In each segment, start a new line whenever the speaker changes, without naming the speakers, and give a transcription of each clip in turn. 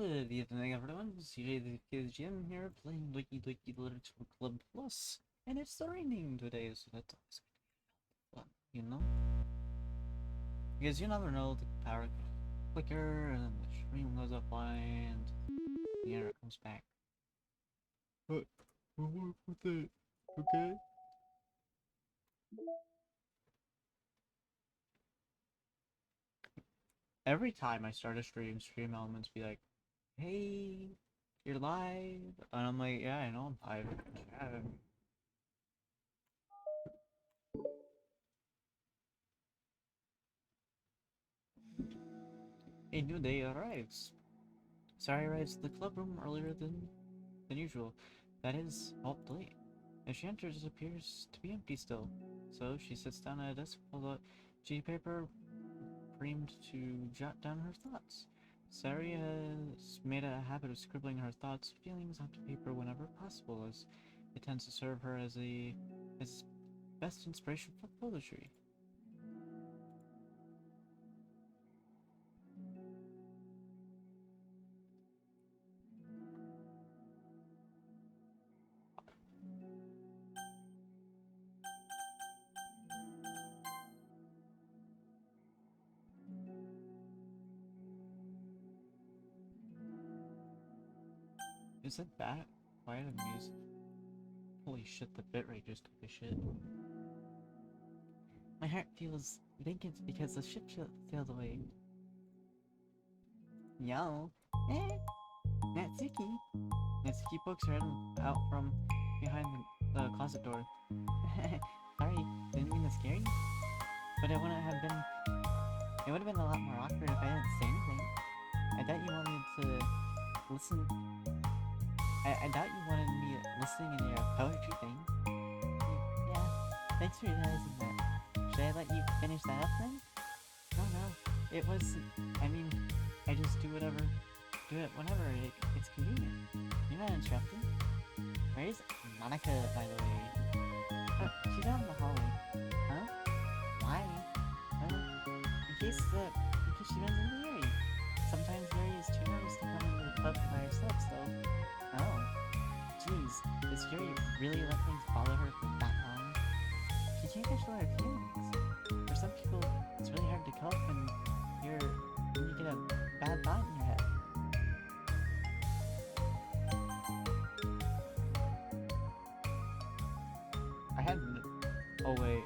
Good evening, everyone. CJTheAFKGM here, playing Doki Doki Literature Club Plus, and it's raining today, so that's fun, you know? Because you never know, the power flicker, and then the stream goes offline, and the internet comes back. But we'll work with it, okay? Every time I start a stream elements be like, hey, you're live, and I'm like, yeah, I know I'm live. A new day arrives. Sari arrives at the club room earlier than usual. That is, late. As she enters, it appears to be empty still. So she sits down at a desk with a sheet of paper framed to jot down her thoughts. Sari has made a habit of scribbling her thoughts, feelings onto paper whenever possible, as it tends to serve her as best inspiration for poetry. Is it that quiet of music? Holy shit, the bitrate just took a shit. My heart feels vacant because the ship sailed away. Yo. Eh? Natsuki. Natsuki pokes her head out from behind the closet door. Sorry, didn't mean to scare you. But it wouldn't have been... It would have been a lot more awkward if I didn't say anything. I thought you wanted to listen... I doubt you wanted me listening in your poetry thing. Yeah, thanks for realizing that. Should I let you finish that up then? No, it was... I mean, I just do it whenever it's convenient. You're not interrupting. Where is Monica, by the way? Oh, she's out in the hallway. Huh? Why? In case she runs into Yuri. Sometimes Yuri is too nervous to come into the club by herself, so... Oh. Jeez, does Yuri really let things bother her for that long? She can't control her feelings. For some people, it's really hard to cope when you get a bad thought in your head. Oh wait.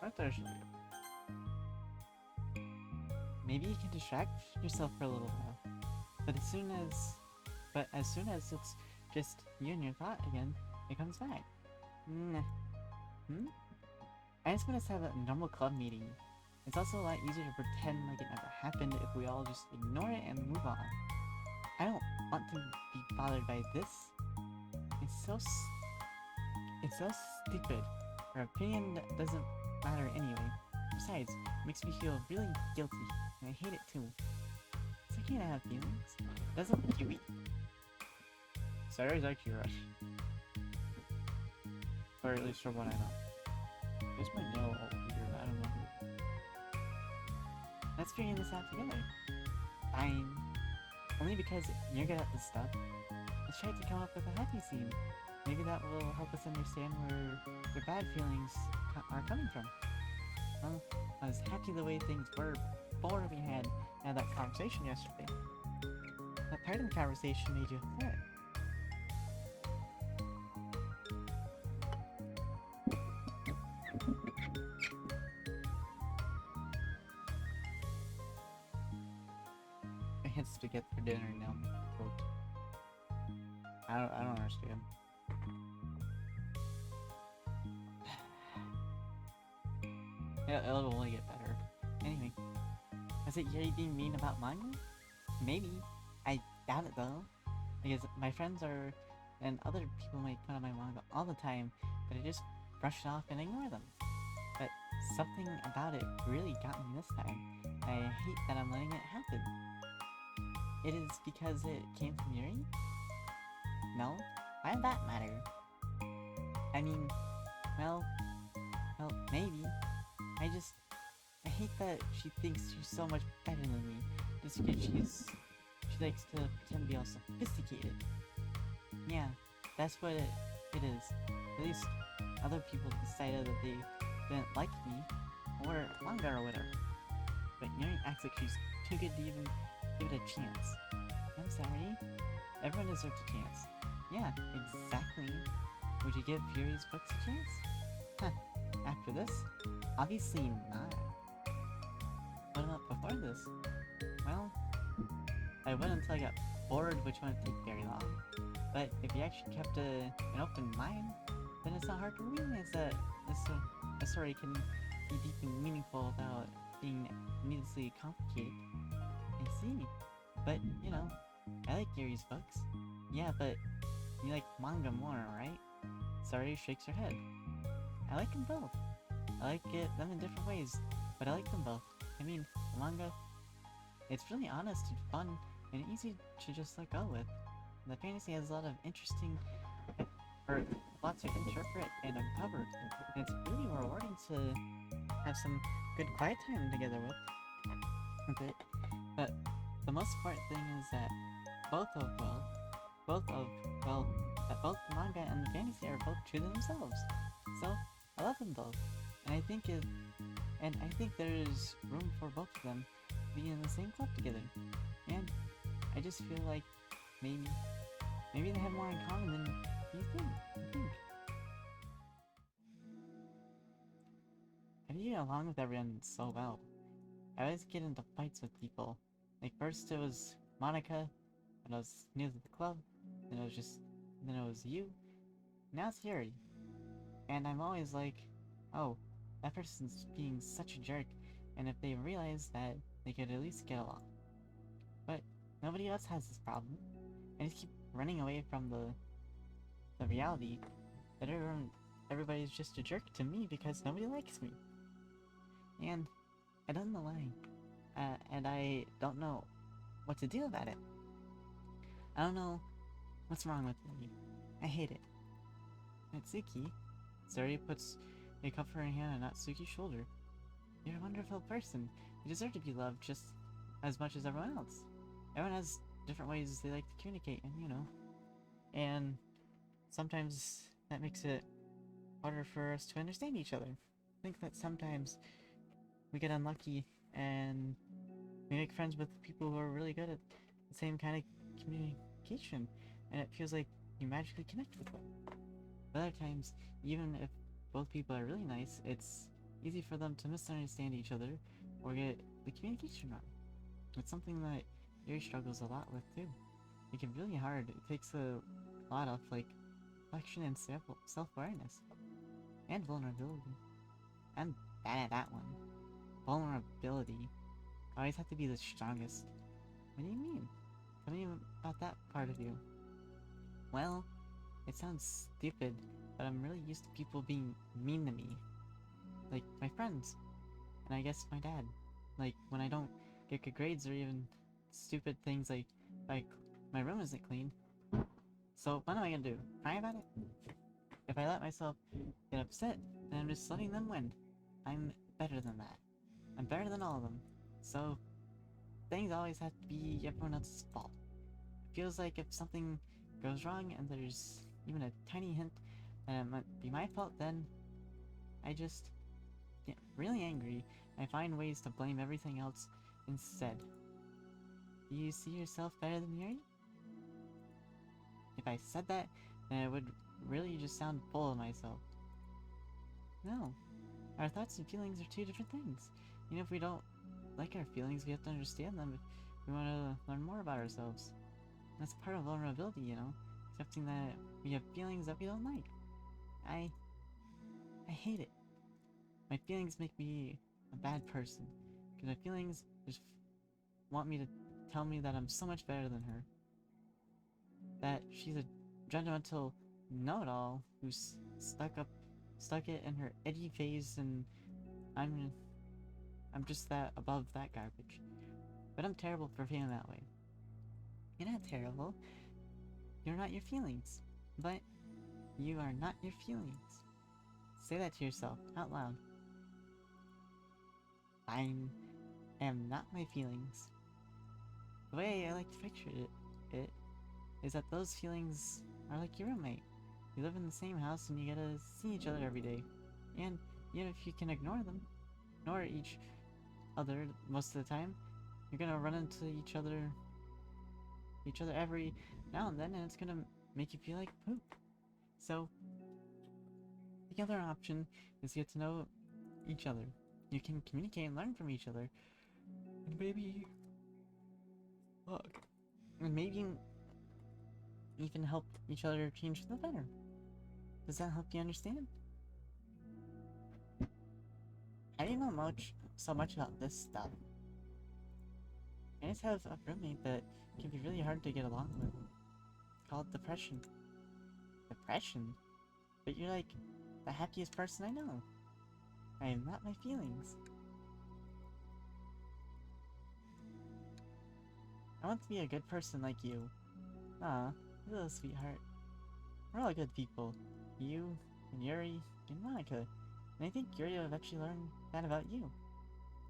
What there should be? Maybe you can distract yourself for a little while. But as soon as it's just you and your thought again, it comes back. I just want us to have a normal club meeting. It's also a lot easier to pretend like it never happened if we all just ignore it and move on. I don't want to be bothered by this. It's so stupid. Her opinion doesn't matter anyway. Besides, it makes me feel really guilty, and I hate it too. It's okay to have feelings. Doesn't Yui? Sarah's actually rush. Or at least from what I know. This might know all weird, I don't know. Let's figure this out together. Fine. Only because you're good at this stuff. Let's try to come up with a happy scene. Maybe that will help us understand where your bad feelings are coming from. Well, I was happy the way things were before we had that conversation yesterday. That part of the conversation made you upset. I had spaghetti for dinner now. I don't understand. It'll only get better. Anyway, was it Yuri being mean about manga? Maybe. I doubt it though. Because my friends and other people make fun of my manga all the time, but I just brush it off and ignore them. But something about it really got me this time. I hate that I'm letting it happen. It is because it came from Yuri? No? Why did that matter? I mean, well, maybe. I hate that she thinks she's so much better than me, just because she likes to pretend to be all sophisticated. Yeah, that's what it is. At least other people decided that they didn't like me, or manga or whatever. But Yuri acts like she's too good to even give it a chance. I'm sorry. Everyone deserves a chance. Yeah, exactly. Would you give Yuri's books a chance? Huh. After this? Obviously not. What about before this? Well, I would until I got bored, which wouldn't take very long. But if you actually kept an open mind, then it's not hard to realize that a story can be deeply meaningful without being needlessly complicated. I see. But, you know, I like Yuri's books. Yeah, but you like manga more, right? Sari shakes her head. I like them both. I like them in different ways, but I like them both. I mean, the manga, it's really honest and fun and easy to just let go with. The fantasy has a lot of interesting, or lots to interpret and uncover, and it's really rewarding to have some good quiet time together with it. But the most important thing is that both of both the manga and the fantasy are both true to themselves. So I love them both, and I think there's room for both of them to be in the same club together. And I just feel like maybe they have more in common than you think. I get along with everyone so well. I always get into fights with people. Like first it was Monica when I was new to the club, then it was you, now it's Yuri. And I'm always like, oh, that person's being such a jerk, and if they realize that, they could at least get along. But nobody else has this problem. I just keep running away from the reality that everybody's just a jerk to me because nobody likes me. And I don't know why. And I don't know what to do about it. I don't know what's wrong with me. I hate it. Natsuki, Sari puts a comforting hand on Natsuki's shoulder. You're a wonderful person. You deserve to be loved just as much as everyone else. Everyone has different ways they like to communicate, and and sometimes that makes it harder for us to understand each other. I think that sometimes we get unlucky and we make friends with people who are really good at the same kind of communication, and it feels like you magically connect with them. But other times, even if both people are really nice, it's easy for them to misunderstand each other or get the communication wrong. It's something that Yuri struggles a lot with too. It can be really hard. It takes a lot of reflection and self-awareness and vulnerability. I'm bad at that one. Vulnerability. I always have to be the strongest. What do you mean? Tell me about that part of you. Well, it sounds stupid, but I'm really used to people being mean to me. Like my friends, and I guess my dad. Like when I don't get good grades or even stupid things like my room isn't clean. So what am I gonna do? Cry about it? If I let myself get upset, then I'm just letting them win. I'm better than that. I'm better than all of them. So things always have to be everyone else's fault. It feels like if something goes wrong and there's even a tiny hint that it might be my fault, then I just get really angry. I find ways to blame everything else instead. Do you see yourself better than Yuri? If I said that, then it would really just sound full of myself. No. Our thoughts and feelings are two different things. If we don't like our feelings, we have to understand them if we want to learn more about ourselves. That's part of vulnerability, accepting that we have feelings that we don't like. I hate it. My feelings make me a bad person, because my feelings just want me to tell me that I'm so much better than her. That she's a judgmental know-it-all who's stuck it in her edgy phase, and I'm just that above that garbage. But I'm terrible for feeling that way. You're not terrible. You're not your feelings. But you are not your feelings. Say that to yourself, out loud. I am not my feelings. The way I like to picture it is that those feelings are like your roommate. You live in the same house and you gotta see each other every day. And even if you can ignore each other most of the time, you're gonna run into each other every now and then, and it's gonna make you feel like poop. So the other option is get to know each other. You can communicate and learn from each other, and maybe even help each other change for the better. Does that help you understand? I didn't know so much about this stuff. I just have a roommate that can be really hard to get along with. Called depression. Depression? But you're like the happiest person I know. I am not my feelings. I want to be a good person like you. Aw, you little sweetheart. We're all good people. You, and Yuri, and Monica. And I think Yuri will eventually learn that about you.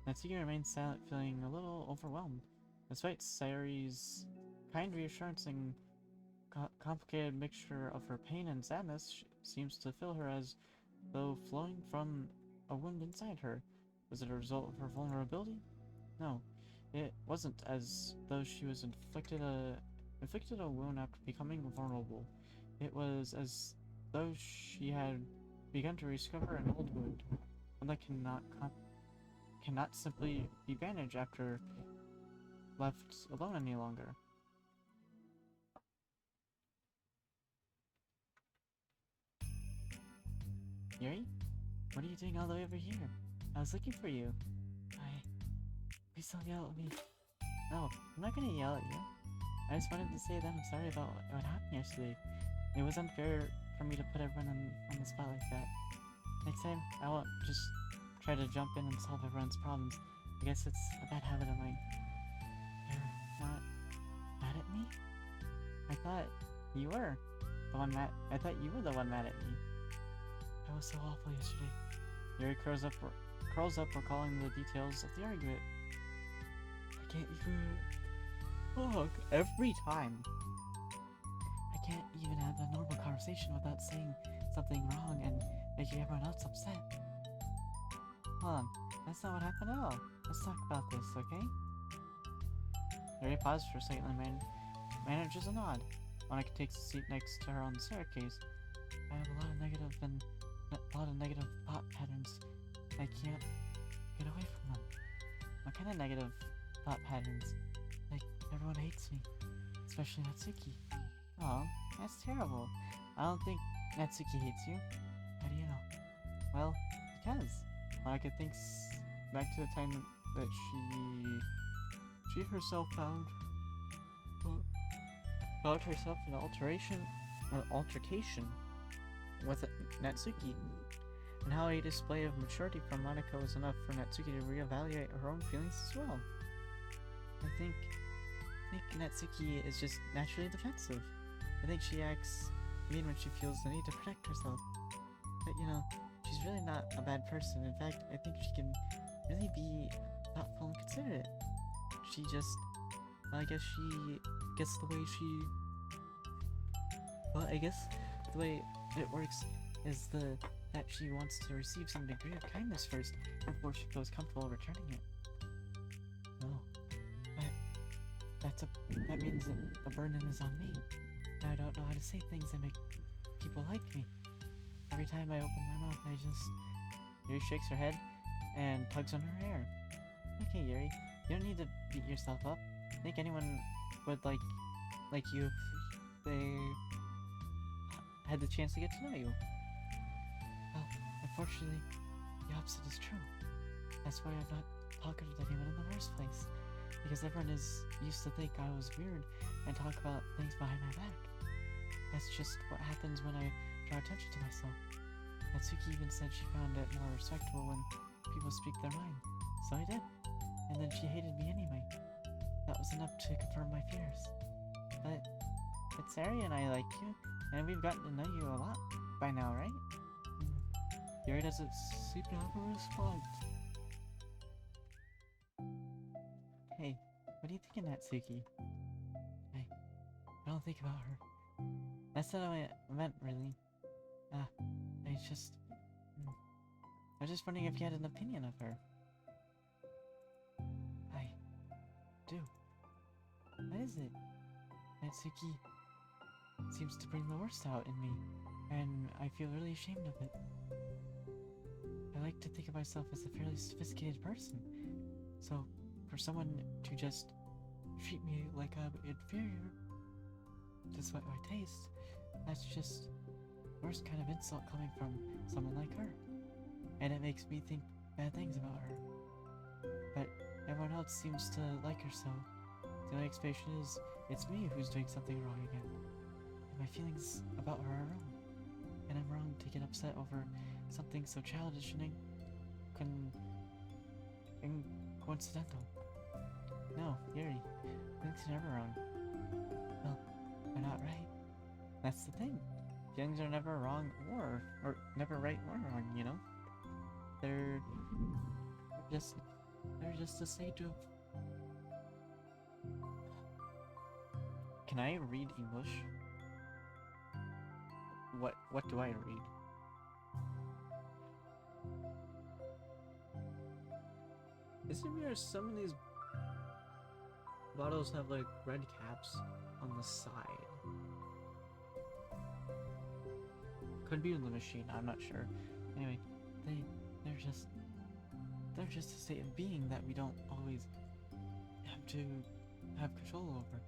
Natsuki remains silent, feeling a little overwhelmed. Despite Sayori's kind reassurance and complicated mixture of her pain and sadness seems to fill her as though flowing from a wound inside her. Was it a result of her vulnerability? No, it wasn't as though she was inflicted a wound after becoming vulnerable. It was as though she had begun to discover an old wound, one that cannot simply be bandaged after left alone any longer. Yuri? What are you doing all the way over here? I was looking for you. Please don't yell at me. No, I'm not gonna yell at you. I just wanted to say that I'm sorry about what happened yesterday. It was unfair for me to put everyone on the spot like that. Next time, I won't just try to jump in and solve everyone's problems. I guess it's a bad habit of mine. You're not mad at me? I thought you were the one mad. I thought you were the one mad at me. I was so awful yesterday. Yuri curls up recalling the details of the argument. I can't even talk every time. I can't even have a normal conversation without saying something wrong and making everyone else upset. Hold on, that's not what happened at all. Let's talk about this, okay? Yuri paused for a second and manages a nod. Monica takes a seat next to her on the staircase. I have a lot of negative thought patterns. I can't get away from them. What kind of negative thought patterns? Like, everyone hates me. Especially Natsuki. Oh, that's terrible. I don't think Natsuki hates you. How do you know? Well, because Monica thinks back to the time that she herself found herself in an altercation with Natsuki, and how a display of maturity from Monica was enough for Natsuki to reevaluate her own feelings as well. I think Natsuki is just naturally defensive. I think she acts mean when she feels the need to protect herself. But you know, she's really not a bad person. In fact, I think she can really be thoughtful and considerate. She just, I guess she gets the way she... Well, I guess the way it works is that she wants to receive some degree of kindness first before she feels comfortable returning it. Oh, that means that the burden is on me. I don't know how to say things that make people like me. Every time I open my mouth, Yuri shakes her head and tugs on her hair. Okay, Yuri, you don't need to beat yourself up. I think anyone would like you if they had the chance to get to know you. Well, unfortunately, the opposite is true. That's why I'm not talking to anyone in the first place. Because everyone is used to think I was weird and talk about things behind my back. That's just what happens when I draw attention to myself. Natsuki even said she found it more respectable when people speak their mind. So I did. And then she hated me anyway. That was enough to confirm my fears. But Sari and I like you, and we've gotten to know you a lot by now, right? Yuri doesn't seem to have a response. Hey, what are you thinking, Natsuki? I don't think about her. That's not what I meant, really. I just... I was just wondering if you had an opinion of her. I do. What is it? Natsuki seems to bring the worst out in me, and I feel really ashamed of it. I like to think of myself as a fairly sophisticated person, so for someone to just treat me like I'm inferior, despite my taste, that's just the worst kind of insult coming from someone like her. And it makes me think bad things about her. But everyone else seems to like her, so the only explanation is it's me who's doing something wrong again. And my feelings about her are wrong. And I'm wrong to get upset over something so childish and coincidental. No, Yuri, feelings are never wrong. Well, they're not right. That's the thing. Feelings are never wrong or never right or wrong, you know? They're just a state of... Can I read English? What do I read? Is it weird some of these bottles have like red caps on the side? Could be in the machine, I'm not sure. Anyway, they're just a state of being that we don't always have to have control over.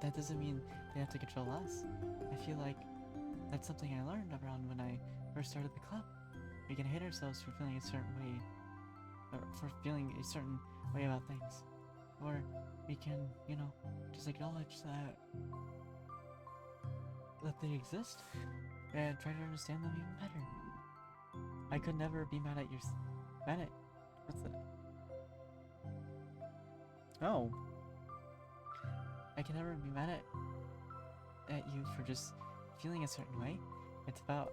That doesn't mean they have to control us. I feel like that's something I learned around when I first started the club. We can hate ourselves for feeling a certain way, or for feeling a certain way about things. Or we can, you know, just acknowledge that they exist and try to understand them even better. I could never be mad at what's that? Oh. I can never be mad at you for just feeling a certain way. It's about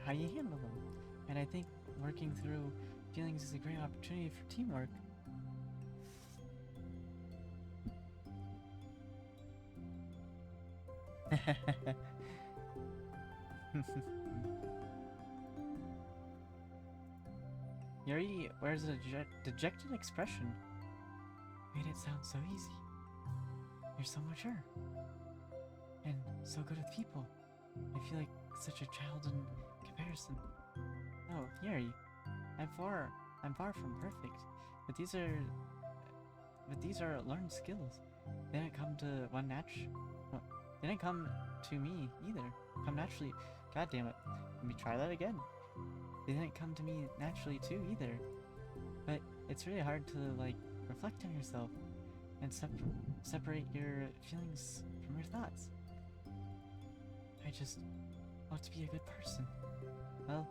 how you handle them. And I think working through feelings is a great opportunity for teamwork. Yuri wears a dejected expression. Made it sound so easy. You're so mature. And so good with people. I feel like such a child in comparison. Oh, Yuri, I'm far from perfect. But these are learned skills. They didn't come to they didn't come to me either. Come naturally. God damn it. Let me try that again. They didn't come to me naturally too either. But it's really hard to like reflect on yourself and separate your feelings from your thoughts. I just want to be a good person. Well,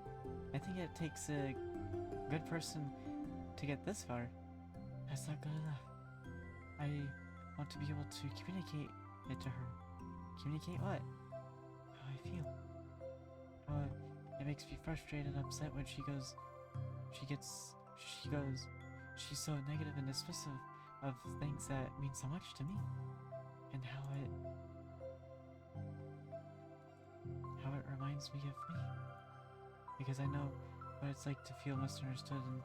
I think it takes a good person to get this far. That's not good enough. I want to be able to communicate it to her. Communicate what? How I feel. It makes me frustrated and upset when she's so negative and dismissive of things that mean so much to me. And how it reminds me of me. Because I know what it's like to feel misunderstood and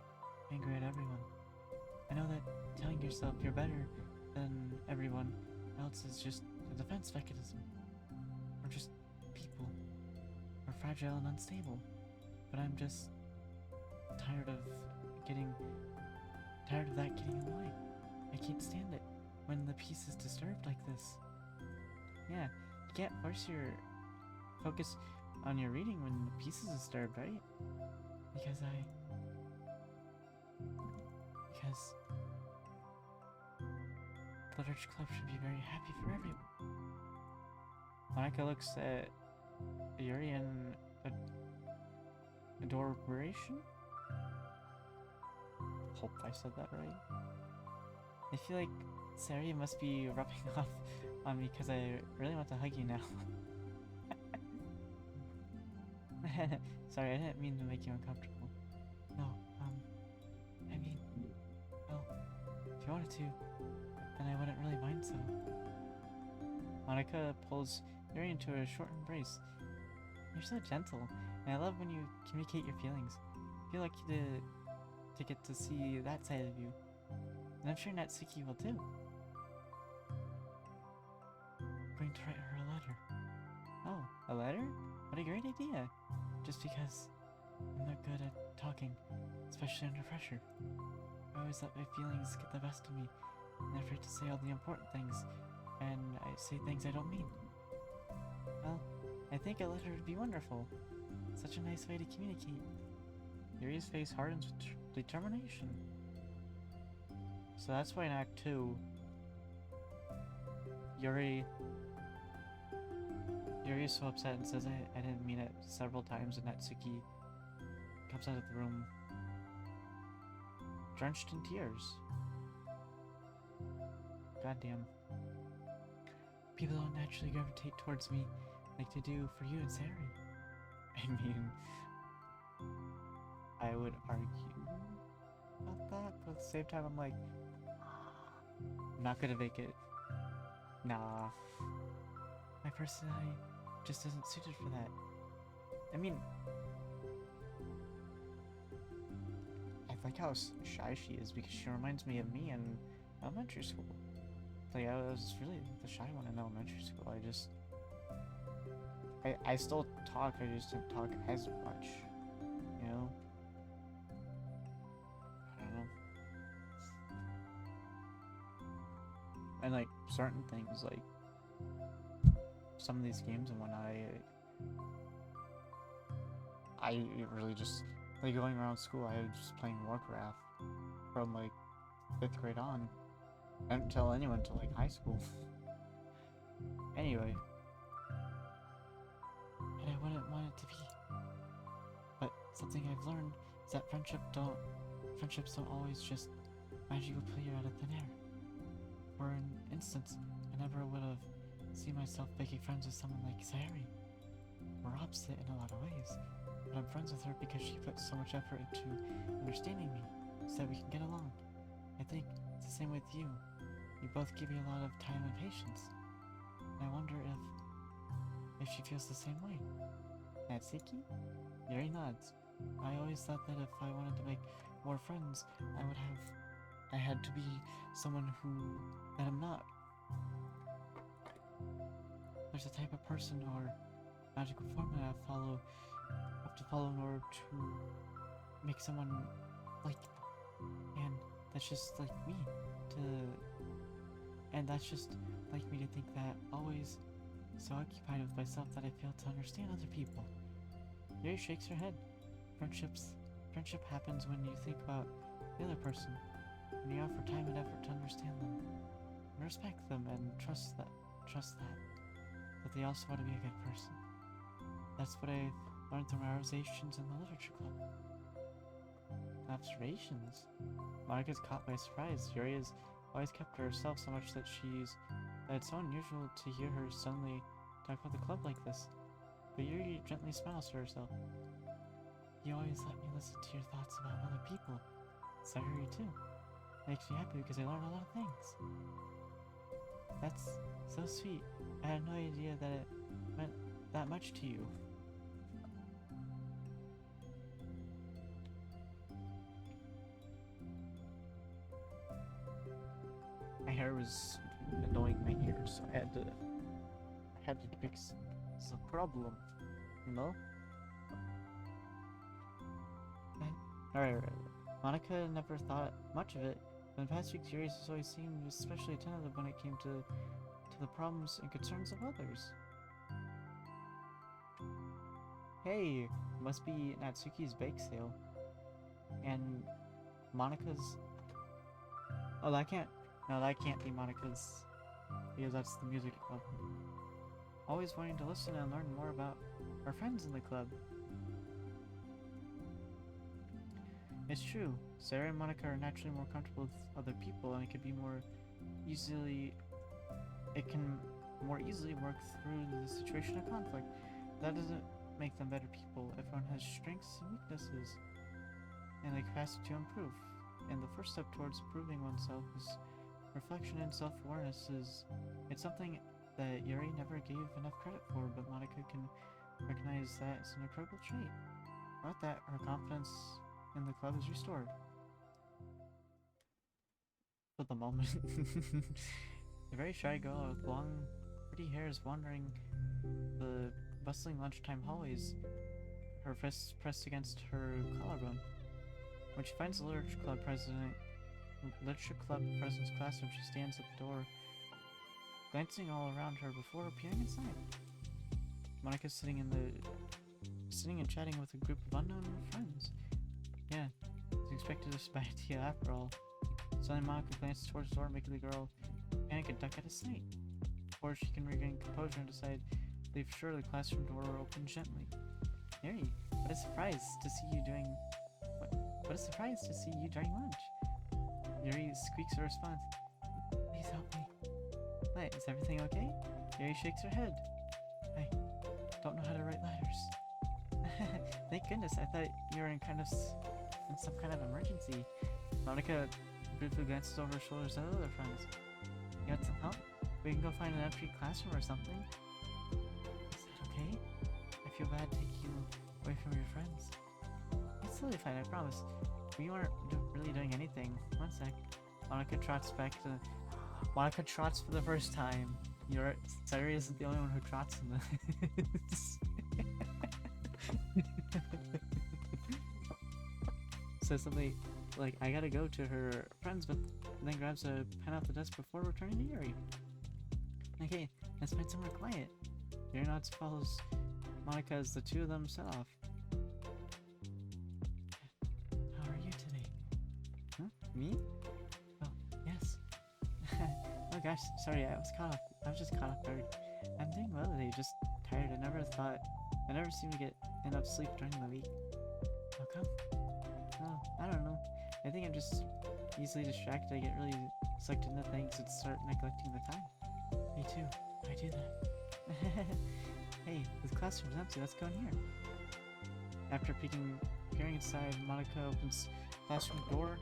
angry at everyone. I know that telling yourself you're better than everyone else is just a defense mechanism. We're just people. We're fragile and unstable. But I'm just tired of that getting in the way. I can't stand it when the peace is disturbed like this. Yeah, you can't force your focus on your reading when the peace is disturbed, right? Because the Literature Club should be very happy for everyone. Monica looks at Yuri in adoration? Hope I said that right. I feel like Sari must be rubbing off on me because I really want to hug you now. Sorry, I didn't mean to make you uncomfortable. No, I mean, well, if you wanted to, then I wouldn't really mind so. Monica pulls Yuri into a short embrace. You're so gentle, and I love when you communicate your feelings. I feel lucky to get to see that side of you. And I'm sure Natsuki will too. I'm going to write her a letter. Oh, a letter? What a great idea! Just because I'm not good at talking, especially under pressure. I always let my feelings get the best of me, and I'm afraid to say all the important things, and I say things I don't mean. Well, I think a letter would be wonderful. Such a nice way to communicate. Yuri's face hardens with determination. So that's why in Act 2, Yuri is so upset and says I didn't mean it several times, and Natsuki comes out of the room drenched in tears. Goddamn. People don't naturally gravitate towards me like they do for you and Sari. I mean, I would argue about that, but at the same time I'm like, I'm not gonna make it. Nah. My personality just isn't suited for that. I mean, I like how shy she is because she reminds me of me in elementary school. Like, I was really the shy one in elementary school. I still talk, I just didn't talk as much, you know? I don't know. And like, certain things, like, some of these games and whatnot, I really just, like, going around school, I was just playing Warcraft from, like, 5th grade on. I didn't tell anyone until, like, high school. Anyway. And I wouldn't want it to be. But something I've learned is that friendships don't always just magically appear out of thin air. For an instance, I never would have seen myself making friends with someone like Sayuri. We're opposite in a lot of ways, but I'm friends with her because she puts so much effort into understanding me so that we can get along. I think it's the same with you. You both give me a lot of time and patience. And I wonder if she feels the same way. Natsuki? Yuri nods. I always thought that if I wanted to make more friends, I had to be someone that I'm not. There's a type of person or magical formula I have to follow in order to make someone like me. And that's just like me to think that always so occupied with myself that I fail to understand other people. Yuri shakes her head. Friendship happens when you think about the other person, when you offer time and effort to understand them, and respect them, and trust that they also want to be a good person. That's what I learned through my observations in the literature club. Observations? Monica's caught by surprise. Yuri has always kept to herself so much that it's so unusual to hear her suddenly talk about the club like this. But Yuri gently smiles to herself. You always let me listen to your thoughts about other people. Sayuri too. Makes me happy because I learn a lot of things. That's so sweet. I had no idea that it meant that much to you. My hair was annoying my ears, so I had to fix the problem, you know? Alright. Monica never thought much of it, but in the past few years has always seemed especially attentive when it came to the problems and concerns of others. Hey, must be Natsuki's bake sale. And Monica's... Oh, that can't be Monica's, because that's the music club. Always wanting to listen and learn more about our friends in the club. It's true, Sarah and Monica are naturally more comfortable with other people, and it can more easily work through the situation of conflict. That make them better people. Everyone has strengths and weaknesses, and a capacity to improve. And the first step towards improving oneself is reflection and self-awareness. It's something that Yuri never gave enough credit for, but Monica can recognize that as an incredible trait. Without that, her confidence in the club is restored. For the moment. A very shy girl with long, pretty hair is wandering the bustling lunchtime hallways, her fists pressed against her collarbone. When she finds the literature club president's classroom, she stands at the door, glancing all around her before appearing inside. Monica's sitting and chatting with a group of unknown friends. Yeah, it's expected to by idea after all. Suddenly Monica glances towards the door, making the girl panic and duck out of sight. Before she can regain composure and decide to leave, sure, the classroom door opens gently. Yuri, what a surprise to see you during lunch. Yuri squeaks a response. Please help me. What, is everything okay? Yuri shakes her head. I don't know how to write letters. Thank goodness, I thought you were in some kind of emergency. Monica briefly glances over her shoulders at other friends. You want some help? We can go find an empty classroom or something. Is that okay? I feel bad taking you away from your friends. It's totally fine, I promise. We weren't really doing anything. One sec. Monica trots for the first time. Sayuri isn't the only one who trots in this. Says something like, I gotta go to her friends, but then grabs a pen off the desk before returning to Yuri. Okay, let's find somewhere quiet. Yuri nods, follows Monica as the two of them set off. How are you today? Huh? Me? Oh, yes. Oh gosh, sorry, I was just caught off guard. I'm doing well today, just tired. I never seem to get enough sleep during the week. How come? Oh, I don't know. I think I'm just easily distracted. I get really sucked into things and start neglecting the time. Me too. I do that. Hey, this classroom's empty. Let's go in here. After peering inside, Monica opens the classroom door,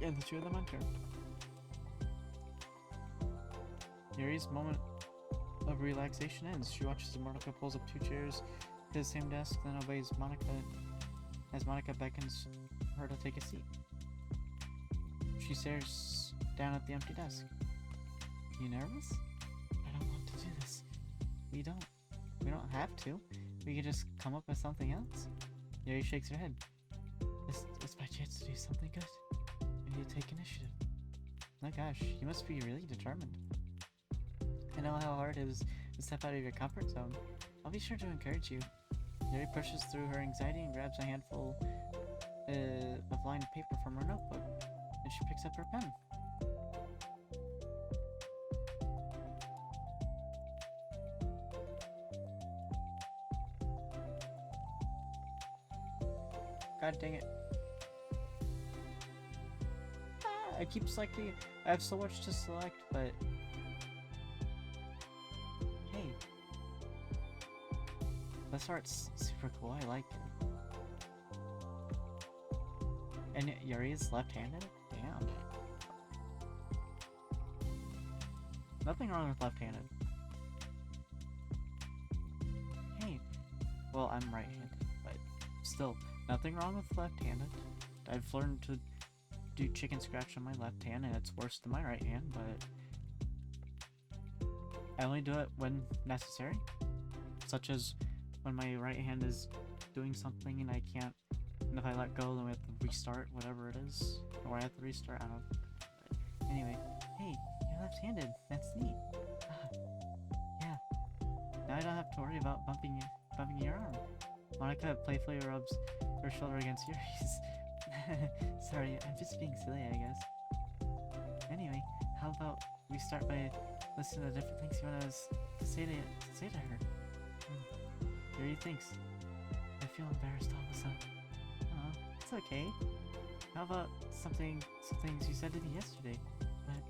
and the two of them enter. Yuri's moment of relaxation ends. She watches as Monica pulls up two chairs to the same desk, then obeys Monica as Monica beckons her to take a seat. She stares down at the empty desk. You nervous? I don't want to do this. We don't have to. We could just come up with something else. Yuri shakes her head. This is my chance to do something good. We need to take initiative. My gosh, you must be really determined. I know how hard it is to step out of your comfort zone. I'll be sure to encourage you. Yuri pushes through her anxiety and grabs a handful of lined paper from her notebook, and she picks up her pen. God dang it. I keep selecting. I have so much to select, but hey, this art's super cool. I like it. And Yuri is left-handed? Damn. Nothing wrong with left-handed. Hey, well, I'm right-handed, but still, nothing wrong with left-handed. I've learned to do chicken scratch on my left hand, and it's worse than my right hand, but I only do it when necessary, such as when my right hand is doing something and I can't, and if I let go, then we have to restart, whatever it is, or I have to restart, I don't know. But anyway, hey, you're left-handed, that's neat. Yeah, now I don't have to worry about bumping your arm. Monica playfully rubs her shoulder against Yuri's. Sorry, I'm just being silly, I guess. Anyway, how about we start by listening to different things you want us to say to her? Yuri thinks. I feel embarrassed all of a sudden. Oh, it's okay. How about some things you said to me yesterday? But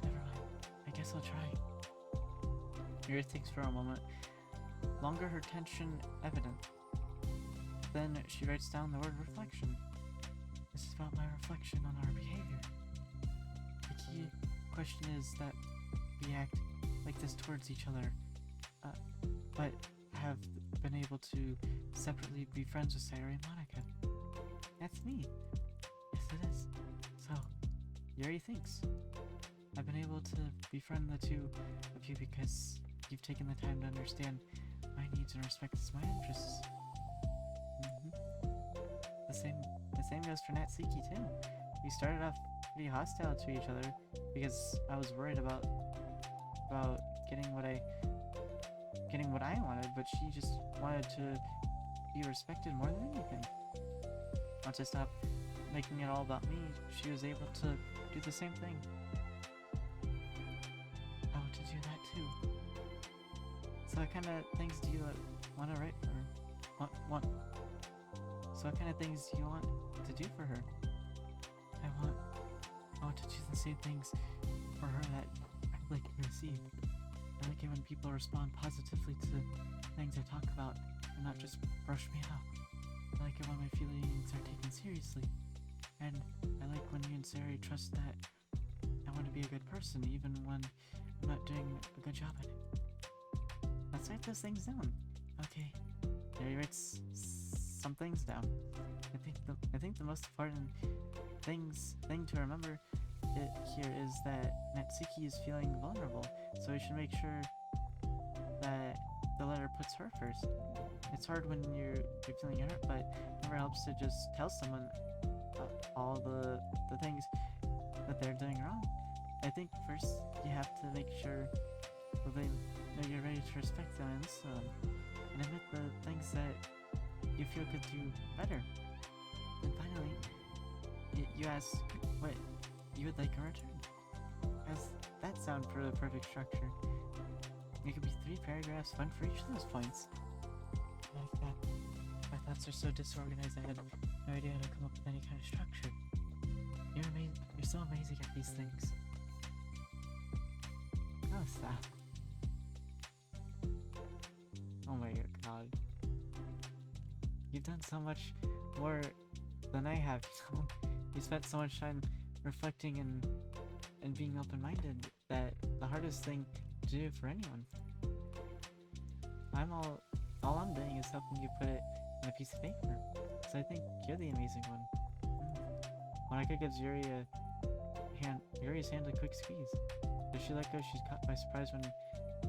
never mind. I guess I'll try. Yuri thinks for a moment, longer her tension evident. Then she writes down the word reflection. This is about my reflection on our behavior. The key question is that we act like this towards each other, but have been able to separately be friends with Sayori and Monica. That's me. Yes, it is. So, Yuri thinks. I've been able to befriend the two of you because you've taken the time to understand my needs and respect my interests. The same goes for Natsuki too. We started off pretty hostile to each other because I was worried about getting what I wanted, but she just wanted to be respected more than anything. Once I stopped making it all about me, she was able to do the same thing. I want to do that too. So what kind of things do you want to write for her? So what kind of things do you want to do for her? I want to do the same things for her that I'd like to receive. I like it when people respond positively to things I talk about and not just brush me off. I like it when my feelings are taken seriously. And I like when you and Sari trust that I want to be a good person even when I'm not doing a good job at it. Let's write those things down. Okay. Yuri writes some things down. I think the most important thing to remember here is that Natsuki is feeling vulnerable, so we should make sure that the letter puts her first. It's hard when you're feeling hurt, but it never helps to just tell someone all the things that they're doing wrong. I think first you have to make sure that they know you're ready to respect them and listen to them, and admit the things that you feel could do better. And finally, you ask what you would like in return. How's that sound for the perfect structure? It could be 3 paragraphs, one for each of those points. Like that. My thoughts are so disorganized I had no idea how to come up with any kind of structure. You're so amazing at these things. Oh, stop. Oh my god. You've done so much more than I have, you know? You spent so much time reflecting and being open-minded that the hardest thing to do for anyone. All I'm doing is helping you put it on a piece of paper. So I think you're the amazing one. Monica gives Yuri's hand a quick squeeze. As she let go, she's caught by surprise when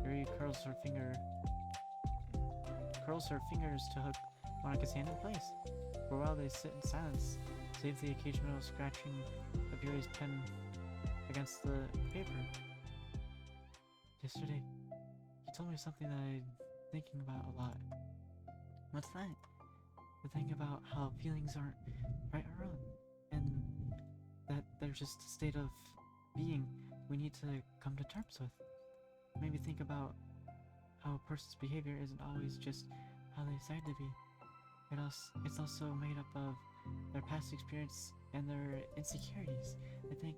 Yuri curls her fingers to hook Monica's hand in place. For a while they sit in silence, save the occasional scratching of Yuri's pen against the paper. Yesterday, you told me something that I'm thinking about a lot. What's that? The thing about how feelings aren't right or wrong, and that they're just a state of being we need to come to terms with. Maybe think about how a person's behavior isn't always just how they decide to be. It's also made up of their past experience and their insecurities. I think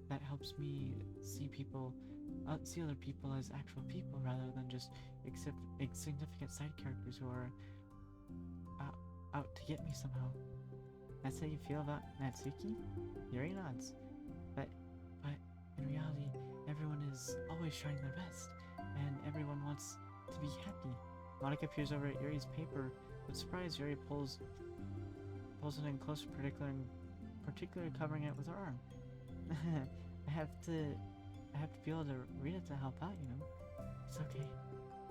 that helps me see other people as actual people rather than just insignificant side characters who are out to get me somehow. That's how you feel about Natsuki? Yuri nods. But in reality, everyone is always trying their best, and everyone wants to be happy. Monica peers over at Yuri's paper. With surprise, Yuri pulls it in closer, particularly covering it with her arm. I have to be able to read it to help out, you know. It's okay.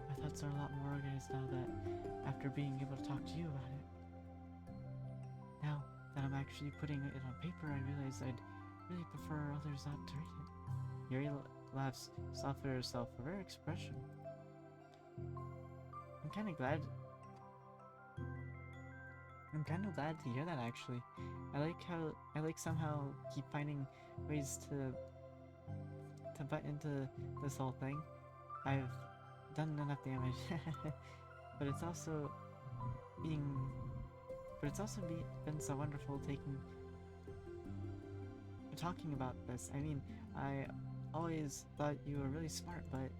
My thoughts are a lot more organized now that after being able to talk to you about it. Now that I'm actually putting it on paper, I realize I'd really prefer others not to read it. Yuri laughs softly to herself, a rare expression. I'm kind of glad to hear that, actually. I like somehow keep finding ways to butt into this whole thing. I've done enough damage. but it's also been so wonderful talking about this. I mean, I always thought you were really smart, but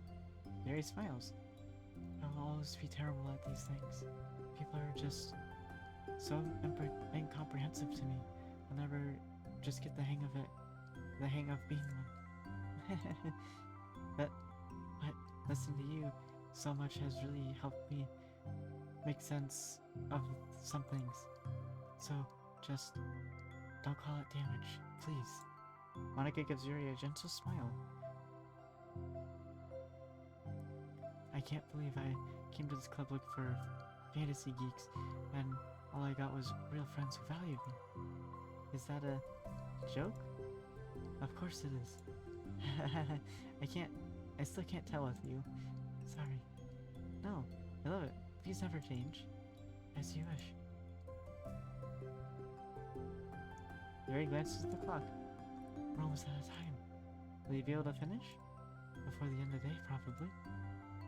Yuri smiles. always be terrible at these things. People are just so incomprehensive to me. I'll never just get the hang of it. The hang of being one. but, but listening to you so much has really helped me make sense of some things. So, just don't call it damage, please. Monica gives Yuri a gentle smile. I can't believe I came to this club looking for fantasy geeks, and all I got was real friends who valued me. Is that a joke? Of course it is. I still can't tell with you. Sorry. No, I love it. Please never change. As you wish. Yuri glances at the clock. We're almost out of time. Will you be able to finish? Before the end of the day, probably.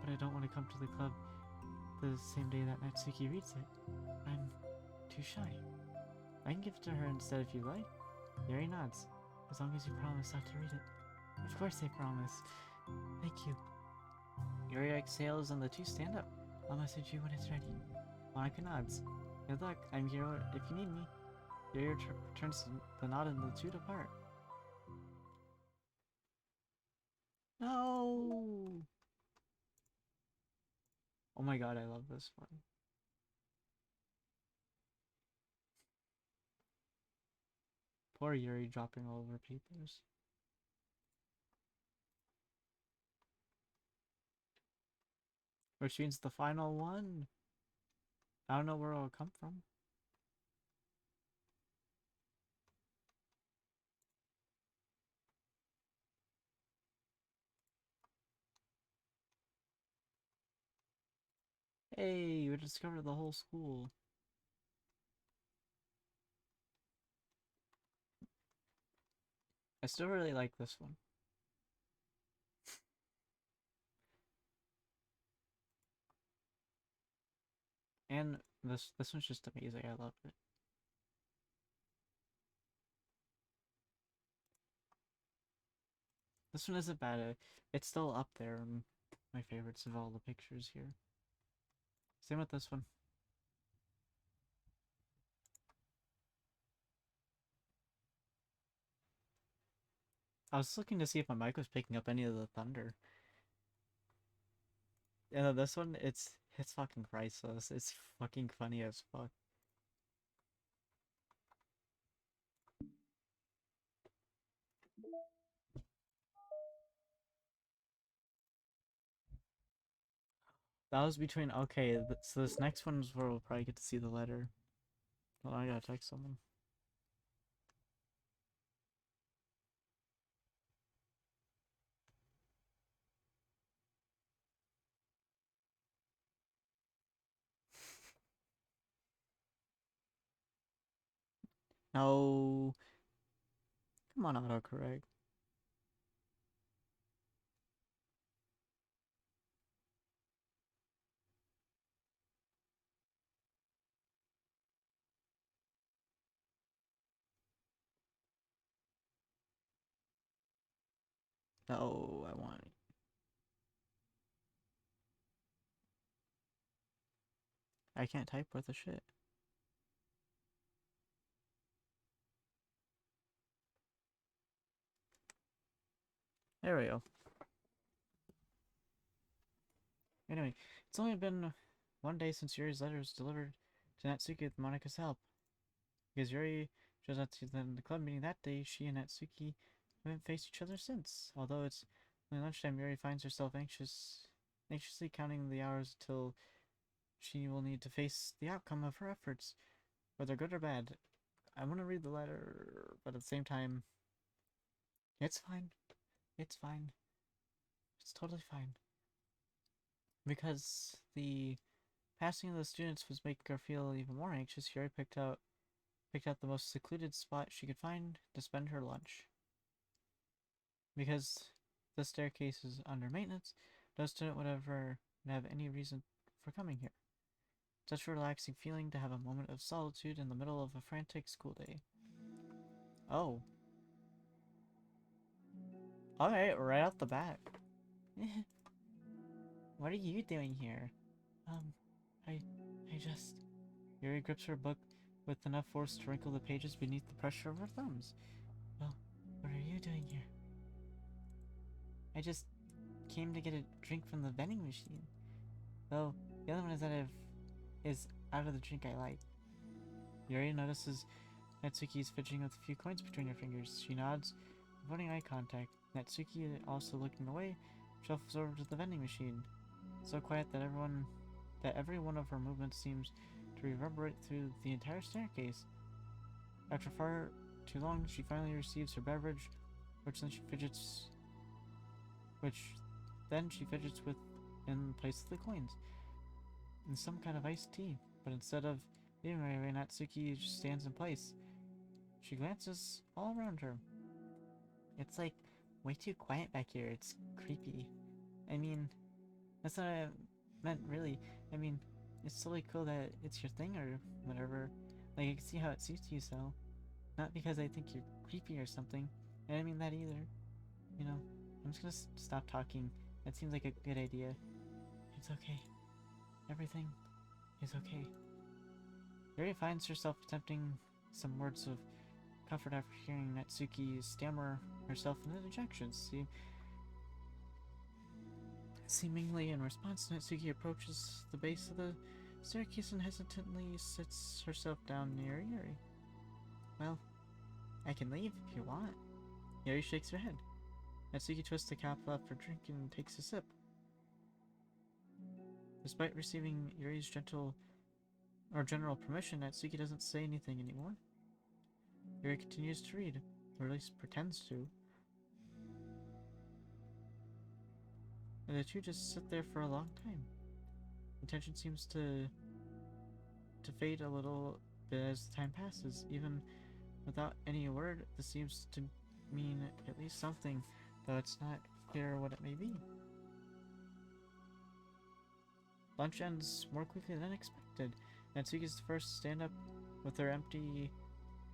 But I don't want to come to the club the same day that Natsuki reads it. I'm too shy. I can give it to her instead if you like. Yuri nods. As long as you promise not to read it. Of course I promise. Thank you. Yuri exhales and the two stand up. I'll message you when it's ready. Monica nods. Good luck. I'm here if you need me. Yuri turns the nod and the two depart. No! Oh my god, I love this one. Poor Yuri dropping all of her papers. Which means the final one. I don't know where it'll come from. Hey, we discovered the whole school. I still really like this one. And this one's just amazing. I love it. This one isn't bad. It's still up there in my favorites of all the pictures here. Same with this one. I was looking to see if my mic was picking up any of the thunder. And then this one, it's fucking priceless. It's fucking funny as fuck. That was between, okay, so this next one is where we'll probably get to see the letter. Well, I gotta text someone. No. Come on, autocorrect. No, I want it. I can't type worth a shit. There we go. Anyway, it's only been one day since Yuri's letter was delivered to Natsuki with Monika's help. Because Yuri shows up to the club meeting that day, she and Natsuki haven't faced each other since. Although it's only lunchtime, Yuri finds herself anxiously counting the hours till she will need to face the outcome of her efforts, whether good or bad. I want to read the letter, but at the same time, it's fine. It's fine. It's totally fine. Because the passing of the students was making her feel even more anxious, Yuri picked out the most secluded spot she could find to spend her lunch. Because the staircase is under maintenance, no student would ever have any reason for coming here. Such a relaxing feeling to have a moment of solitude in the middle of a frantic school day. Oh. Alright, right off the bat. What are you doing here? Um, I, I just... Yuri grips her book with enough force to wrinkle the pages beneath the pressure of her thumbs. Well, what are you doing here? I just came to get a drink from the vending machine. Though, the other one is out of the drink I like. Yuri notices Natsuki is fidgeting with a few coins between her fingers. She nods, avoiding eye contact. Natsuki, also looking away, shuffles over to the vending machine. So quiet that every one of her movements seems to reverberate through the entire staircase. After far too long, she finally receives her beverage, which then she fidgets with in place of the coins. In some kind of iced tea, but instead of leaving right away, Natsuki just stands in place. She glances all around her. It's like way too quiet back here. It's creepy. I mean, that's not what I meant, really. I mean, it's totally cool that it's your thing or whatever. Like, I can see how it suits you, so. Not because I think you're creepy or something. I didn't mean that either. You know, I'm just gonna stop talking. That seems like a good idea. It's okay. Everything is okay. Yuri finds herself attempting some words of comfort after hearing Natsuki stammer herself in interjections. Seemingly in response, Natsuki approaches the base of the staircase and hesitantly sits herself down near Yuri. Well, I can leave if you want. Yuri shakes her head. Natsuki twists the cap off her drink and takes a sip. Despite receiving Yuri's general permission, Natsuki doesn't say anything anymore. Yuri continues to read, or at least pretends to. And the two just sit there for a long time. The tension seems to fade a little bit as time passes. Even without any word, this seems to mean at least something, though it's not clear what it may be. Lunch ends more quickly than expected. Natsuki's the first to stand up with her empty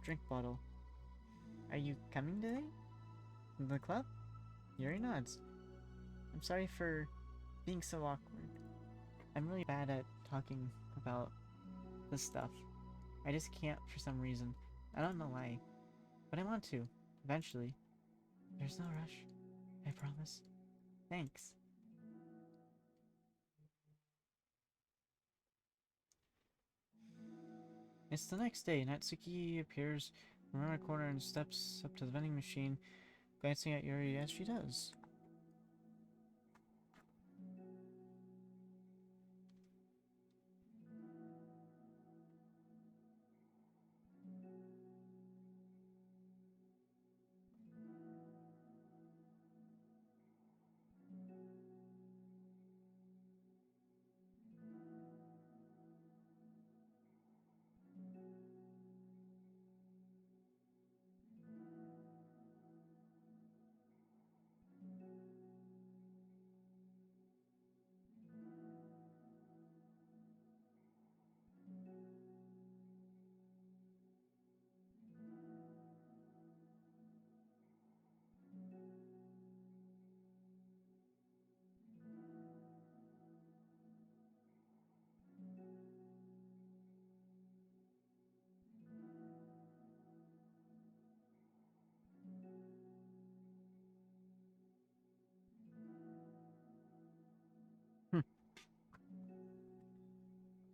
drink bottle. Are you coming today? The club? Yuri nods. I'm sorry for being so awkward. I'm really bad at talking about this stuff. I just can't for some reason. I don't know why. But I want to. Eventually. There's no rush. I promise. Thanks. It's the next day. Natsuki appears around a corner and steps up to the vending machine, glancing at Yuri as she does.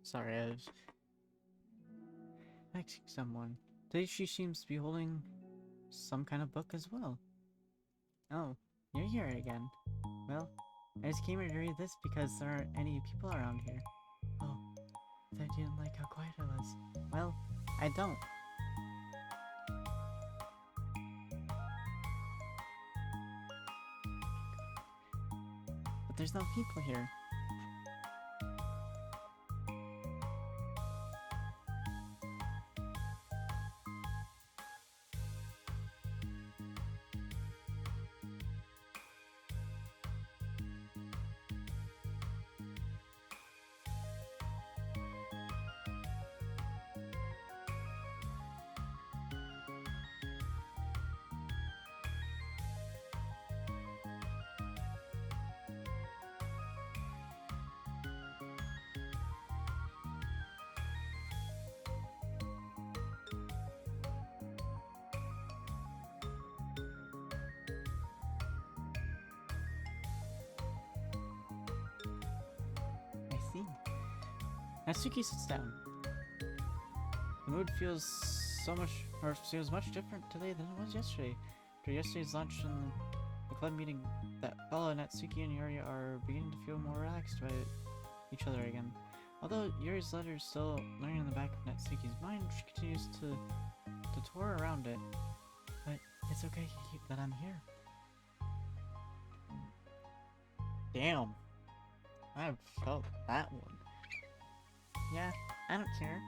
Sorry, I was texting someone. Today she seems to be holding some kind of book as well. Oh, you're here again. Well, I just came here to read this because there aren't any people around here. Oh, I didn't like how quiet it was. Well, I don't. But there's no people here. Natsuki sits down. The mood feels feels much different today than it was yesterday. After yesterday's lunch and the club meeting that followed, Natsuki and Yuri are beginning to feel more relaxed about each other again. Although Yuri's letter is still lingering in the back of Natsuki's mind, she continues to tour around it. But it's okay that I'm here. Damn. I felt that one. Yeah, I don't care.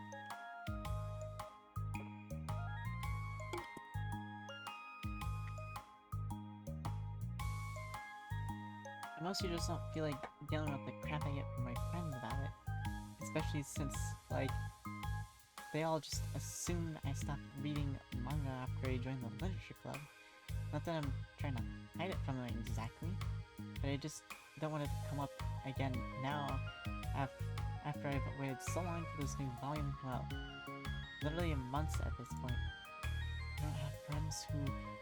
I mostly just don't feel like dealing with the crap I get from my friends about it. Especially since, like, they all just assumed I stopped reading manga after I joined the literature club. Not that I'm trying to hide it from them exactly, but I just don't want it to come up again now after I've waited so long for this new volume to come out. Literally months at this point. I don't have friends who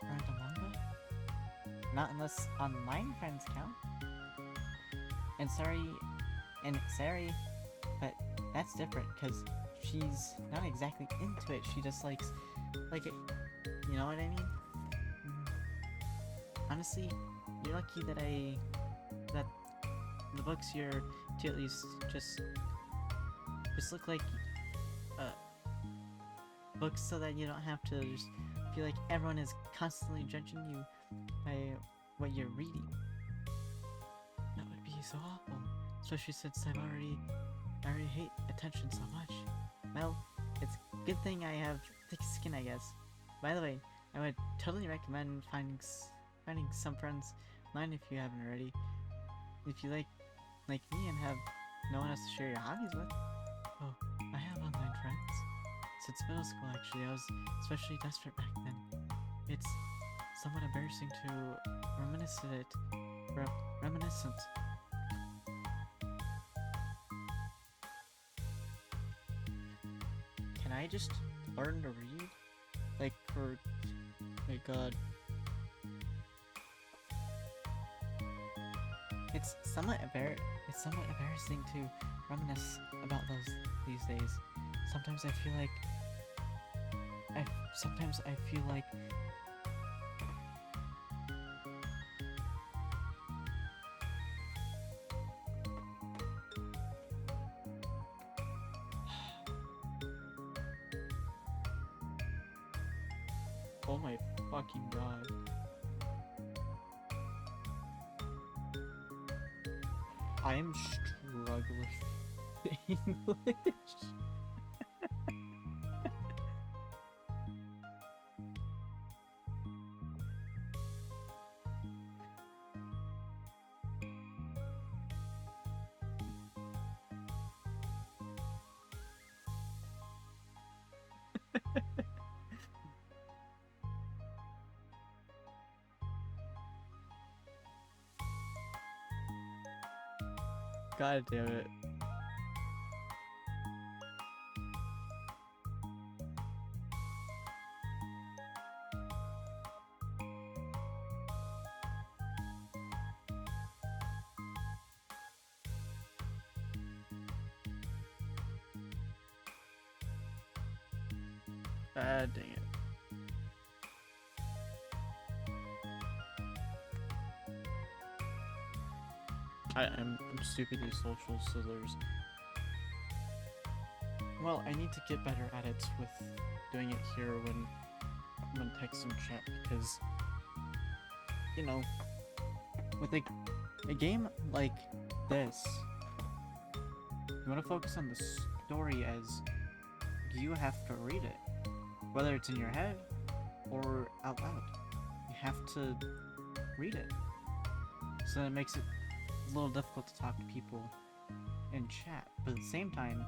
are into manga. Not unless online friends count. And sorry, but that's different because she's not exactly into it. She just likes it. You know what I mean? Honestly, you're lucky that the books here to at least just look like books so that you don't have to just feel like everyone is constantly judging you by what you're reading. That would be so awful, especially since I already hate attention so much. Well, it's a good thing I have thick skin, I guess. By the way, I would totally recommend finding some friends online if you haven't already. If you like me and have no one else to share your hobbies with. Oh, I have online friends. Since middle school, actually, I was especially desperate back then. It's somewhat embarrassing to reminiscent. Can I just learn to read? Like, for my god. It's somewhat embarrassing to reminisce about these days. Sometimes I feel like oh my fucking god. I am struggling with English. God damn it. Ah, dang it. I'm stupidly social, so there's... Well, I need to get better at it with doing it here when texting chat, because, you know, with a game like this, you want to focus on the story as you have to read it. Whether it's in your head or out loud. You have to read it. So it makes it a little difficult to talk to people in chat. But at the same time,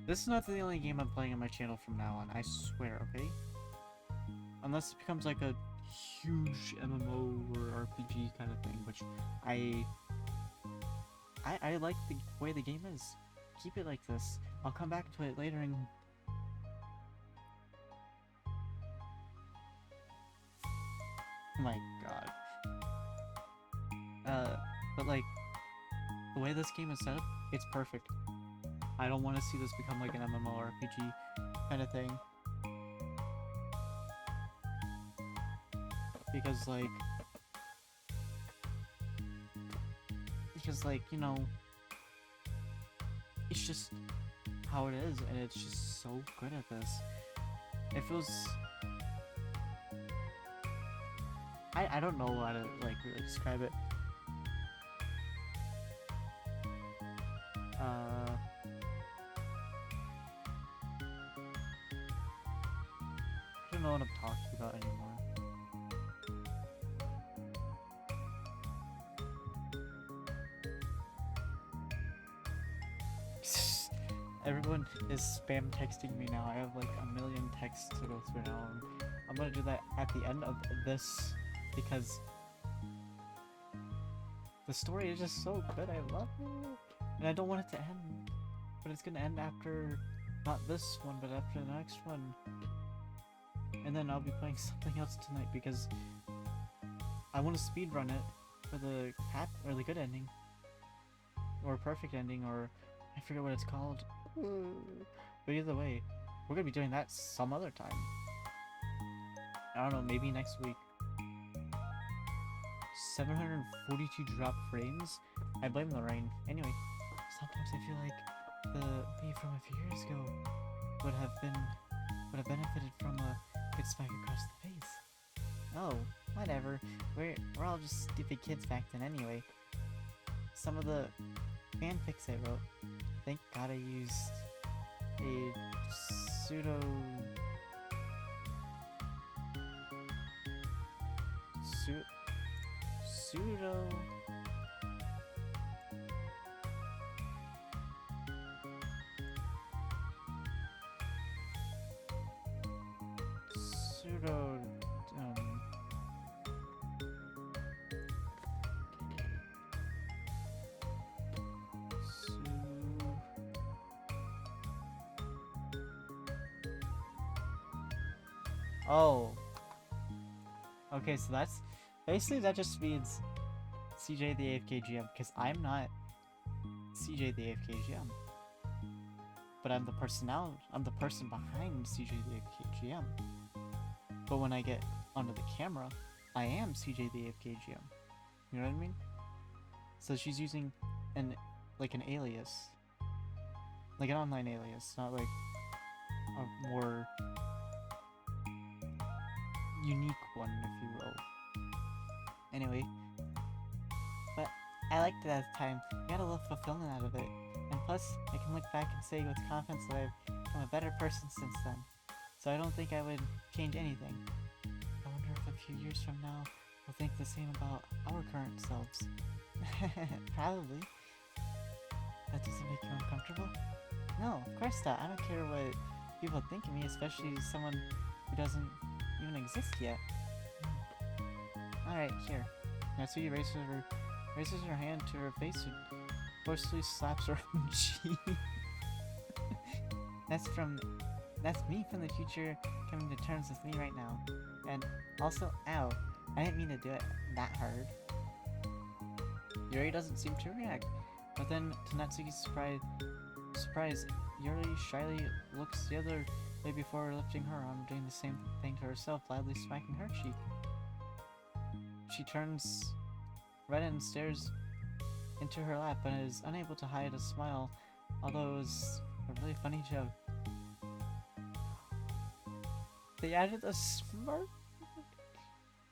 this is not the only game I'm playing on my channel from now on, I swear, okay? Unless it becomes like a huge MMO or RPG kind of thing, which I like the way the game is. Keep it like this. I'll come back to it later and... Oh my god. But like, the way this game is set up, it's perfect. I don't want to see this become like an MMORPG kind of thing. Because like, you know, it's just how it is, and it's just so good at this. It feels, I don't know how to like really describe it. I don't know what I'm talking about anymore. Everyone is spam texting me now. I have like a million texts to go through now. I'm gonna do that at the end of this because the story is just so good. I love it. And I don't want it to end. But it's gonna end after, not this one, but after the next one. And then I'll be playing something else tonight because I want to speedrun it for the good ending. Or perfect ending, or I forget what it's called. But either way, we're gonna be doing that some other time. I don't know, maybe next week. 742 drop frames? I blame the rain. Anyway, sometimes I feel like the me from a few years ago would have benefited from a good smack across the face. Oh, whatever. We're all just stupid kids back then anyway. Some of the fanfics I wrote, thank God I used a pseudo Oh. Okay, so that's basically, that just means CJTheAFKGM, because I'm not CJTheAFKGM. But I'm the person behind CJTheAFKGM. But when I get onto the camera, I am CJTheAFKGM. You know what I mean? So she's using an alias. Like an online alias, not like a more unique one, if you will. Anyway, but I liked it at the time. I got a little fulfillment out of it. And plus, I can look back and say with confidence that I've become a better person since then. So I don't think I would change anything. I wonder if a few years from now, we'll think the same about our current selves. Probably. That doesn't make you uncomfortable? No, of course not. I don't care what people think of me, especially someone who doesn't even exist yet. Alright, here. Natsuki raises her hand to her face and forcefully slaps her own cheek. That's me from the future coming to terms with me right now. And also, ow, I didn't mean to do it that hard. Yuri doesn't seem to react, but then to Natsuki's surprise, Yuri shyly looks the other way before lifting her arm, doing the same thing to herself, loudly smacking her cheek. She turns red and stares into her lap, but is unable to hide a smile, although it was a really funny joke. They added a smirk?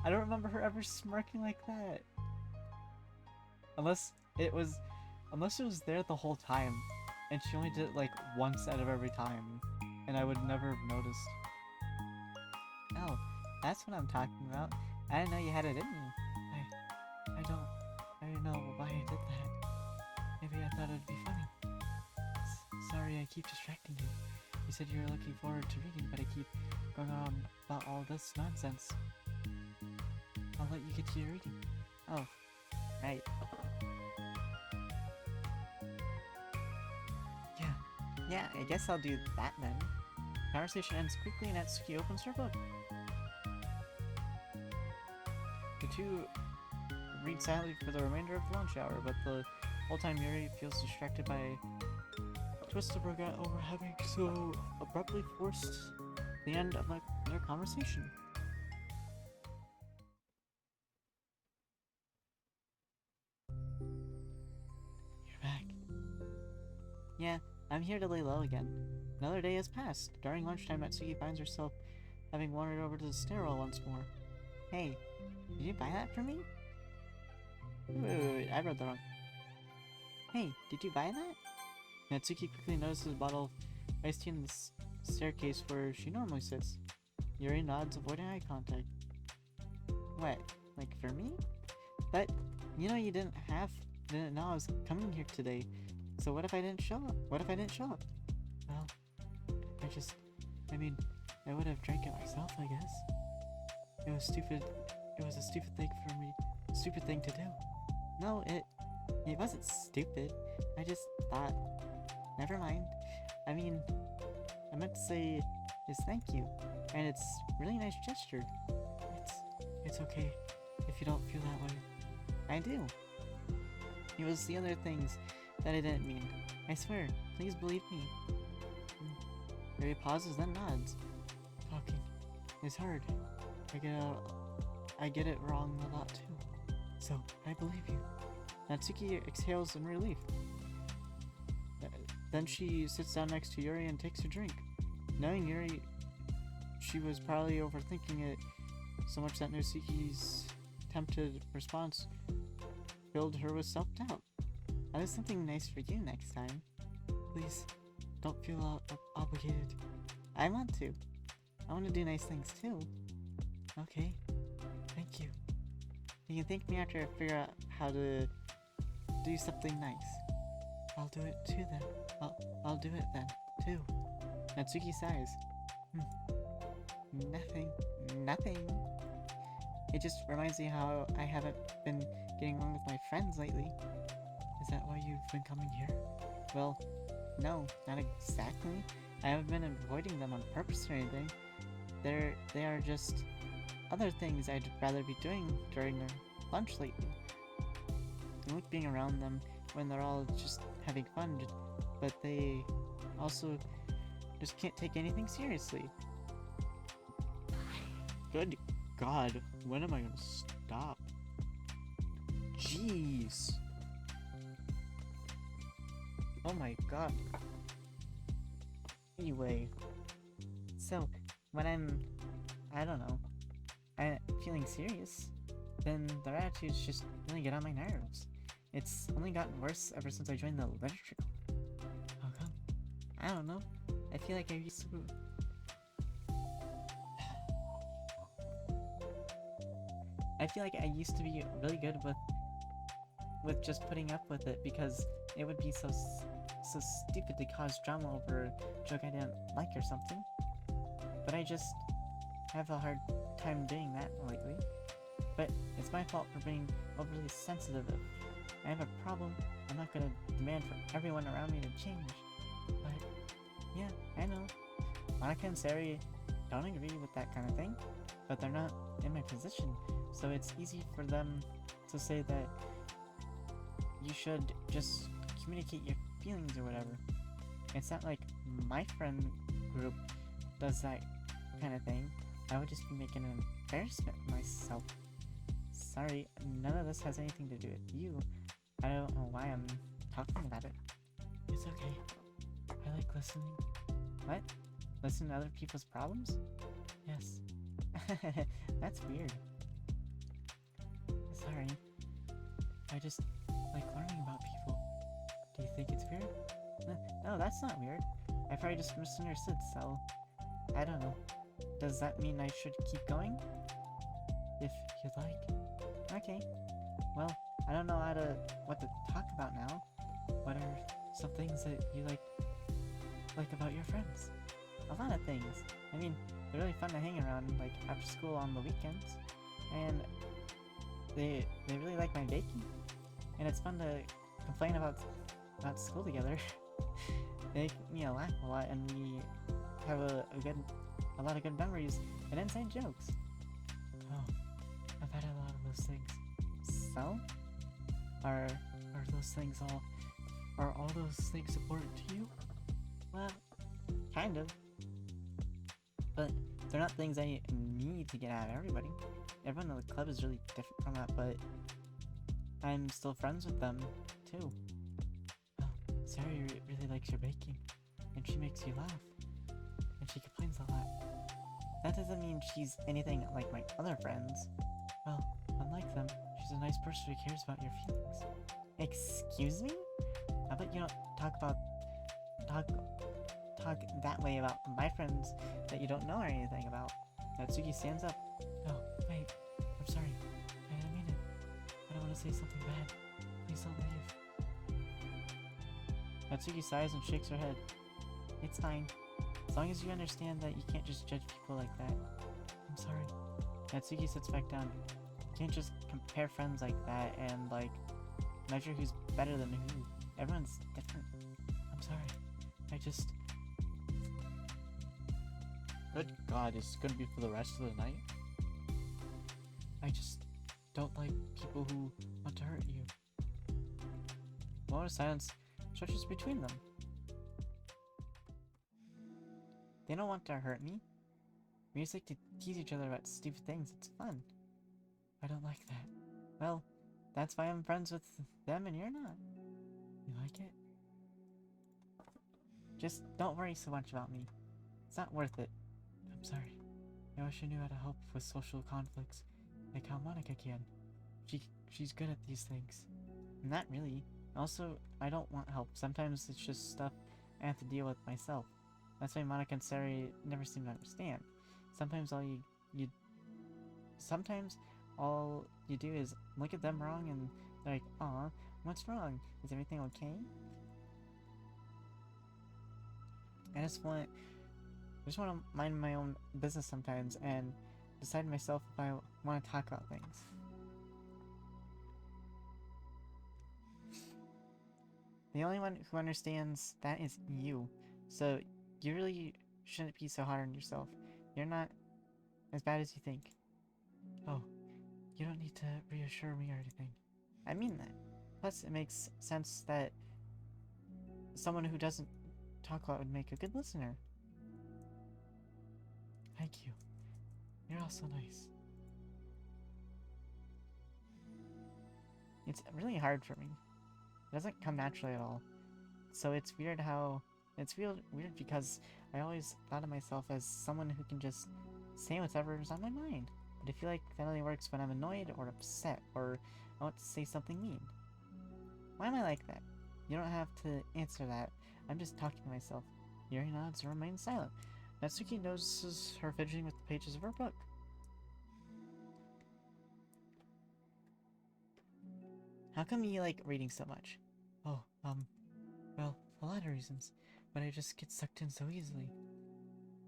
I don't remember her ever smirking like that. Unless it was there the whole time, and she only did it like once out of every time, and I would never have noticed. Oh, that's what I'm talking about. I didn't know you had it in you. I don't know why I did that. Maybe I thought it'd be funny. Sorry I keep distracting you. You said you were looking forward to reading, but I keep going on about all this nonsense. I'll let you get to your reading. Oh, right. Yeah, I guess I'll do that then. The conversation ends quickly and Natsuki opens her book. The two read silently for the remainder of the lunch hour, but the whole time Yuri feels distracted by twisted broke out over having so abruptly forced the end of their conversation. You're back. Yeah, I'm here to lay low again. Another day has passed. During lunchtime, Natsuki finds herself having wandered over to the stairwell once more. Hey, did you buy that for me? Wait, I read that wrong. Hey, did you buy that? Natsuki quickly notices a bottle of iced tea in the staircase where she normally sits. Yuri nods, avoiding eye contact. What? Like for me? But, you know you didn't know I was coming here today. So what if I didn't show up? Well, I would have drank it myself, I guess. It was a stupid thing for me. Stupid thing to do. No, it wasn't stupid. I just thought, never mind. I meant to say is thank you. And it's a really nice gesture. It's okay if you don't feel that way. I do. It was the other things that I didn't mean. I swear, please believe me. Yuri pauses, then nods. Talking is hard. I get it wrong a lot too. So, I believe you. Natsuki exhales in relief. Then she sits down next to Yuri and takes a drink. Knowing Yuri, she was probably overthinking it so much that Natsuki's tempted response filled her with self-doubt. I'll do something nice for you next time. Please, don't feel obligated. I want to. I want to do nice things too. Okay, thank you. You can thank me after I figure out how to do something nice. I'll do it too then. I'll do it then, too. Natsuki sighs. Nothing. It just reminds me how I haven't been getting along with my friends lately. Is that why you've been coming here? Well, no, not exactly. I haven't been avoiding them on purpose or anything. They are just other things I'd rather be doing during their lunch lately. I like being around them when they're all just having fun, but they also just can't take anything seriously. Good God, when am I gonna stop? Jeez. Oh my God. Anyway, so when I'm feeling serious, then their attitudes just really get on my nerves. It's only gotten worse ever since I joined the literature club. How come? I don't know. I feel like I used to... I feel like I used to be really good with just putting up with it because it would be so stupid to cause drama over a joke I didn't like or something. But I just have a hard time doing that lately. But it's my fault for being overly sensitive. If I have a problem, I'm not gonna demand for everyone around me to change. But yeah, I know. Monica and Sari don't agree with that kind of thing, but they're not in my position, so it's easy for them to say that you should just communicate your feelings or whatever. It's not like my friend group does that kind of thing. I would just be making an embarrassment of myself. Sorry, none of this has anything to do with you. I don't know why I'm talking about it. It's okay. I like listening. What? Listen to other people's problems? Yes. That's weird. Sorry. I just like learning about people. Do you think it's weird? No, that's not weird. I probably just misunderstood, so... I don't know. Does that mean I should keep going? If you'd like. Okay. Well, I don't know what to talk about now. What are some things that you like about your friends? A lot of things. I mean, they're really fun to hang around, like after school on the weekends. And they really like my baking. And it's fun to complain about school together. They make me laugh a lot, and we have a lot of good memories and inside jokes. Oh, I've had a lot of those things. So, are all those things important to you? Well, kind of. But they're not things I need to get out of everybody. Everyone in the club is really different from that, but I'm still friends with them, too. Well, Sarah really likes your baking, and she makes you laugh, and she complains a lot. That doesn't mean she's anything like my other friends. Well, unlike them, she's a nice person who cares about your feelings. Excuse me? How about you don't talk that way about my friends that you don't know anything about? Natsuki stands up. No, wait. I'm sorry. I didn't mean it. I don't want to say something bad. Please don't leave. Natsuki sighs and shakes her head. It's fine. As long as you understand that you can't just judge people like that. I'm sorry. Natsuki sits back down. You can't just compare friends like that and, like, measure who's better than who. Everyone's different. I'm sorry. I just... Good God, is it gonna be for the rest of the night? I just don't like people who want to hurt you. A moment of silence stretches between them. They don't want to hurt me. We just like to tease each other about stupid things. It's fun. I don't like that. Well, that's why I'm friends with them and you're not. You like it? Just don't worry so much about me. It's not worth it. I'm sorry. I wish I knew how to help with social conflicts, like how Monica can. She's good at these things. Not really. Also, I don't want help. Sometimes it's just stuff I have to deal with myself. That's why Monica and Sarah never seem to understand. Sometimes all you do is look at them wrong and they're like, "Aw, what's wrong? Is everything okay?" I just want to mind my own business sometimes and decide myself if I want to talk about things. The only one who understands that is you. So you really shouldn't be so hard on yourself. You're not as bad as you think. Oh, you don't need to reassure me or anything. I mean that. Plus, it makes sense that someone who doesn't talk a lot would make a good listener. Thank you. You're all so nice. It's really hard for me. It doesn't come naturally at all. So it's weird how... It's weird because I always thought of myself as someone who can just say whatever's on my mind. But I feel like that only works when I'm annoyed or upset or I want to say something mean. Why am I like that? You don't have to answer that. I'm just talking to myself. Yuri nods and remains silent. Natsuki notices her fidgeting with the pages of her book. How come you like reading so much? Oh, well, a lot of reasons. But I just get sucked in so easily.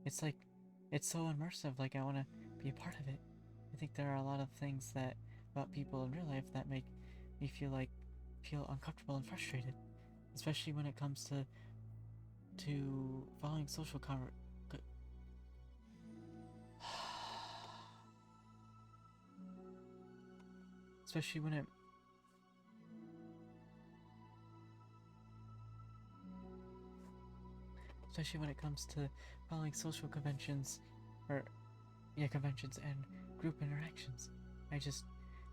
It's like, it's so immersive, like I want to be a part of it. I think there are a lot of things about people in real life that make me feel uncomfortable and frustrated. Especially when it comes to following social especially when it comes to following social conventions and group interactions. I just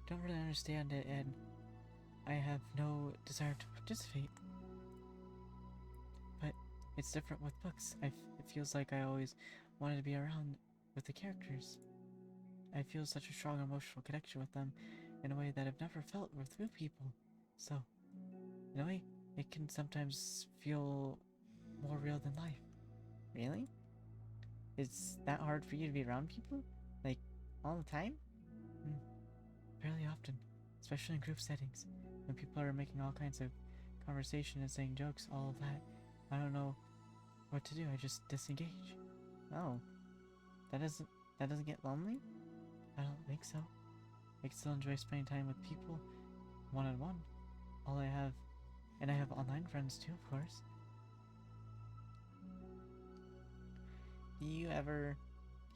don't really understand it and I have no desire to participate. But it's different with books. It feels like I always wanted to be around with the characters. I feel such a strong emotional connection with them in a way that I've never felt with real people. So, in a way, it can sometimes feel more real than life. Really? Is that hard for you to be around people? Like, all the time? Fairly often, especially in group settings, when people are making all kinds of conversation and saying jokes, all of that. I don't know what to do, I just disengage. Oh, that doesn't get lonely? I don't think so. I still enjoy spending time with people, one-on-one. And I have online friends too, of course. Do you ever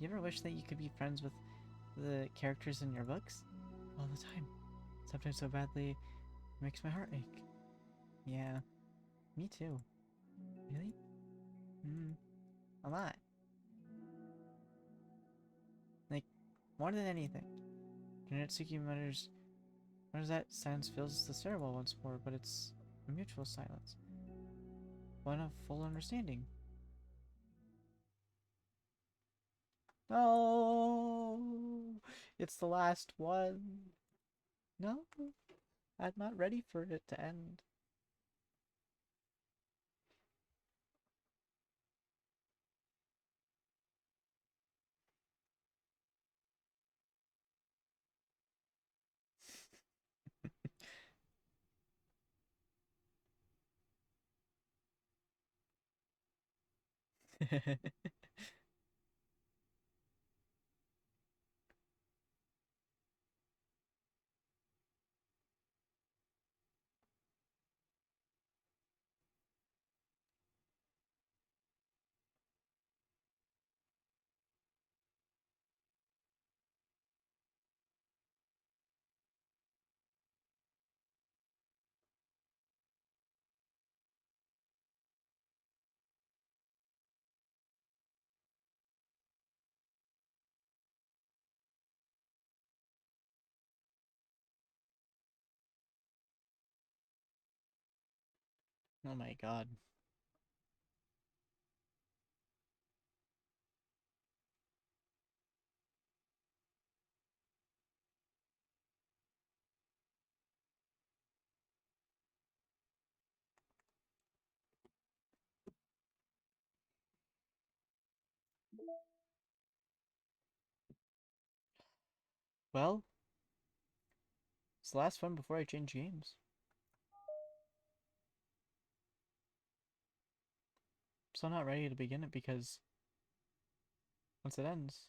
wish that you could be friends with the characters in your books? All the time. Sometimes so badly, it makes my heart ache. Yeah, me too. Really? A lot. Like, more than anything. Natsuki mutters that silence fills the stairwell once more, but it's a mutual silence. One of full understanding. No! It's the last one! No, I'm not ready for it to end. Oh my god. Well, it's the last one before I change games. I'm still not ready to begin it because once it ends,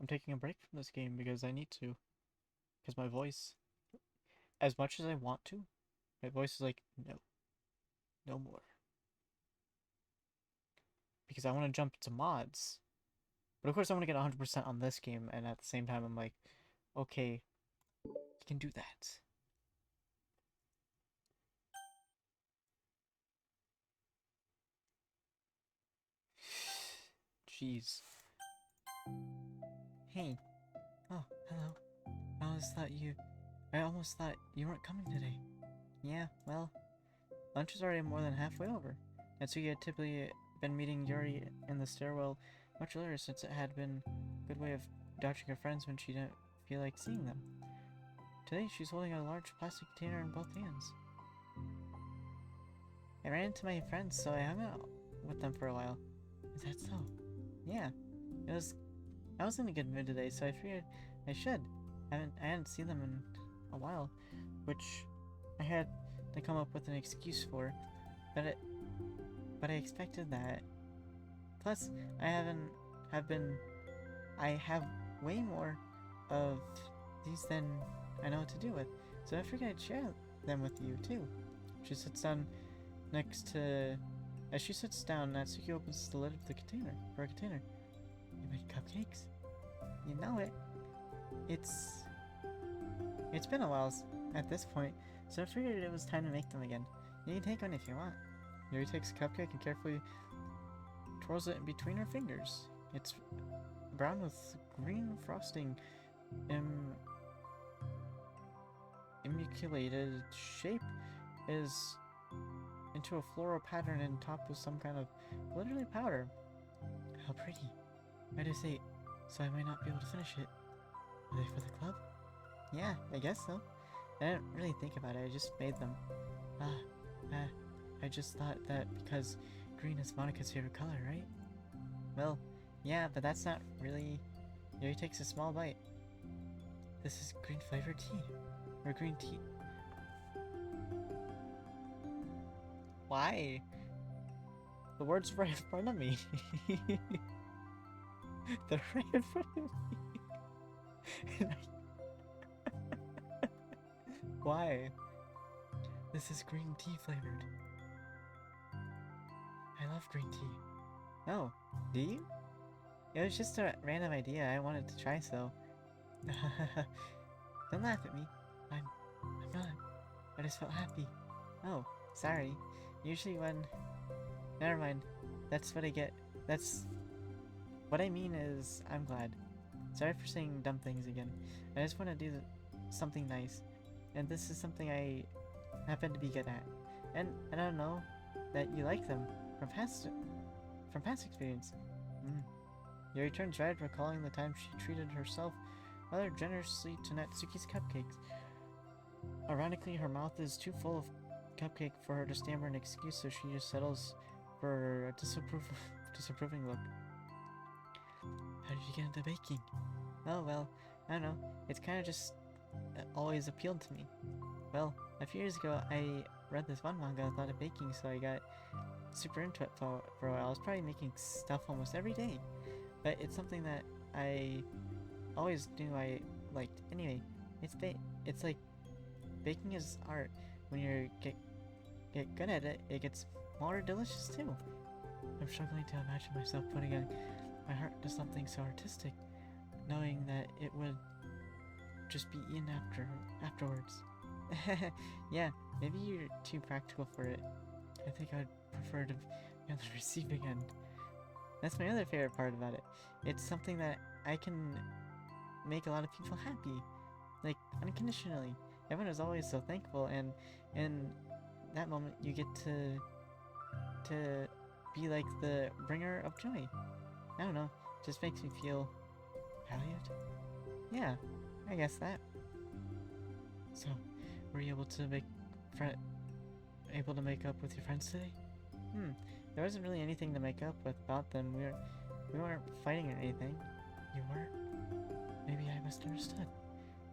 I'm taking a break from this game because I need to. Because my voice, as much as I want to, my voice is like, no, no more. Because I want to jump to mods. But of course I want to get 100% on this game, and at the same time I'm like, okay, you can do that. Jeez. Hey. Oh, hello. I almost thought you weren't coming today. Yeah, well, lunch is already more than halfway over. Natsuki had typically been meeting Yuri in the stairwell much earlier since it had been a good way of dodging her friends when she didn't feel like seeing them. Today, she's holding a large plastic container in both hands. I ran into my friends, so I hung out with them for a while. Is that so? Yeah. It was. I was in a good mood today, so I figured I should. I hadn't seen them in a while, which I had to come up with an excuse for. But I expected that. Plus, I have way more of these than I know what to do with. So I figured I'd share them with you too. She sits down next to. As she sits down, Natsuki opens the lid of the container. For a container. You made cupcakes? You know it. It's been a while at this point, so I figured it was time to make them again. You can take one if you want. Yuri takes a cupcake and carefully twirls it in between her fingers. It's brown with green frosting. Immaculated shape is into a floral pattern and topped with some kind of glittery powder. How pretty. I just ate, so I might not be able to finish it. Are they for the club? Yeah, I guess so. I didn't really think about it, I just made them. I just thought that because green is Monica's favorite color, right? Well, yeah, but that's not really... Yuri takes a small bite. This is green flavored tea. Or green tea. Why? The words right in front of me. They're right in front of me. Why? This is green tea flavored. I love green tea. Oh, do you? It was just a random idea I wanted to try, so. Don't laugh at me. I'm not. I just felt happy. Oh, sorry. Usually when Never mind. That's what I get. That's... What I mean is, I'm glad. Sorry for saying dumb things again. I just want to do something nice. And this is something I happen to be good at. And I don't know that you like them from past experience. Yuri turns red, recalling the time she treated herself rather generously to Natsuki's cupcakes. Ironically, her mouth is too full of cupcake for her to stammer an excuse, so she just settles for a disapproving look. How did you get into baking? Oh well, I don't know. It's kind of just always appealed to me. Well, a few years ago, I read this one manga about baking, so I got super into it for a while. I was probably making stuff almost every day, but it's something that I always knew I liked. Anyway, it's like baking is art. When you get good at it, it gets more delicious too. I'm struggling to imagine myself putting my heart to something so artistic, knowing that it would just be eaten afterwards. Yeah, maybe you're too practical for it. I think I'd prefer to be on the receiving end. That's my other favorite part about it. It's something that I can make a lot of people happy, like unconditionally. Everyone is always so thankful, and in that moment you get to be like the bringer of joy. I don't know, just makes me feel valued. Yeah, I guess that. So, were you able to make up with your friends today? There wasn't really anything to make up with about them. We weren't fighting or anything. You were? Maybe I misunderstood.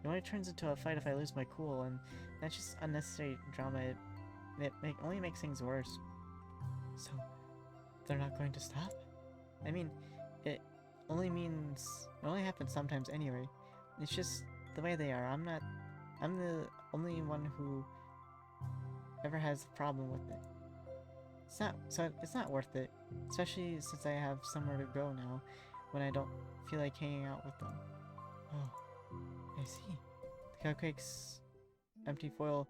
It only turns into a fight if I lose my cool, and that's just unnecessary drama. It only makes things worse. So, they're not going to stop? I mean, it only happens sometimes anyway. It's just the way they are. I'm the only one who ever has a problem with it. It's not worth it, especially since I have somewhere to go now when I don't feel like hanging out with them. Oh, I see. The cupcake's empty foil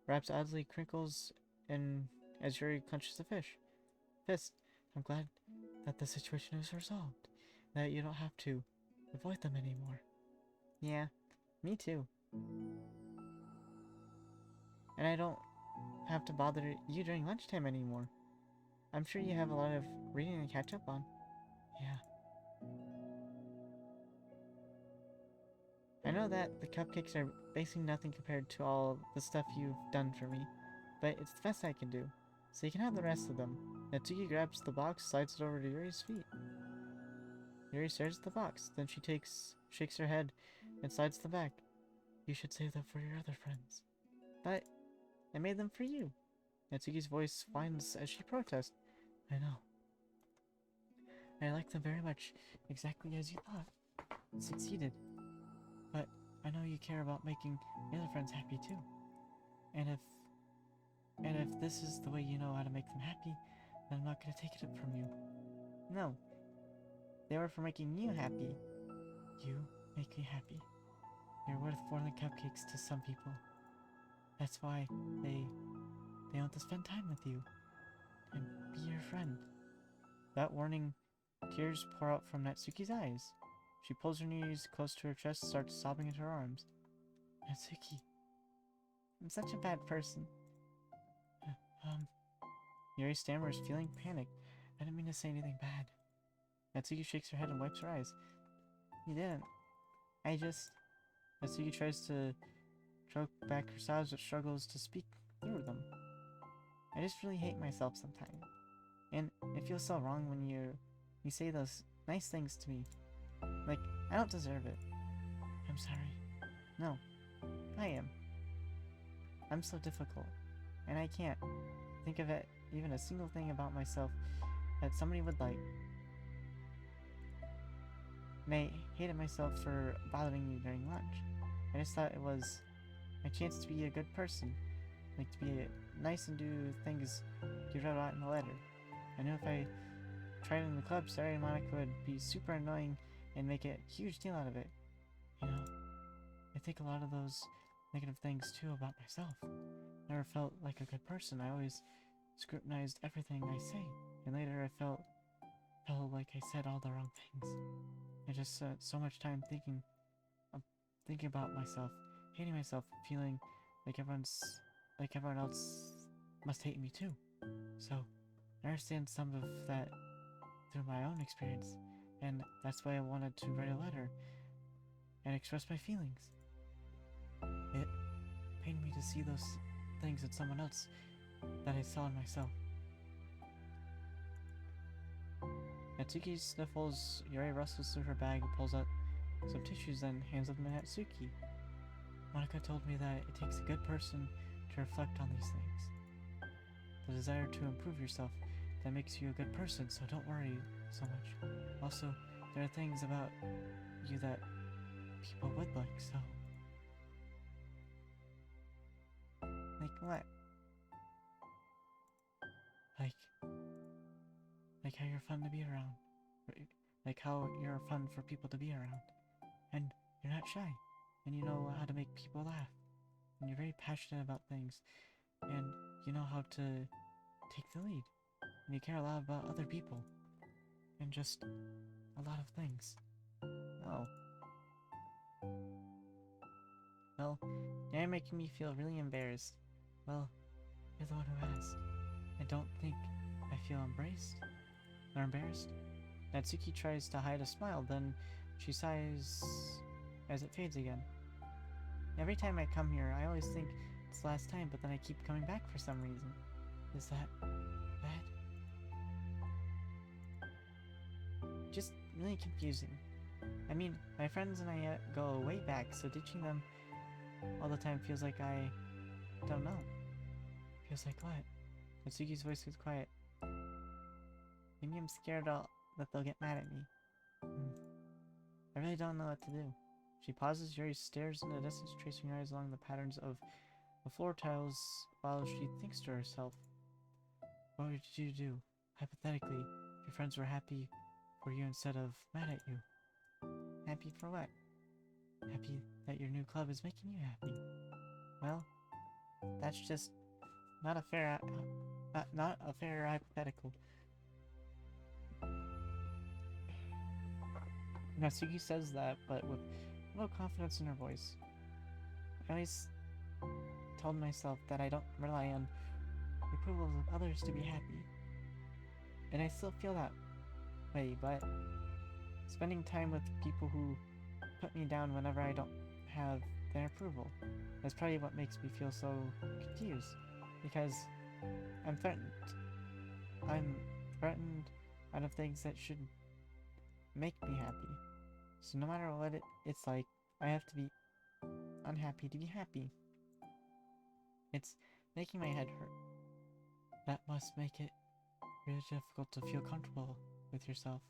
wraps oddly crinkles and as Yuri clenches the fist. I'm glad that the situation is resolved, that you don't have to avoid them anymore. Yeah, me too. And I don't have to bother you during lunchtime anymore. I'm sure you have a lot of reading to catch up on. Yeah. I know that the cupcakes are basically nothing compared to all the stuff you've done for me, but it's the best I can do, so you can have the rest of them. Natsuki grabs the box, slides it over to Yuri's feet. Yuri stares at the box, then she shakes her head, and slides them back. You should save them for your other friends. But I made them for you. Natsuki's voice whines as she protests. I know. I like them very much, exactly as you thought. Succeeded. But I know you care about making the other friends happy too. And if this is the way you know how to make them happy, then I'm not going to take it from you. No. They were for making you happy. You make me happy. You're worth more than cupcakes to some people. That's why they want to spend time with you and be your friend. Without warning, tears pour out from Natsuki's eyes. She pulls her knees close to her chest and starts sobbing into her arms. Natsuki, I'm such a bad person. Yuri stammers, feeling panicked. I didn't mean to say anything bad. Natsuki shakes her head and wipes her eyes. You didn't. Natsuki tries to choke back her sobs but struggles to speak through them. I just really hate myself sometimes. And it feels so wrong when you say those nice things to me. Like, I don't deserve it. I'm sorry. No, I am. I'm so difficult. And I can't think of it, even a single thing about myself that somebody would like. And I hated myself for bothering you during lunch. I just thought it was my chance to be a good person. Like, to be nice and do things you wrote out in the letter. I knew if I tried it in the club, Sarah and Monica would be super annoying and make a huge deal out of it. You know, I think a lot of those negative things too about myself. Never felt like a good person. I always scrutinized everything I say. and later I felt like I said all the wrong things. I just spent so much time thinking about myself, hating myself, feeling like everyone else must hate me too. So I understand some of that through my own experience, and that's why I wanted to write a letter and express my feelings. It pained me to see those things in someone else that I saw in myself. Natsuki sniffles. Yuri rustles through her bag and pulls out some tissues, then hands them to Natsuki. Monika told me that it takes a good person to reflect on these things. The desire to improve yourself that makes you a good person, so don't worry so much. Also, there are things about you that people would like, so... Like what? Like how you're fun to be around. Like how you're fun for people to be around. And you're not shy. And you know how to make people laugh. And you're very passionate about things. And you know how to take the lead. And you care a lot about other people. And just a lot of things. Oh. Well, now you're making me feel really embarrassed. Well, you're the one who asked. I don't think I feel embraced. Or embarrassed. Natsuki tries to hide a smile, then she sighs as it fades again. Every time I come here, I always think it's the last time, but then I keep coming back for some reason. Is that bad? Just really confusing. I mean, my friends and I go way back, so ditching them all the time feels like I don't know. Feels like what? Natsuki's voice gets quiet. Maybe I'm scared that they'll get mad at me. I really don't know what to do. She pauses. Yuri stares in the distance, tracing her eyes along the patterns of the floor tiles while she thinks to herself. What would you do, hypothetically, if your friends were happy for you instead of mad at you? Happy for what? Happy that your new club is making you happy. Well, that's just not a fair hypothetical. Natsuki says that, but with no confidence in her voice. I always told myself that I don't rely on the approval of others to be happy. And I still feel that way, but spending time with people who put me down whenever I don't have their approval, that's probably what makes me feel so confused. Because I'm threatened. I'm threatened out of things that should make me happy. So no matter what it's like, I have to be unhappy to be happy. It's making my head hurt. That must make it really difficult to feel comfortable with yourself.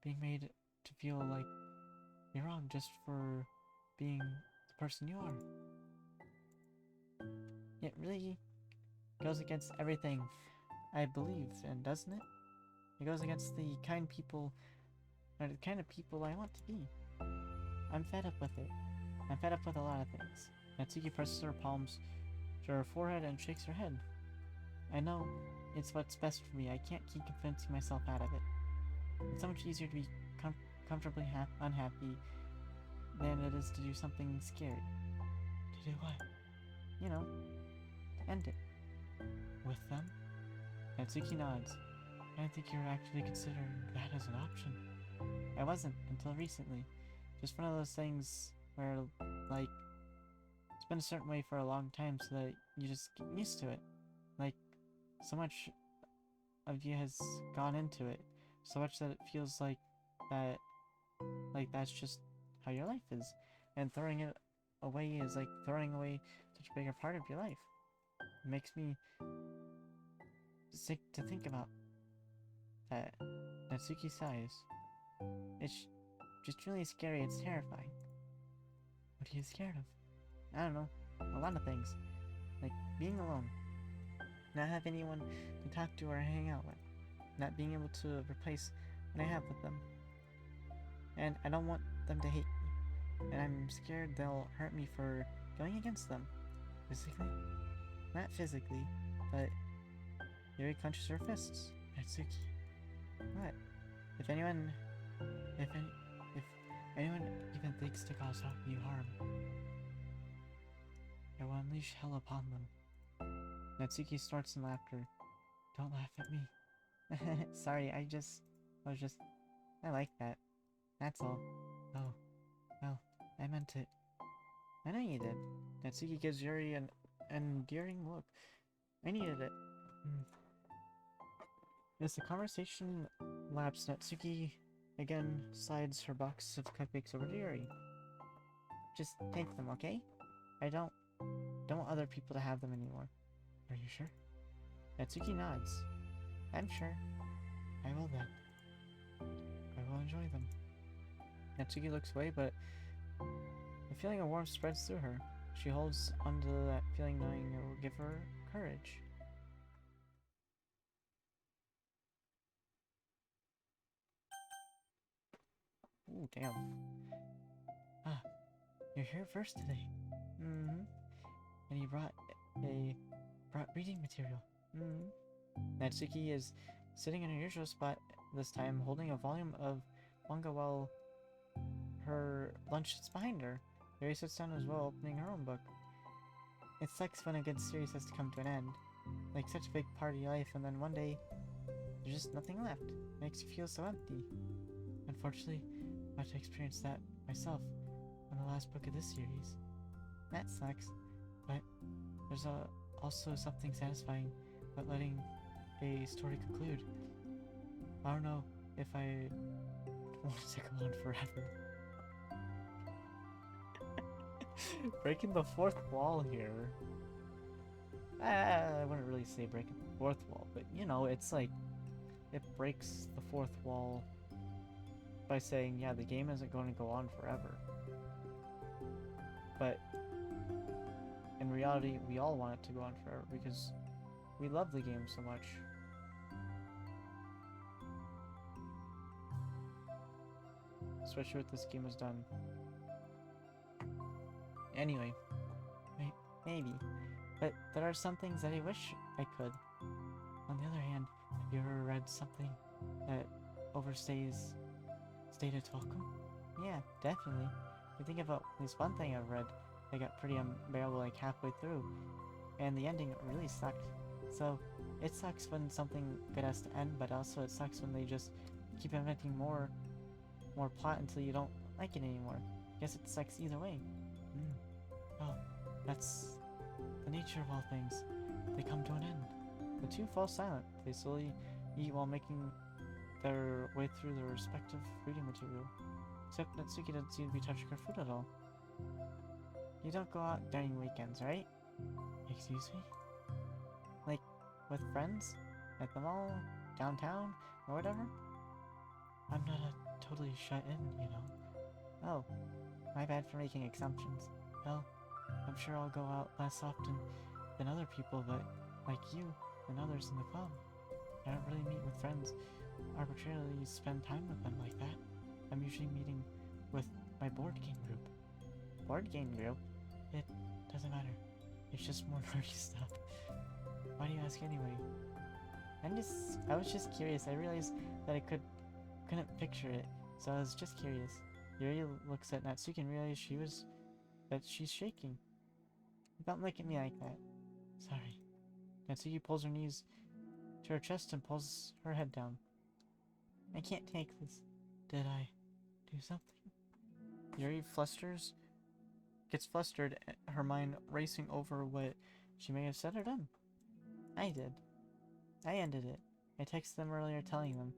Being made to feel like you're wrong just for being the person you are. It really goes against everything I believe in, doesn't it? It goes against the kind of people I want to be. I'm fed up with it. I'm fed up with a lot of things. Natsuki presses her palms to her forehead and shakes her head. I know it's what's best for me. I can't keep convincing myself out of it. It's so much easier to be comfortably unhappy than it is to do something scary. To do what? You know, to end it. With them? Natsuki nods. I don't think you're actually considering that as an option. I wasn't until recently. Just one of those things where, like, it's been a certain way for a long time so that you just get used to it. Like, so much of you has gone into it. So much that it feels like that's just how your life is. And throwing it away is like throwing away such a bigger part of your life. It makes me sick to think about that. Natsuki sighs. It's just really scary. It's terrifying. What are you scared of? I don't know. A lot of things. Like being alone. Not having anyone to talk to or hang out with. Not being able to replace what I have with them. And I don't want them to hate me. And I'm scared they'll hurt me for going against them. Physically? Not physically, but Yuri clenches her fists. Natsuki. What? If anyone, if anyone even thinks to cause you harm, I will unleash hell upon them. Natsuki snorts in laughter. Don't laugh at me. Sorry, I like that. That's all. Oh, well, I meant it. I know you did. Natsuki gives Yuri an endearing look. I needed it. As the conversation lapsed, Natsuki again slides her box of cupcakes over to Yuri. Just take them, okay? I don't want other people to have them anymore. Are you sure? Natsuki nods. I'm sure. I will then. I will enjoy them. Natsuki looks away, but a feeling of warmth spreads through her. She holds onto that feeling, knowing it will give her courage. Ooh, damn. Ah, you're here first today. Mm-hmm. And you brought reading material. Mm-hmm. Natsuki is sitting in her usual spot this time, holding a volume of manga while her lunch sits behind her. Yuri sits down as well, opening her own book. It sucks when a good series has to come to an end. Like such a big part of your life, and then one day, there's just nothing left. It makes you feel so empty. Unfortunately, I had to experience that myself on the last book of this series. That sucks, but there's also something satisfying about letting a story conclude. I don't know if I want it to go on forever. Breaking the fourth wall here. I wouldn't really say breaking the fourth wall, but you know, it's like it breaks the fourth wall by saying, yeah, the game isn't going to go on forever. But in reality, we all want it to go on forever because we love the game so much. Especially what this game has done. Anyway, maybe. But there are some things that I wish I could. On the other hand, have you ever read something that overstays its welcome? Yeah, definitely. You think about at least one thing I've read that got pretty unbearable like halfway through, and the ending really sucked. So, it sucks when something good has to end, but also it sucks when they just keep inventing more plot until you don't like it anymore. I guess it sucks either way. Oh, that's the nature of all things. They come to an end. The two fall silent. They slowly eat while making their way through their respective reading material. Except Natsuki doesn't seem to be touching her food at all. You don't go out during weekends, right? Excuse me? Like, with friends? At the mall? Downtown? Or whatever? I'm not totally shut in, you know. Oh, my bad for making assumptions. Well, I'm sure I'll go out less often than other people, but like you and others in the club, I don't really meet with friends, arbitrarily spend time with them like that. I'm usually meeting with my board game group. Board game group? It doesn't matter. It's just more nerdy stuff. Why do you ask anyway? I was just curious. I realized that I couldn't picture it, so I was just curious. Yuri looks at Natsuki and realizes that she's shaking. Don't look at me like that. Sorry. Natsuki pulls her knees to her chest and pulls her head down. I can't take this. Did I do something? Yuri gets flustered, her mind racing over what she may have said or done. I did. I ended it. I texted them earlier telling them,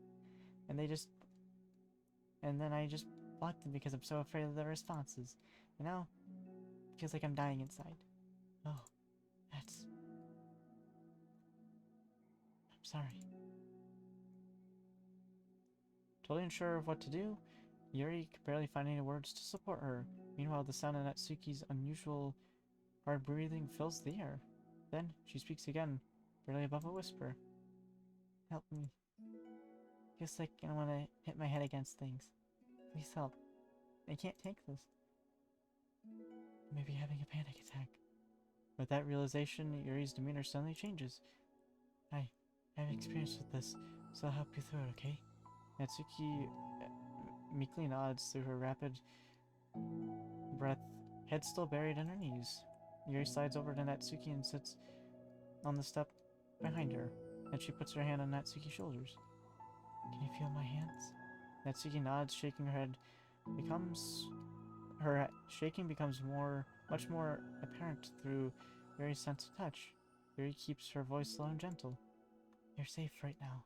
and then I just blocked them because I'm so afraid of their responses. You know? Feels like I'm dying inside. Oh, I'm sorry. Totally unsure of what to do, Yuri could barely find any words to support her. Meanwhile, the sound of Natsuki's unusual hard breathing fills the air. Then, she speaks again, barely above a whisper. Help me. Feels like I want to hit my head against things. Please help. I can't take this. Maybe having a panic attack. With that realization, Yuri's demeanor suddenly changes. I've experienced with this so I'll help you through it, okay? Natsuki meekly nods through her rapid breath, head still buried in her knees. Yuri slides over to Natsuki and sits on the step behind her. Then she puts her hand on Natsuki's shoulders. Can you feel my hands? Natsuki nods, shaking her head. Her shaking becomes much more apparent through Yuri's sense of touch. Yuri keeps her voice low and gentle. You're safe right now.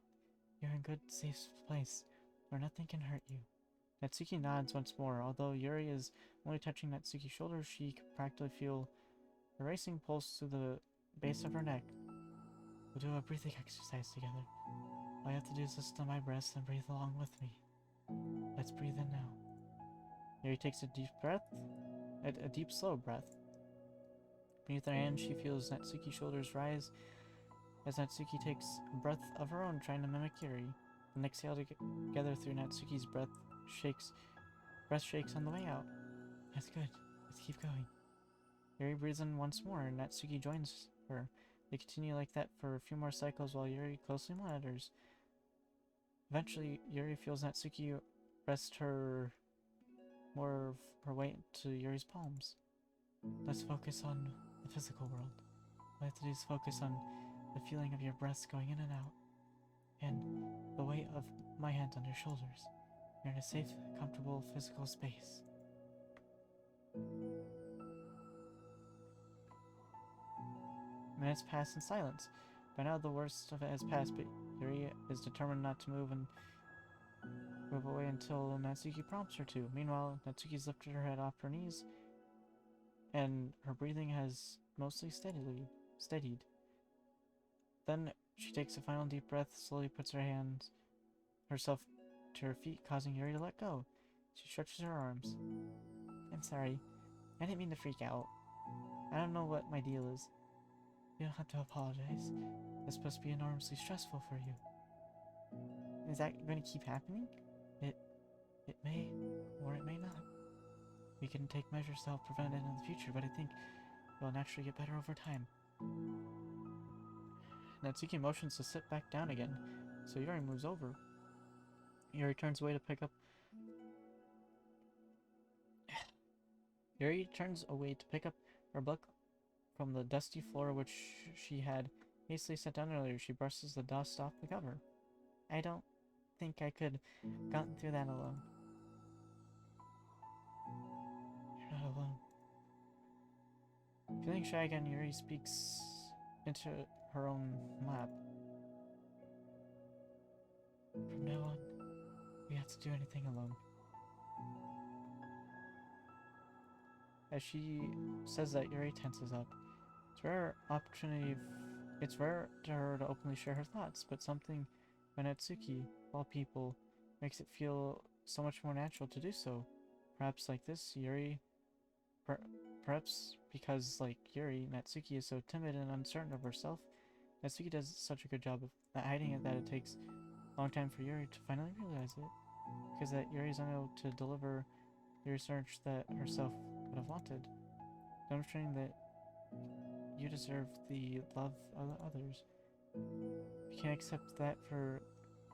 You're in good, safe place, where nothing can hurt you. Natsuki nods once more. Although Yuri is only touching Natsuki's shoulder, she can practically feel a racing pulse through the base of her neck. We'll do a breathing exercise together. All you have to do is listen to my breaths and breathe along with me. Let's breathe in now. Yuri takes a deep breath, a deep, slow breath. Beneath her hand, she feels Natsuki's shoulders rise as Natsuki takes a breath of her own, trying to mimic Yuri. Then exhale together through Natsuki's breath shakes on the way out. That's good. Let's keep going. Yuri breathes in once more, and Natsuki joins her. They continue like that for a few more cycles while Yuri closely monitors. Eventually, Yuri feels Natsuki rest more of her weight into Yuri's palms. Let's focus on the physical world. All you have to do is focus on the feeling of your breaths going in and out, and the weight of my hands on your shoulders. You're in a safe, comfortable physical space. Minutes pass in silence. By now the worst of it has passed, but Yuri is determined not to move away until Natsuki prompts her to. Meanwhile, Natsuki's lifted her head off her knees, and her breathing has mostly steadied. Then she takes a final deep breath, slowly puts herself to her feet, causing Yuri to let go. She stretches her arms. I'm sorry. I didn't mean to freak out. I don't know what my deal is. You don't have to apologize. It's supposed to be enormously stressful for you. Is that going to keep happening? It may, or it may not. We can take measures to help prevent it in the future, but I think it will naturally get better over time. Natsuki motions to sit back down again, so Yuri moves over. Yuri turns away to pick up her book from the dusty floor which she had hastily set down earlier. She brushes the dust off the cover. I don't think I could have gotten through that alone. You're not alone. Feeling shy again, Yuri speaks into her own lap. From now on, we have to do anything alone. As she says that, Yuri tenses up. It's rare to her to openly share her thoughts, but something about Natsuki, of all people, makes it feel so much more natural to do so. Perhaps like this, perhaps because, like Yuri, Natsuki is so timid and uncertain of herself. Natsuki does such a good job of not hiding it that it takes a long time for Yuri to finally realize it. Because that Yuri is unable to deliver the research that herself would have wanted, demonstrating that you deserve the love of the others. If you can't accept that for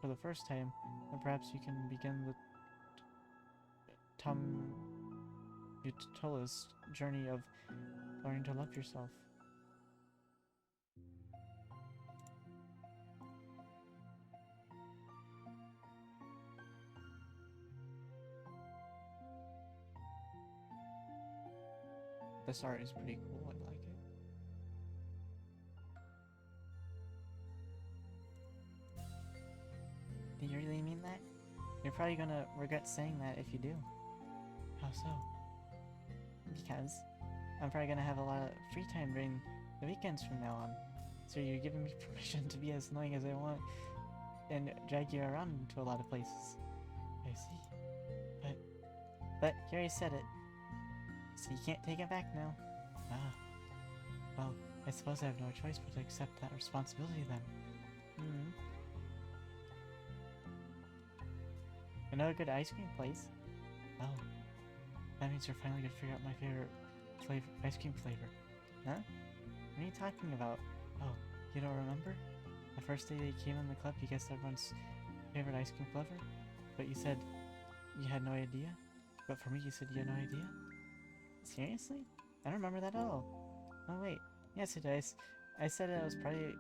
the first time, then perhaps you can begin the tumultuous journey of learning to love yourself. This art is pretty cool, I like it. Did you really mean that? You're probably gonna regret saying that if you do. How so? Because I'm probably gonna have a lot of free time during the weekends from now on. So you're giving me permission to be as annoying as I want and drag you around to a lot of places. I see. But you already said it. So you can't take it back now. Ah. Well, I suppose I have no choice but to accept that responsibility then. Another good ice cream place? Oh. That means you're finally gonna figure out my favorite ice cream flavor. Huh? What are you talking about? Oh, you don't remember? The first day they came in the club, you guessed everyone's favorite ice cream flavor, but you said you had no idea. But for me, you said you had no idea? Seriously? I don't remember that at all. Oh wait, yes it is. I said it was probably...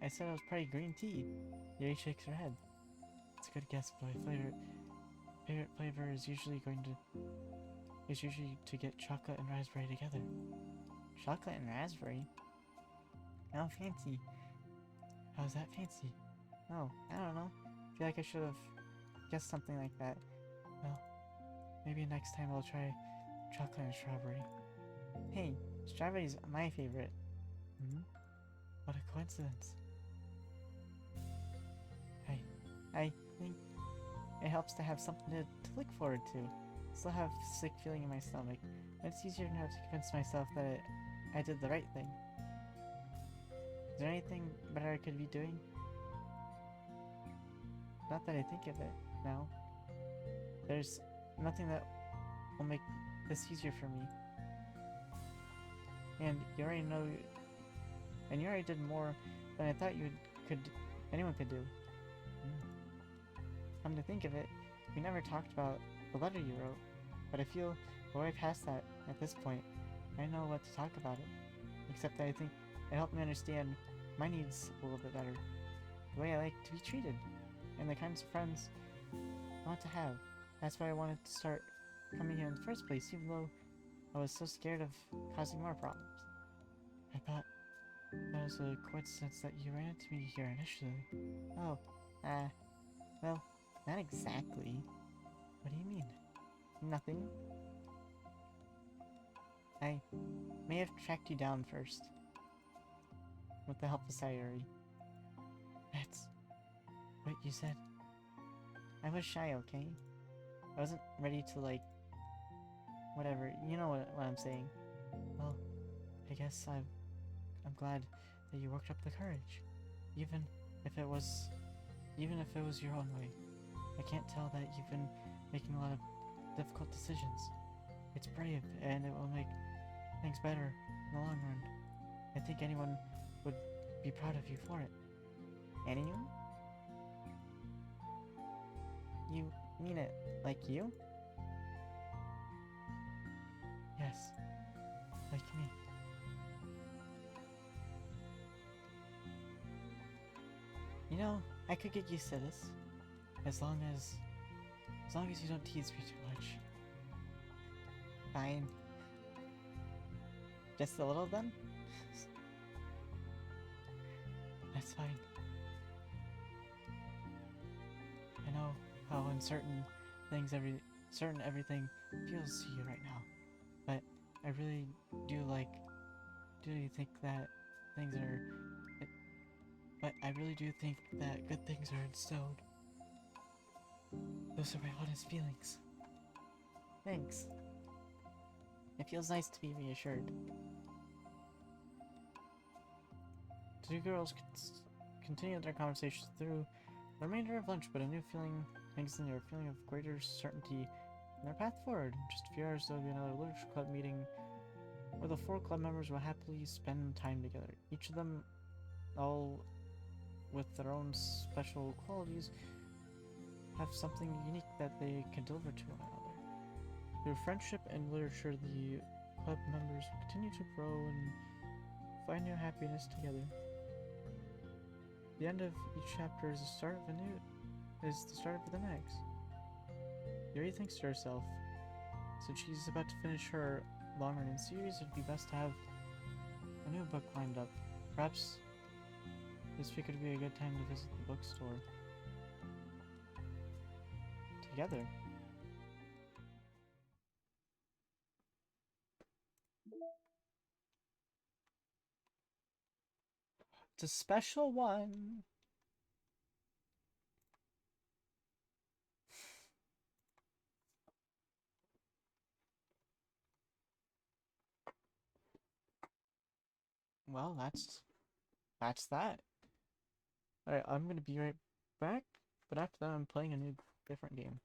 I said it was probably green tea. Yuri shakes her head. It's a good guess, but my favorite flavor is usually to get chocolate and raspberry together. Chocolate and raspberry? How fancy. How's that fancy? Oh, I don't know. I feel like I should have guessed something like that. Well, maybe next time I'll try chocolate and strawberry. Hey, strawberry's my favorite. Hmm? What a coincidence. I think it helps to have something to look forward to. I still have a sick feeling in my stomach, and it's easier now to convince myself that I did the right thing. Is there anything better I could be doing? Not that I think of it now. There's nothing that will make this easier for me. And you already know, and you already did more than I thought anyone could do. Come to think of it, we never talked about the letter you wrote, but I feel we're way past that at this point. I know what to talk about it, except that I think it helped me understand my needs a little bit better, the way I like to be treated, and the kinds of friends I want to have. That's why I wanted to start coming here in the first place, even though I was so scared of causing more problems. I thought that was a coincidence that you ran into me here initially. Oh, well, not exactly. What do you mean? Nothing. I may have tracked you down first. With the help of Sayuri. That's what you said. I was shy, okay? I wasn't ready to, like... Whatever, you know what I'm saying. Well, I guess I'm glad that you worked up the courage. Even if it was your own way. I can't tell that you've been making a lot of difficult decisions. It's brave, and it will make things better in the long run. I think anyone would be proud of you for it. Anyone? You mean it like you? Yes, like me. You know, I could get used to this. As long as you don't tease me too much. Fine. Just a little then? That's fine. I know how uncertain everything feels to you right now. But I really do think that things are... But I really do think that good things are instilled. Those are my honest feelings. Thanks. It feels nice to be reassured. The two girls continued their conversations through the remainder of lunch, but a new feeling hangs in there, a feeling of greater certainty in their path forward. In just a few hours, there will be another literature club meeting where the 4 club members will happily spend time together. Each of them, all with their own special qualities, have something unique that they can deliver to one another. Through friendship and literature, the club members will continue to grow and find new happiness together. The end of each chapter is the start of the next. Yuri thinks to herself, since she's about to finish her long-running series, it'd be best to have a new book lined up. Perhaps this week would be a good time to visit the bookstore together. It's a special one. Well, that's that. Alright, I'm gonna be right back, but after that I'm playing a new different game.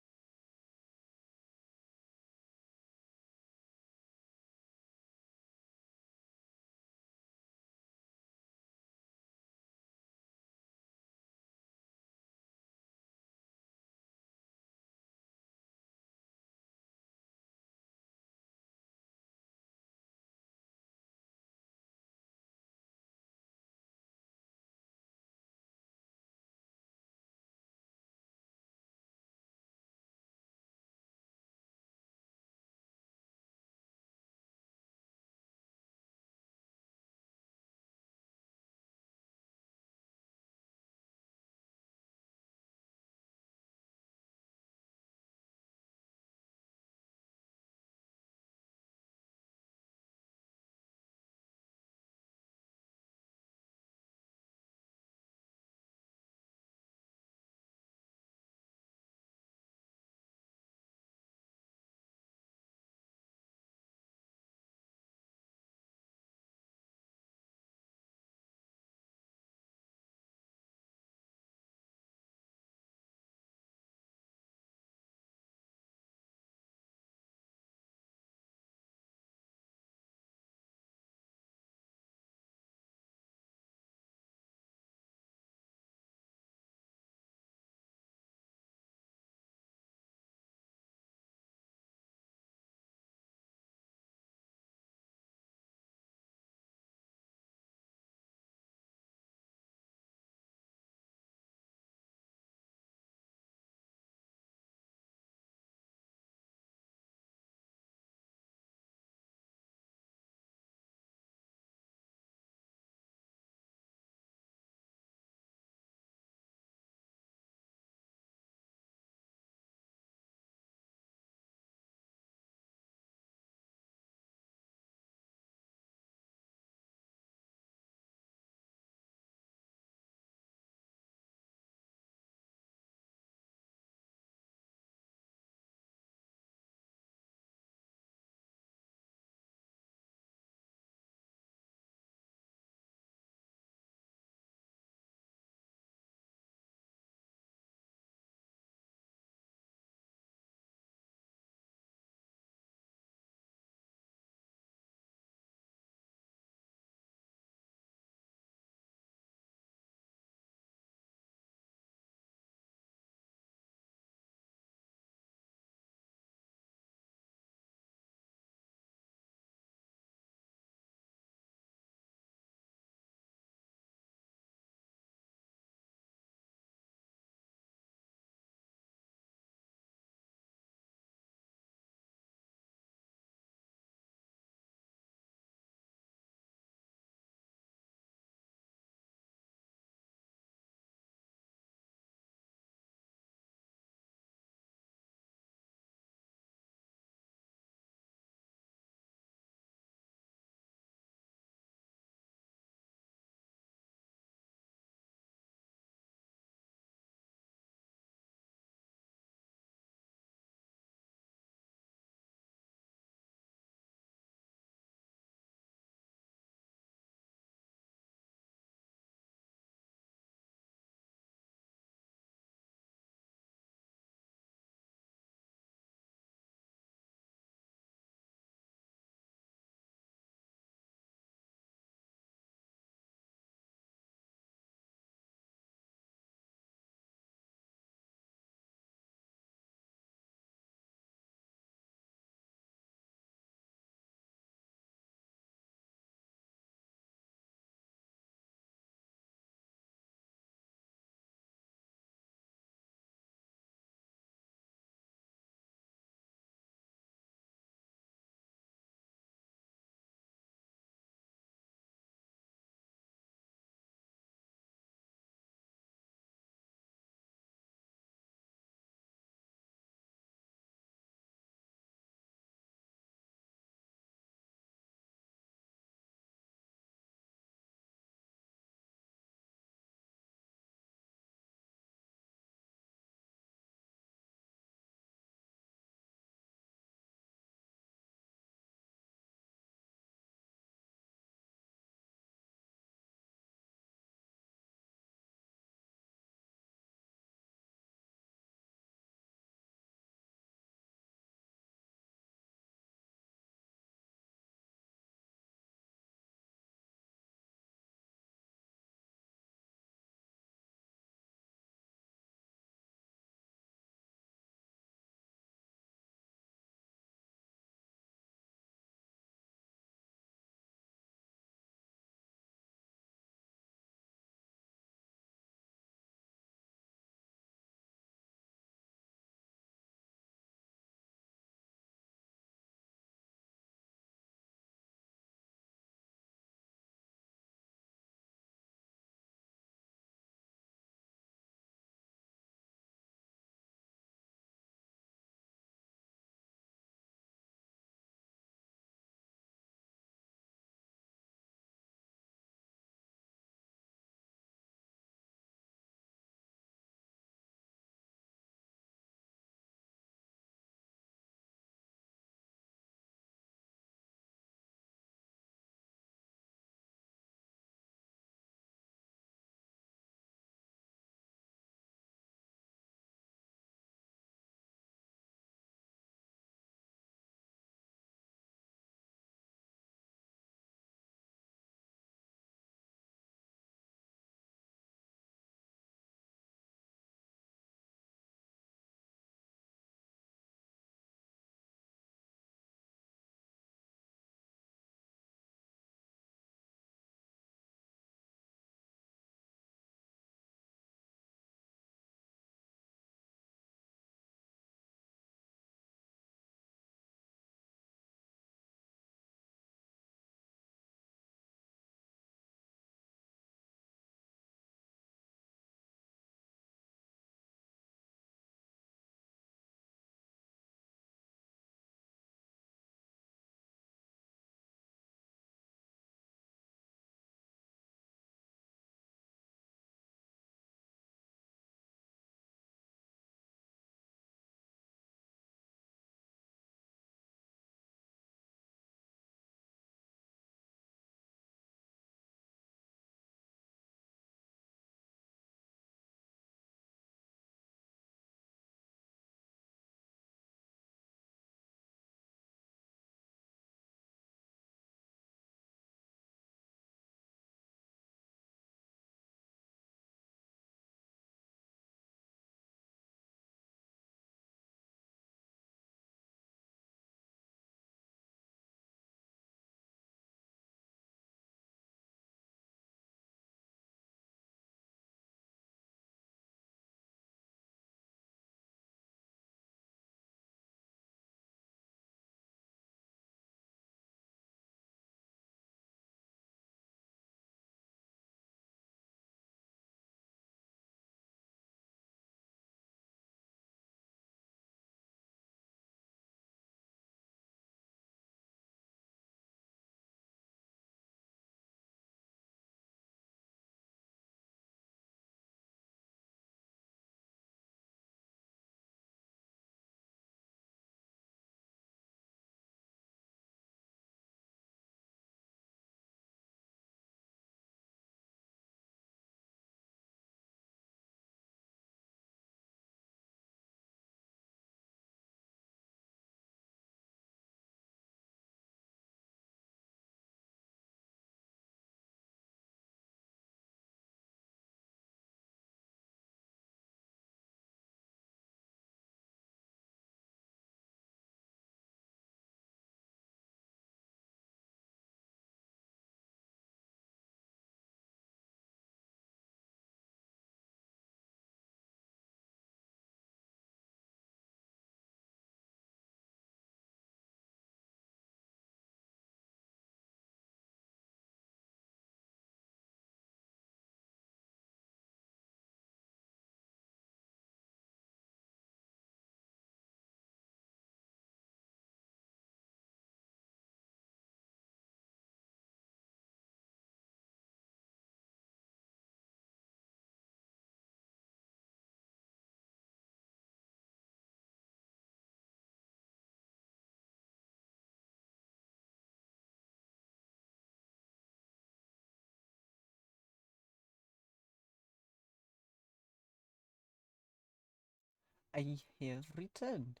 I have returned.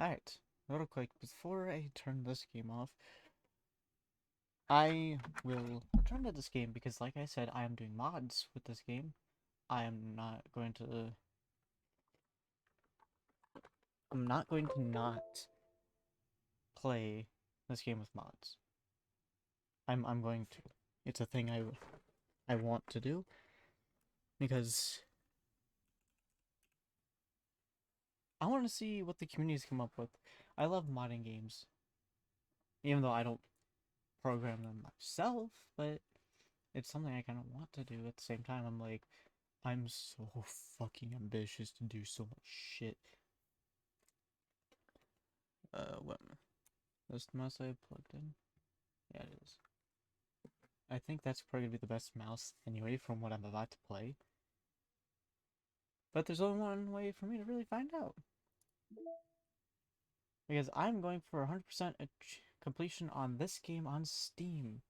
Alright, real quick, before I turn this game off, I will return to this game because, like I said, I am doing mods with this game. I am not going to. I'm not going to not play this game with mods. I'm going to. It's a thing I want to do because I want to see what the communities come up with. I love modding games, even though I don't program them myself, but it's something I kind of want to do. At the same time, I'm like, I'm so fucking ambitious to do so much shit. What? This mouse I plugged in? Yeah, it is. I think that's probably gonna be the best mouse anyway from what I'm about to play. But there's only one way for me to really find out. Because I'm going for 100% completion on this game on Steam.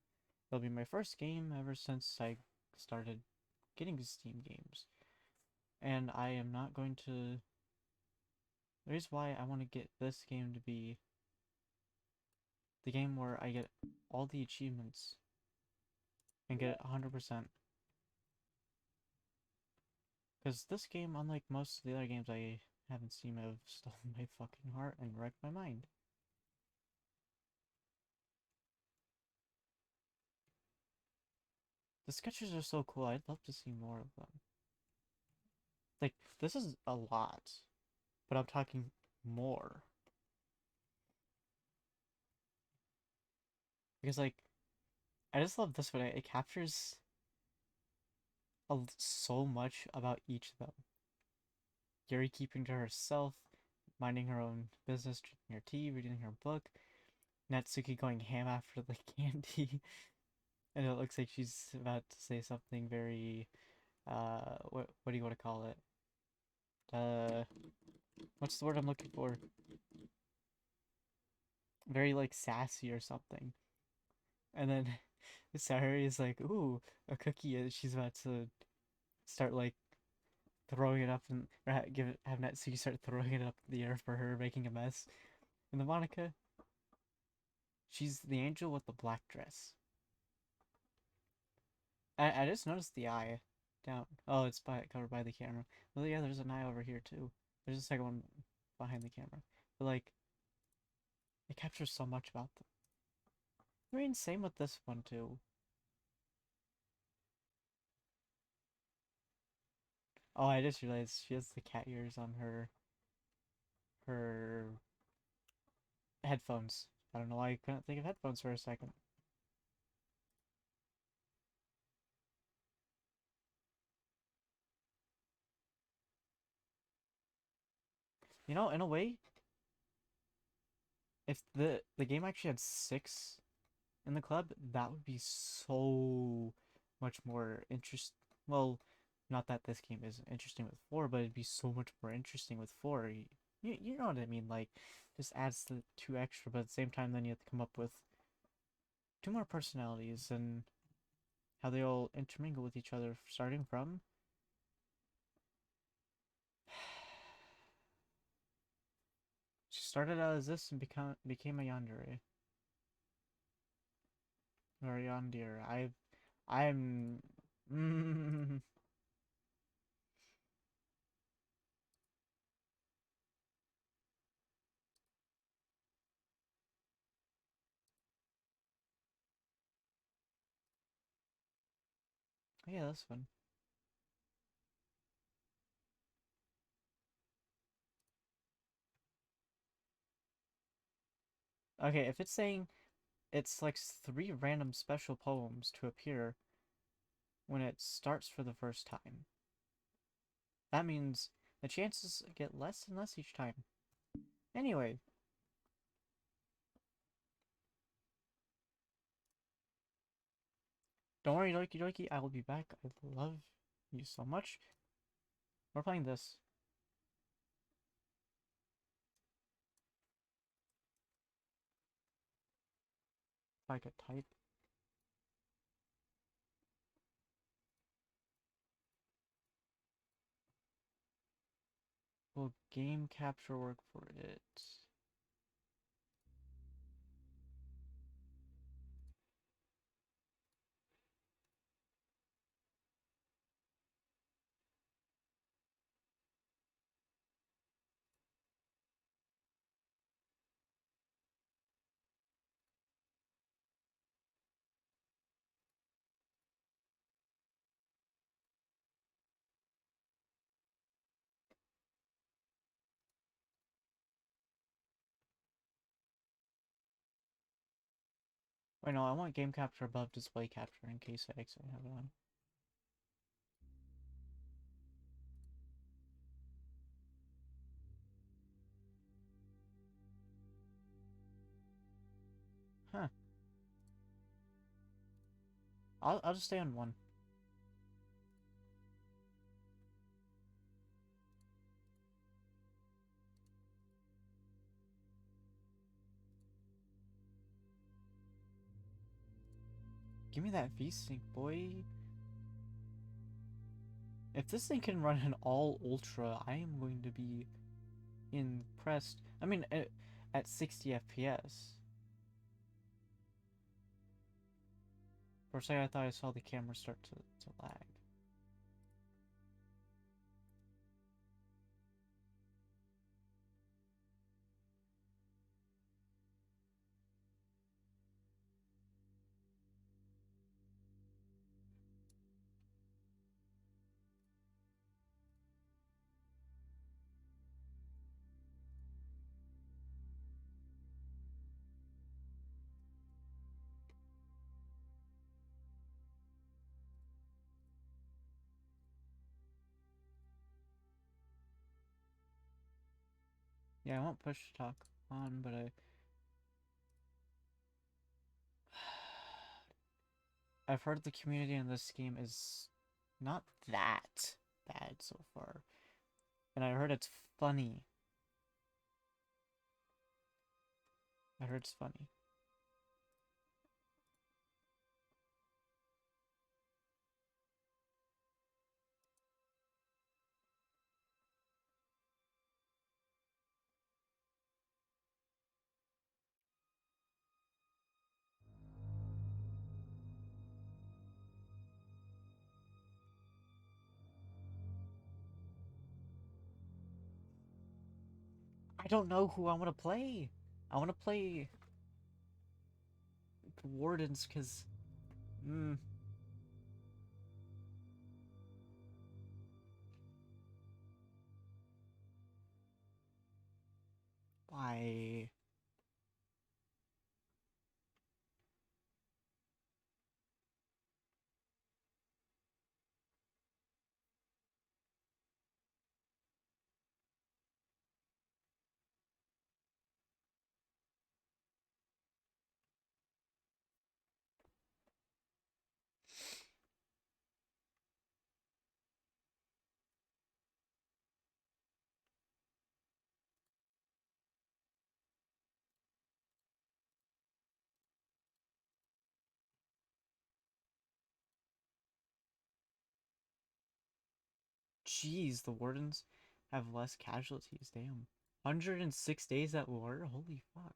It'll be my first game ever since I started getting Steam games. And I am not going to... The reason why I want to get this game to be the game where I get all the achievements and get it 100%. Because this game, unlike most of the other games I haven't seen, have stolen my fucking heart and wrecked my mind. The sketches are so cool, I'd love to see more of them. Like, this is a lot, but I'm talking more. Because, like, I just love this one. It captures so much about each of them. Yuri keeping to herself, minding her own business, drinking her tea, reading her book. Natsuki going ham after the candy. And it looks like she's about to say something very, what do you want to call it? What's the word I'm looking for? Very, like, sassy or something. And then Sayuri is like, ooh, a cookie, and she's about to start, like, throwing it up and have Natsuki start throwing it up in the air for her, making a mess. And the Monica, she's the angel with the black dress. I just noticed the eye down. Oh, it's covered by the camera. Well, yeah, there's an eye over here too. There's a second one behind the camera. But like, it captures so much about them. I mean, same with this one too. Oh, I just realized she has the cat ears on her headphones. I don't know why I couldn't think of headphones for a second. You know, in a way, if the game actually had 6 in the club, that would be so much more interest. Well, not that this game is interesting with 4, but it'd be so much more interesting with 4. You know what I mean? Like, just adds the 2 extra, but at the same time, then you have to come up with 2 more personalities and how they all intermingle with each other, starting from. She started out as this and became a yandere. Or yandere. I'm. Yeah, that's fun. Okay, if it's saying it's like 3 random special poems to appear when it starts for the first time. That means the chances get less and less each time. Anyway, don't worry, Doki Doki, I will be back. I love you so much. We're playing this. If I could type. Will game capture work for it? Wait, no, I want game capture above display capture in case I accidentally have one. Huh. I'll just stay on one. Give me that V-Sync, boy. If this thing can run an all ultra, I am going to be impressed. I mean, at 60 FPS. For a second, I thought I saw the camera start to lag. Yeah, I won't push to talk on, but I've heard the community in this game is not that bad so far. And I heard it's funny. I heard it's funny. I don't know who I want to play. I want to play Wardens because... why? Jeez, the Wardens have less casualties, damn. 106 days at war? Holy fuck.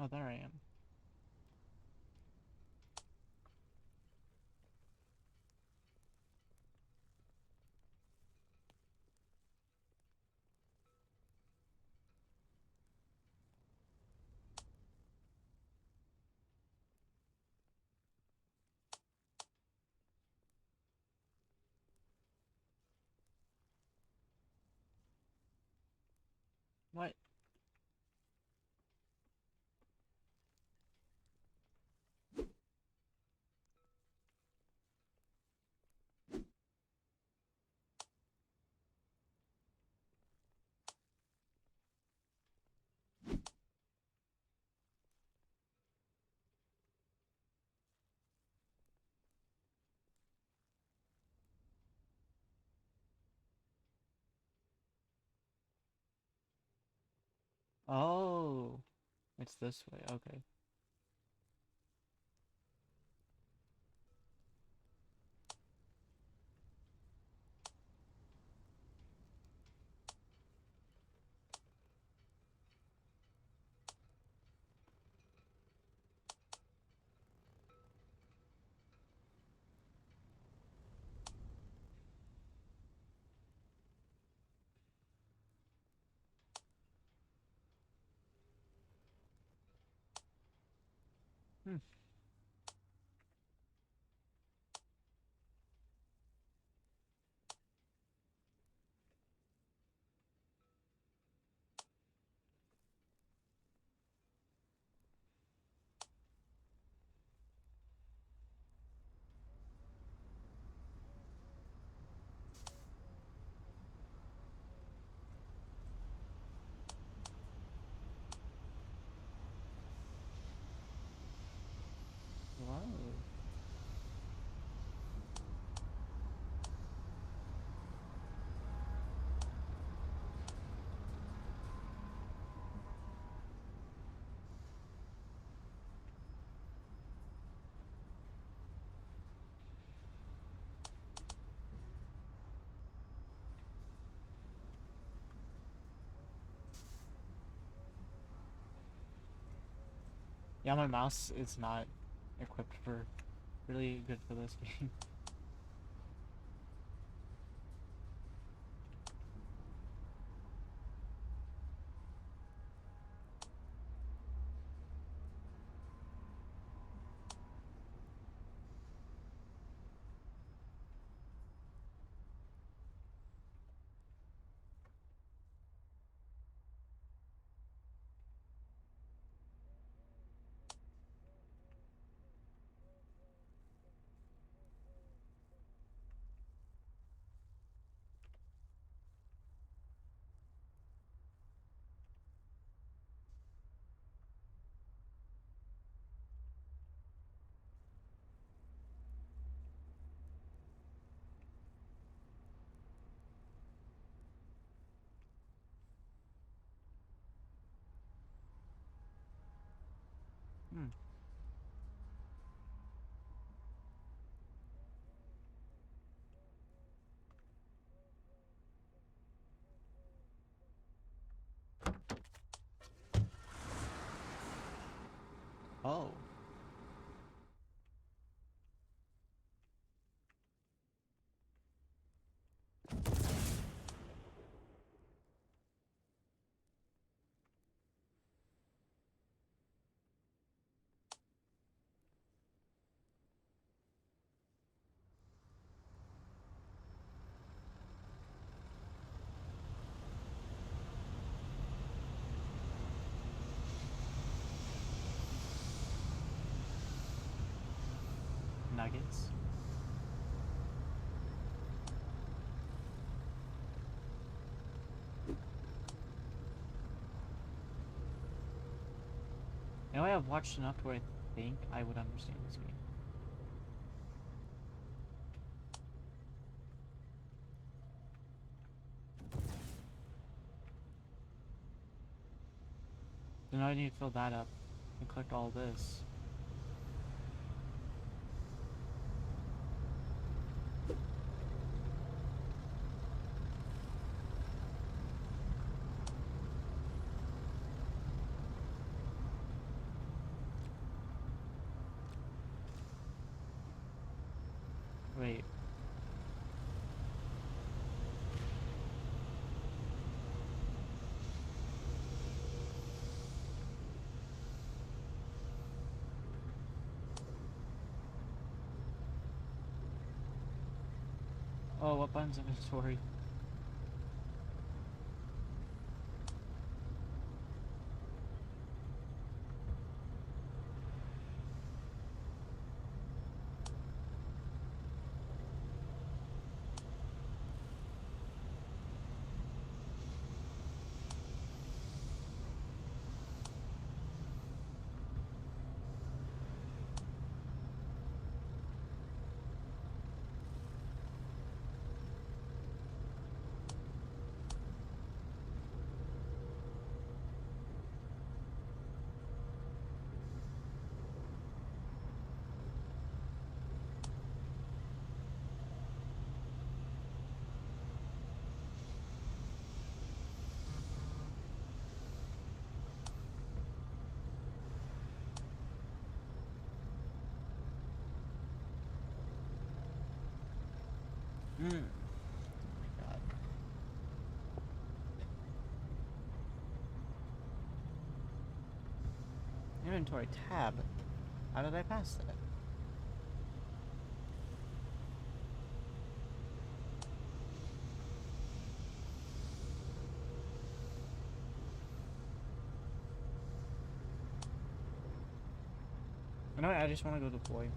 Oh, there I am. What? Oh, it's this way. Okay. Hmm. Wow. Yeah, my mouse is not equipped for really good for this game. Hmm. Oh. Nuggets. Now I have watched enough to where I think I would understand this game. So now I need to fill that up and collect all this. Wait. Oh, what button's inventory? Hmm. God. Inventory tab. How did I pass that? You know what? I just want to go deploy.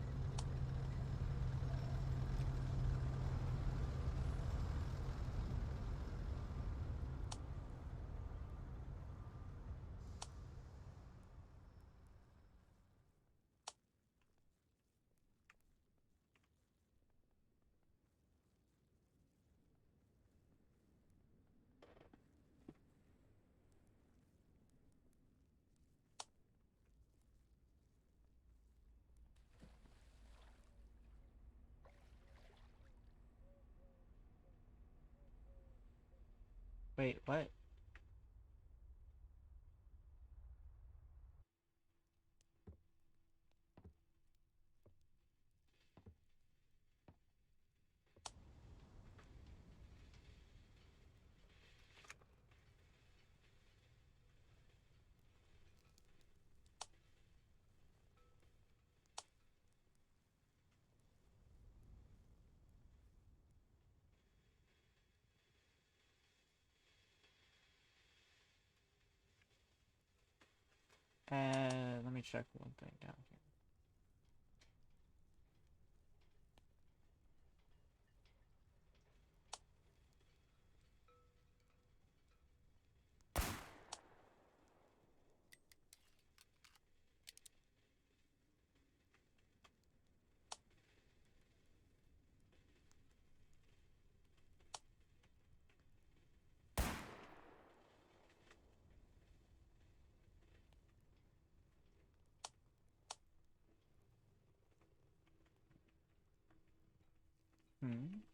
Wait, what? Let me check one thing down here. Hmm.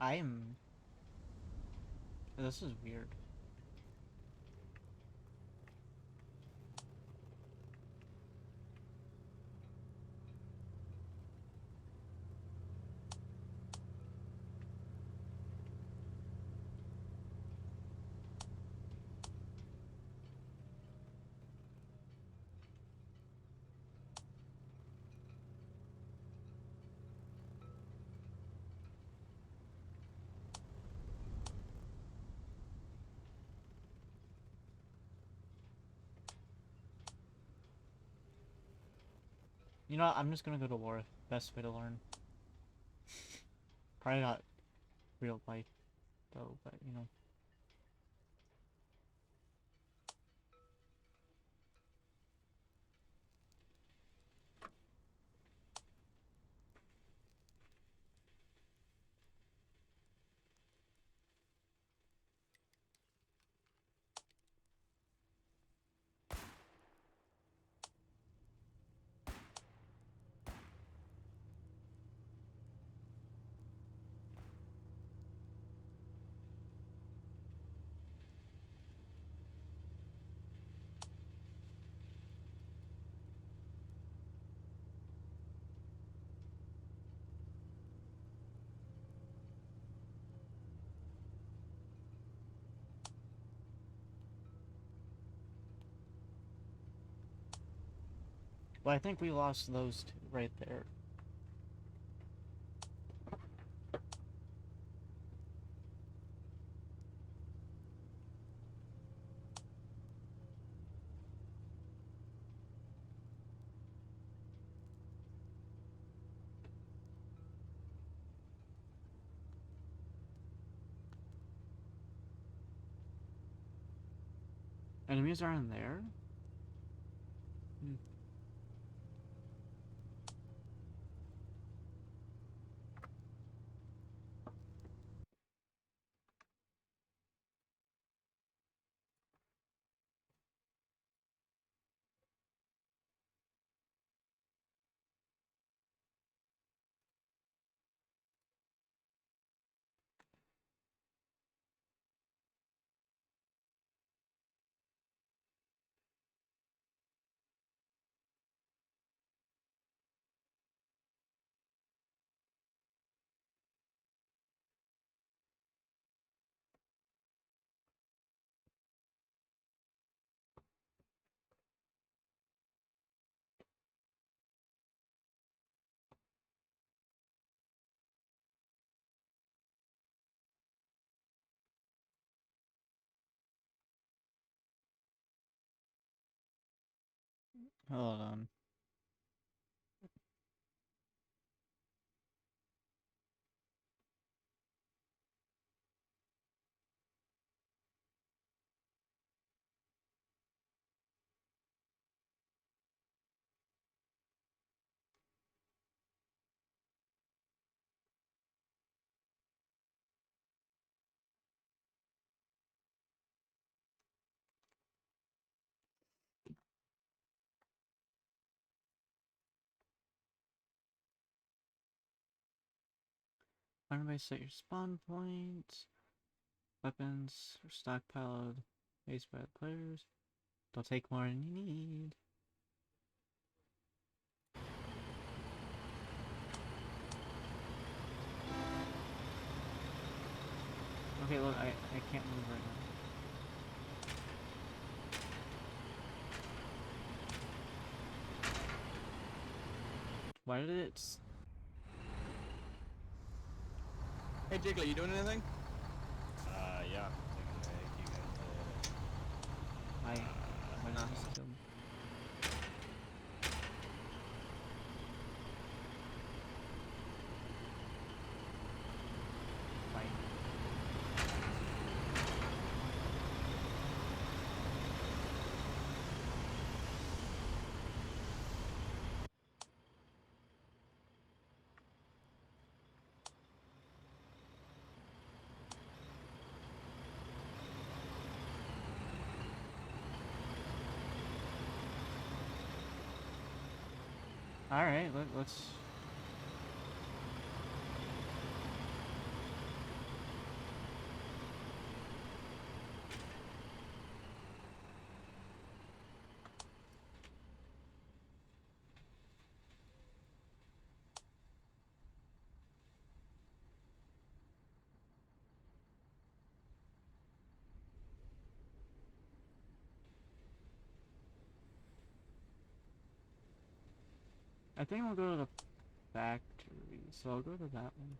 I am. This is weird. You know what? I'm just gonna go to war. Best way to learn. Probably not real life, though, but you know. Well, I think we lost those two right there. Enemies aren't there? Hmm. Hold on. Find a way to set your spawn point. Weapons are stockpiled based by the players. They'll take more than you need. Okay, look, I can't move right now. Why did it...
Hey Jiggly, you doing anything?
Yeah.
My name is killed me. Fine. Alright, let's... I think we'll go to the factory, so I'll go to that one.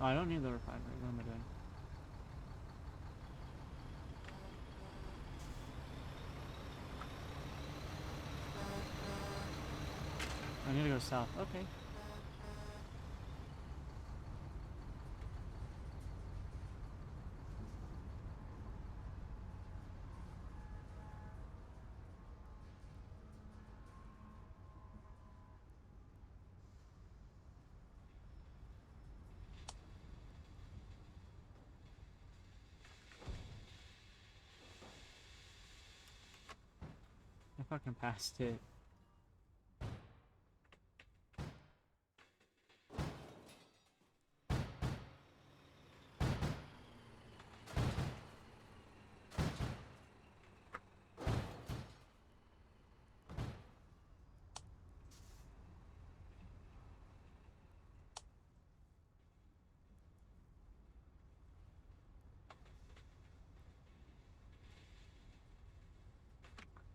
Oh, I don't need the refinery. What am I doing? I need to go south. Okay. I fucking passed it.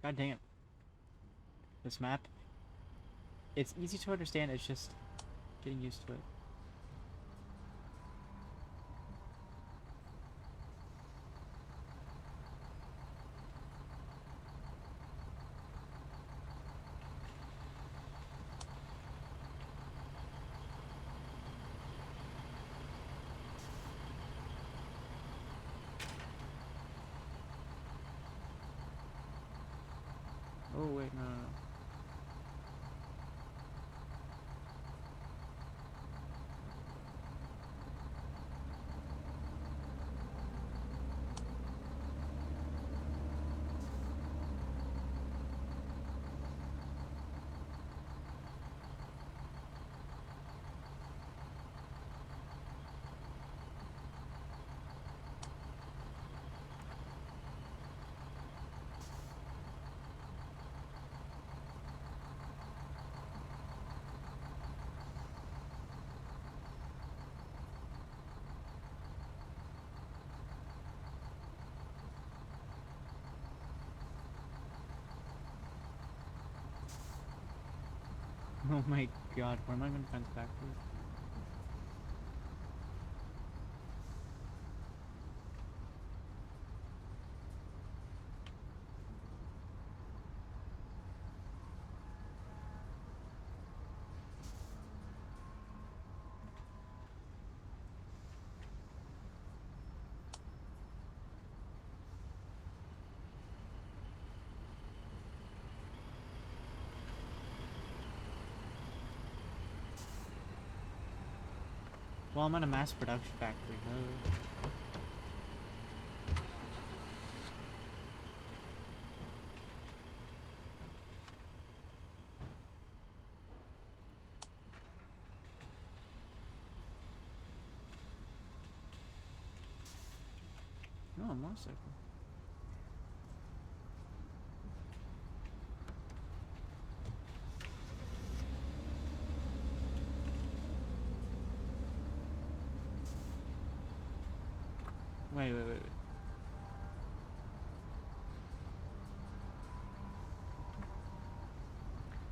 God dang it. This map, it's easy to understand, it's just getting used to it. Oh wait, no, no, no. Oh my god, where am I gonna fence backwards? Well, I'm in a mass production factory. No, a motorcycle. Wait, wait, wait, wait.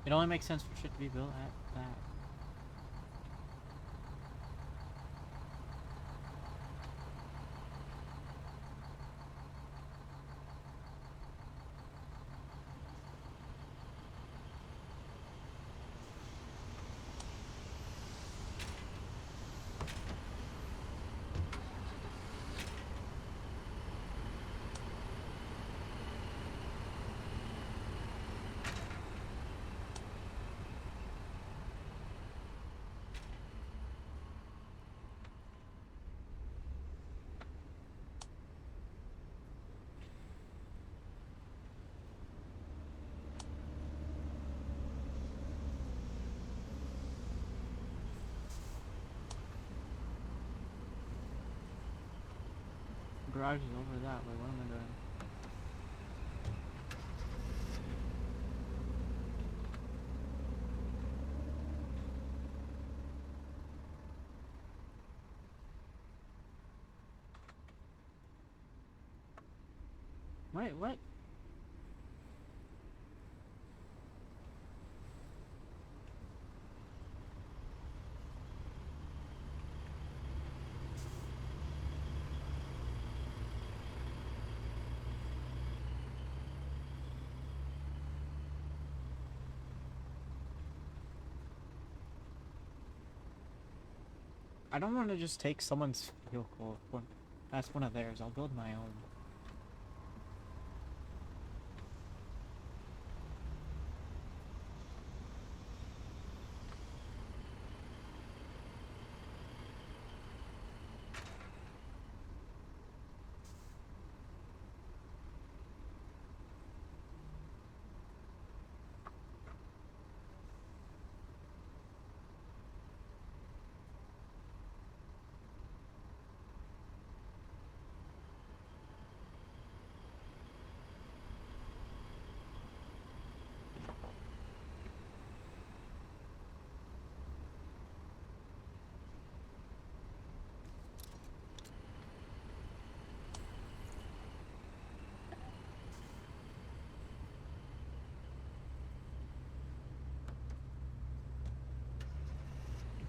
It only makes sense for shit to be built at that. Garage is over that way. What am I doing? Wait, what? I don't want to just take someone's vehicle. That's one of theirs. I'll build my own.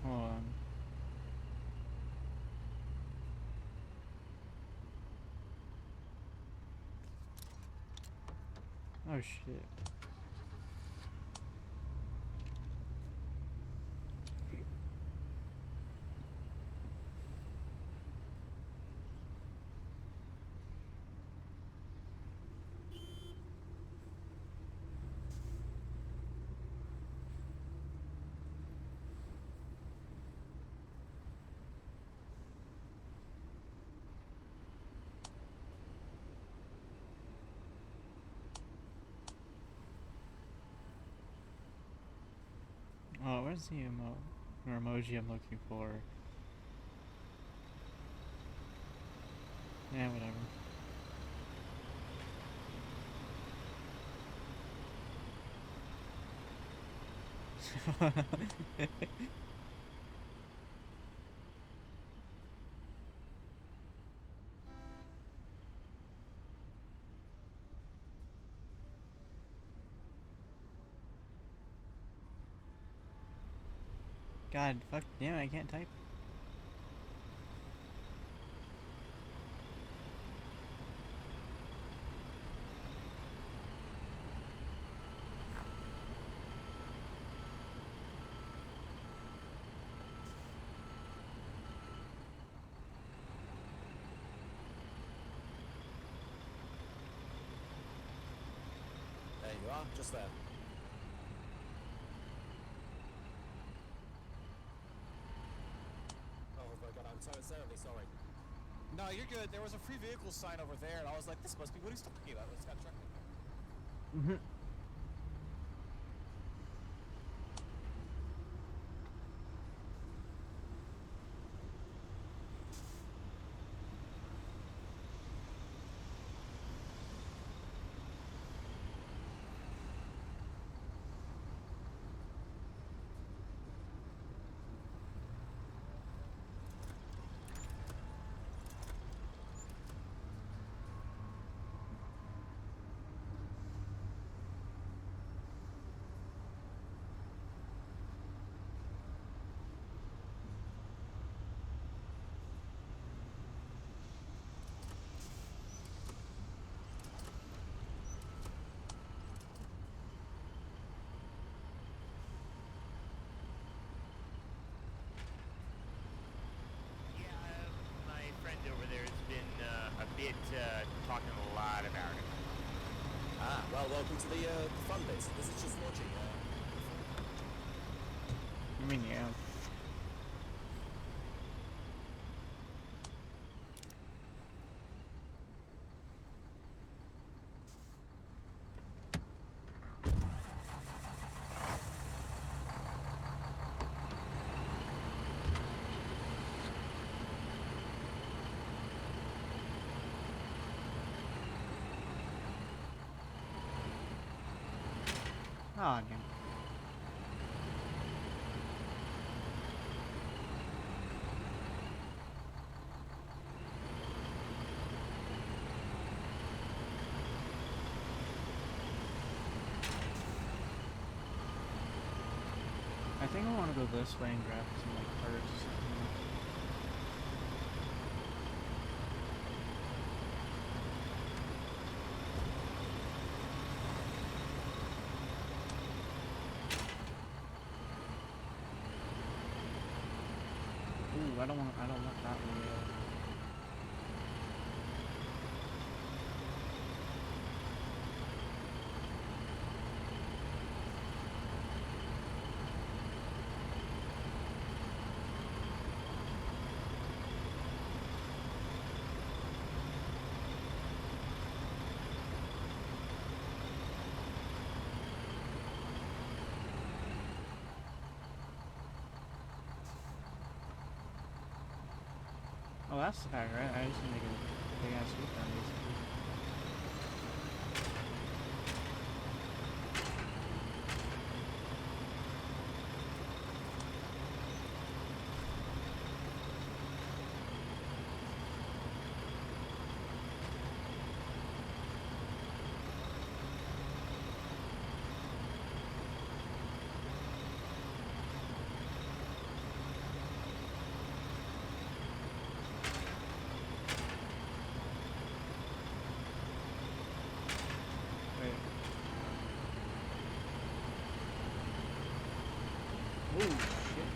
Hold on. Oh shit. Oh, where's the emoji I'm looking for? Yeah, whatever. God, fuck, damn it, I can't type.
There you are, just there. Oh my god, I'm so terribly sorry. No, you're good. There was a free vehicle sign over there, and I was like, this must be what he's talking about. Let's go check it.
My friend over there has been a bit talking a lot about it.
Ah, well, welcome to the fun bit. This is just launching.
I mean, yeah. Oh, damn. I think I want to go this way and grab some like parts or something. Ooh, I don't want that one. Oh, that's the fact, right? I just need to make a big ass sweep down, basically. Oh shit.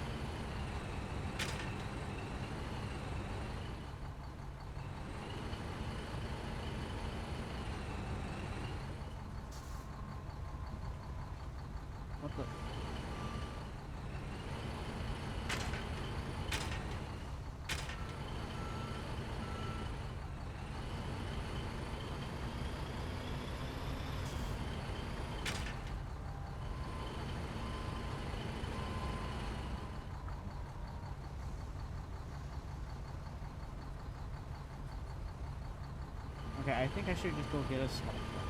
What the? I think I should just go get a small truck.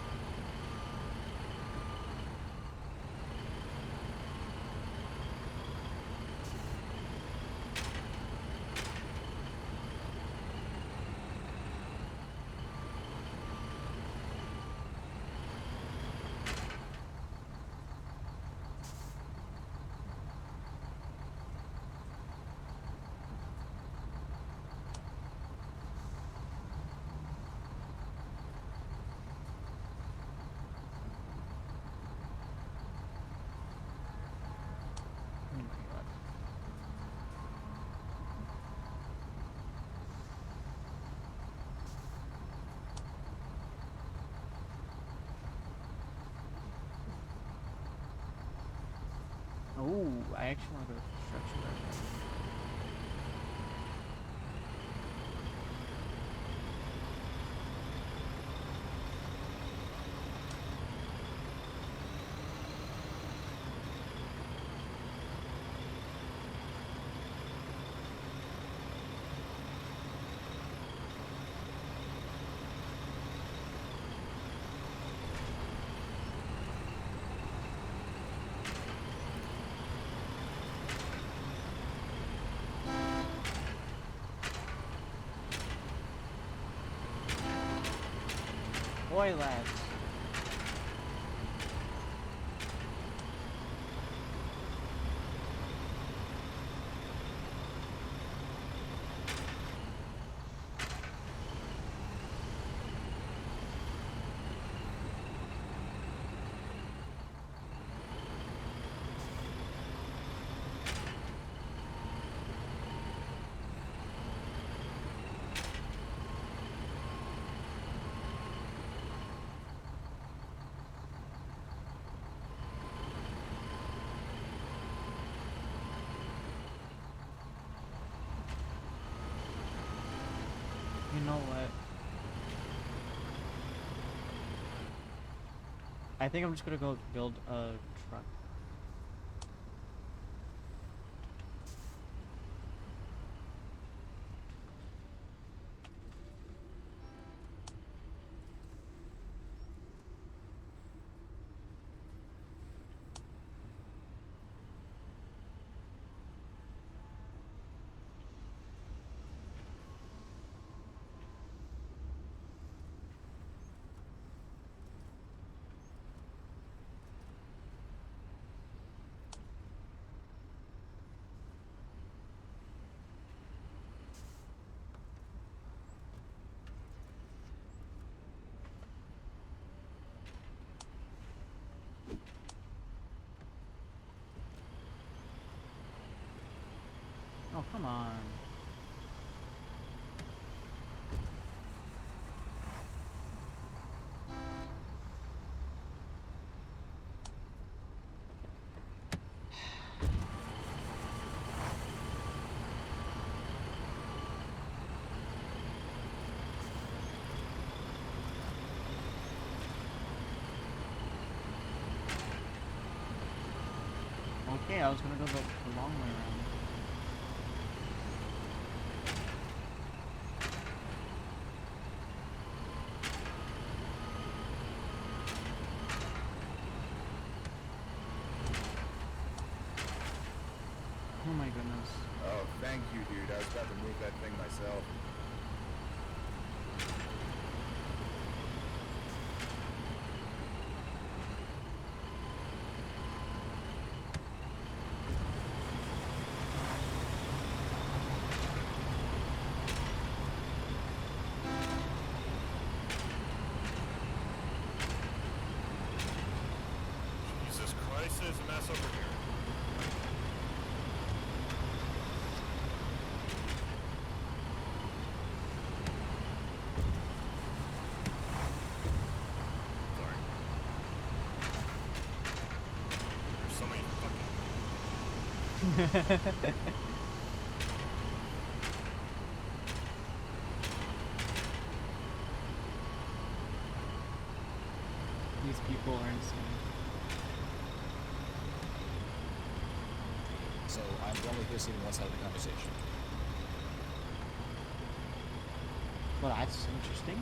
Oh my god. Oh, I actually want to go to construction right now. Boy, lads. You know what? I think I'm just gonna go build a truck. Oh, come on. Okay, I was gonna go the long way around. Oh my goodness.
Oh, thank you, dude. I was about to move that thing myself.
Jesus Christ, there's a mess over here. Sorry. There's so many fucking...
These people are insane.
So I'm only listening to one side of the conversation.
Well, that's interesting.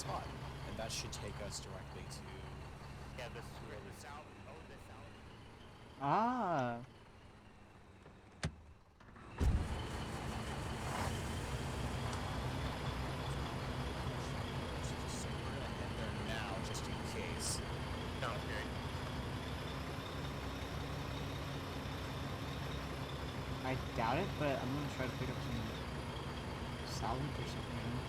spot, and that should take us directly to.
Yeah, the south. Oh, the south.
Ah.
So we're gonna head there now, just in case.
Sounds good.
I doubt it, but I'm gonna try to pick up some salvage or something. You know?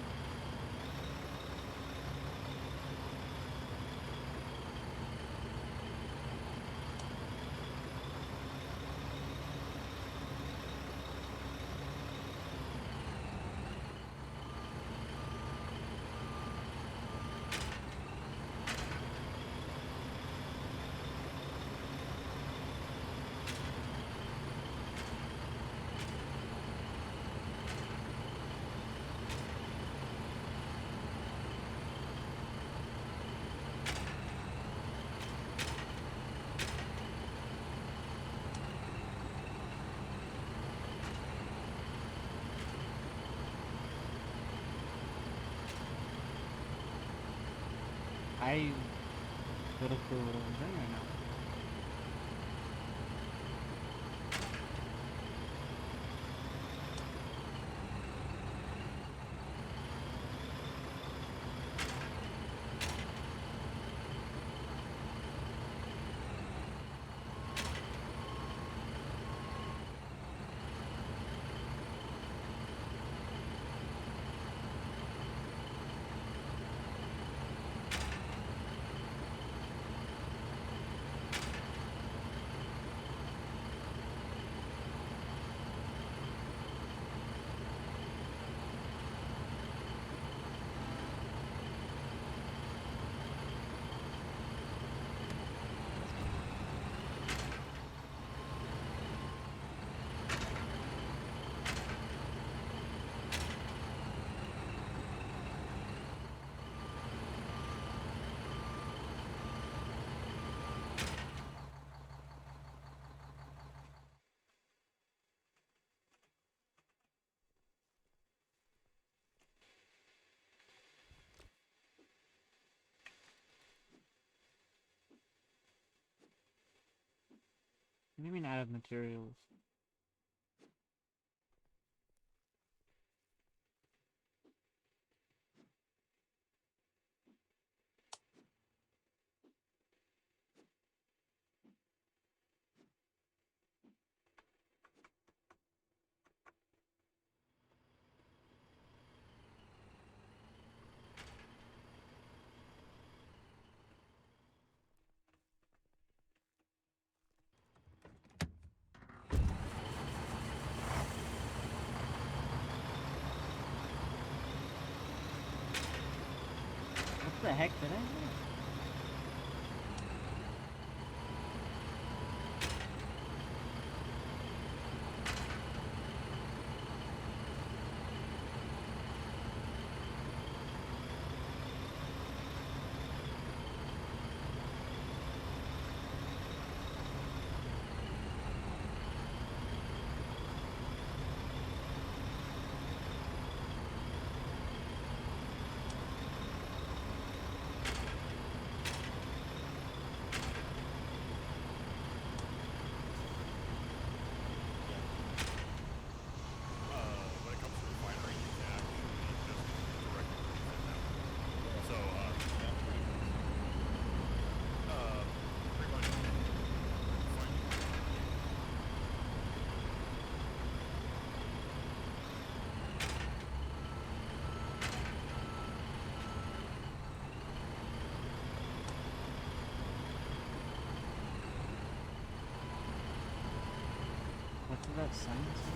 I little clue what I'm doing right now. What do you mean out of materials? What the heck did I do?
When it comes to refinery, you can actually just directly reset them. So, pretty much fine.
What did that sign say?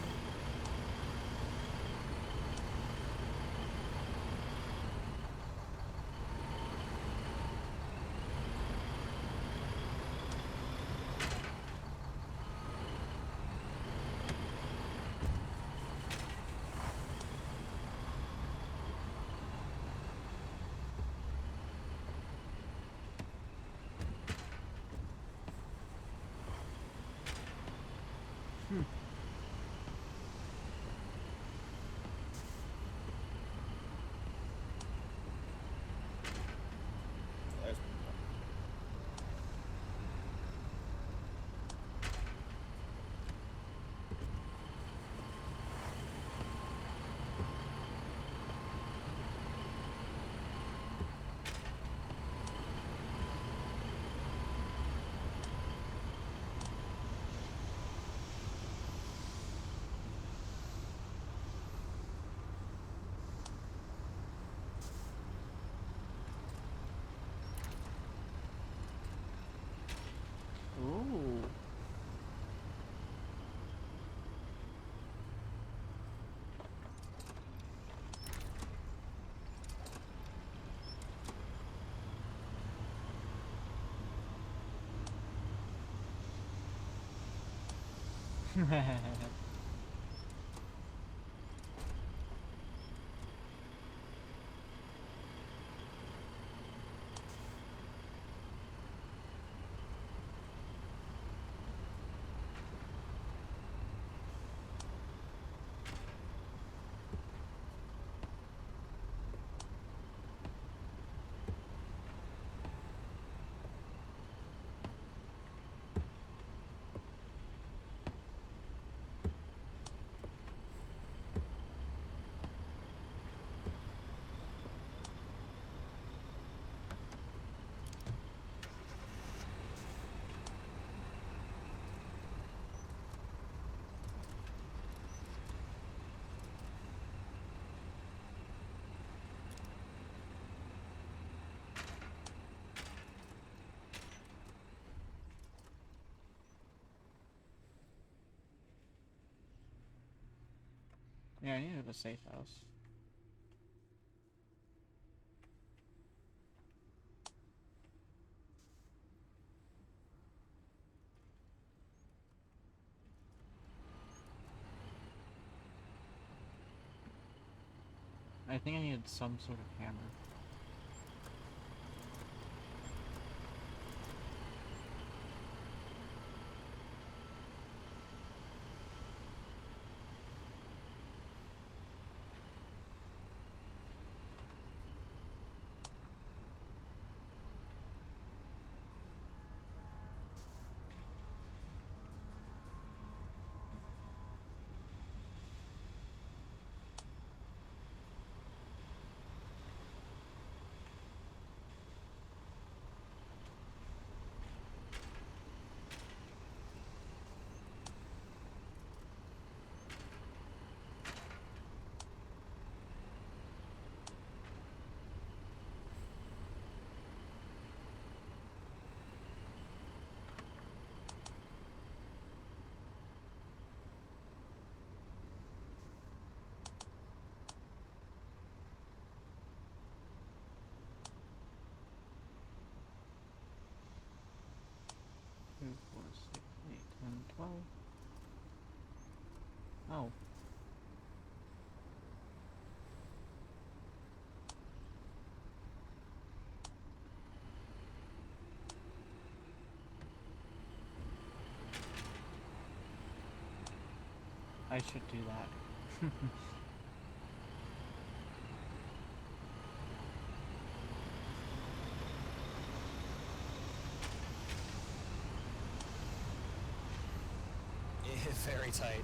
Yeah, I needed a safe house. I think I needed some sort of hammer. Two, 4, 6, 8, 10, 12. Oh. I should do that.
Yeah, very tight.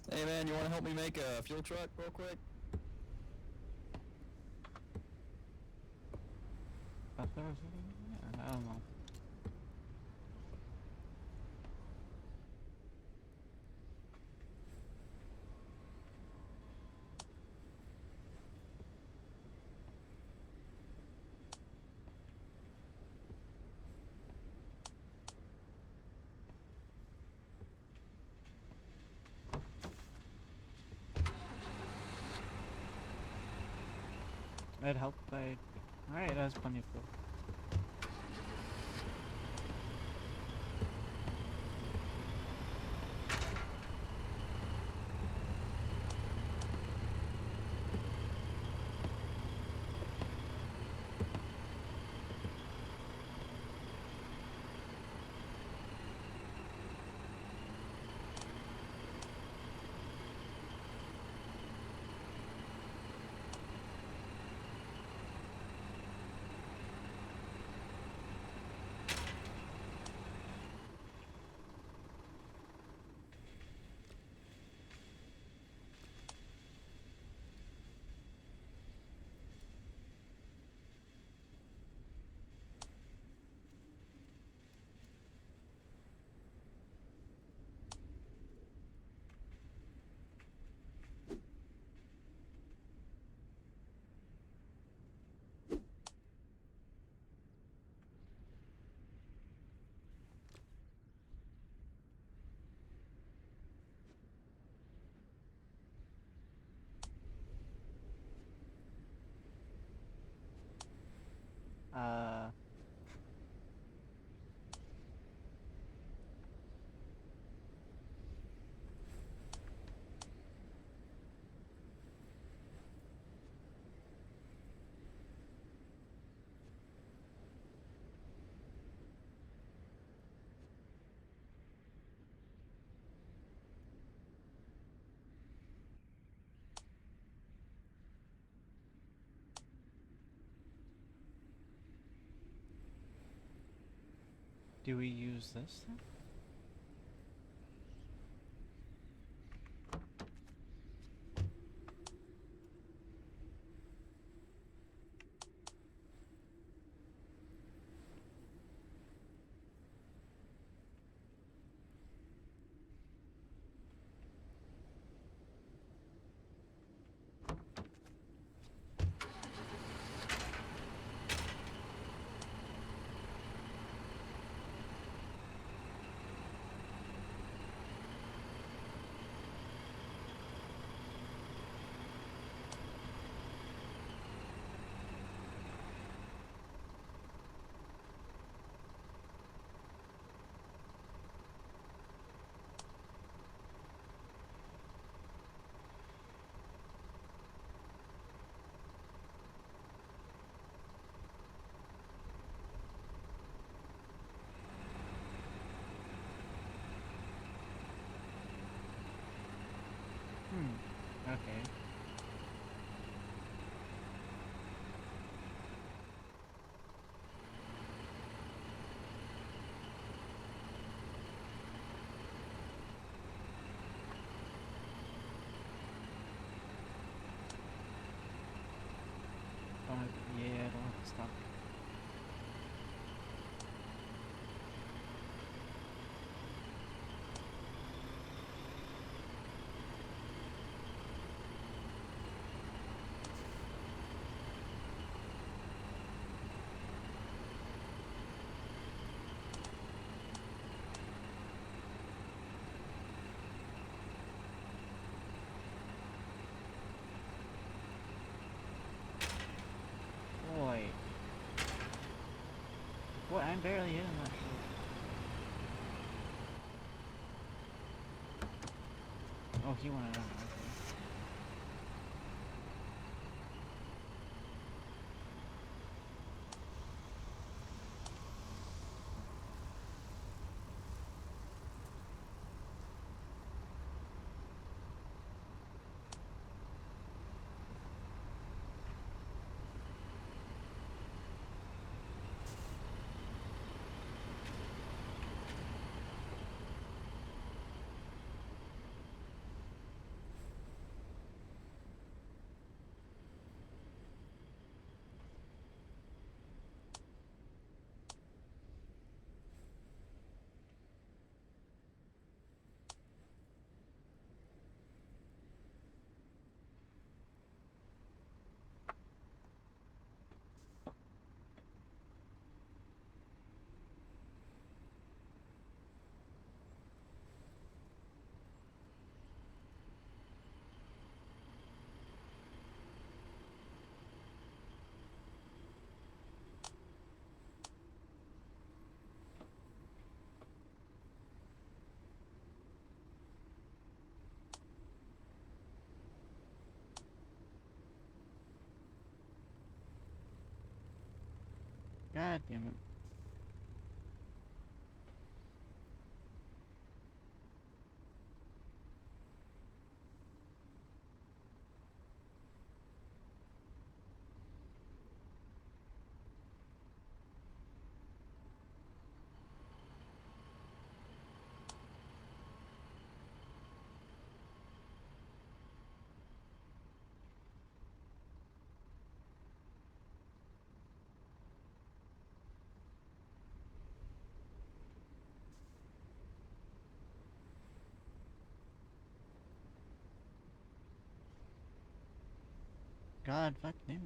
Hey man, you want to help me make a fuel truck real quick?
Thought there was anything there. I don't know. It helped by... Alright, it has plenty of fuel. Do we use this then? Okay. Yeah, I don't have to stop. Boy. Boy, I'm barely hitting that shit. Oh, he wanted to run. Okay. God damn it. God, fuck damn it.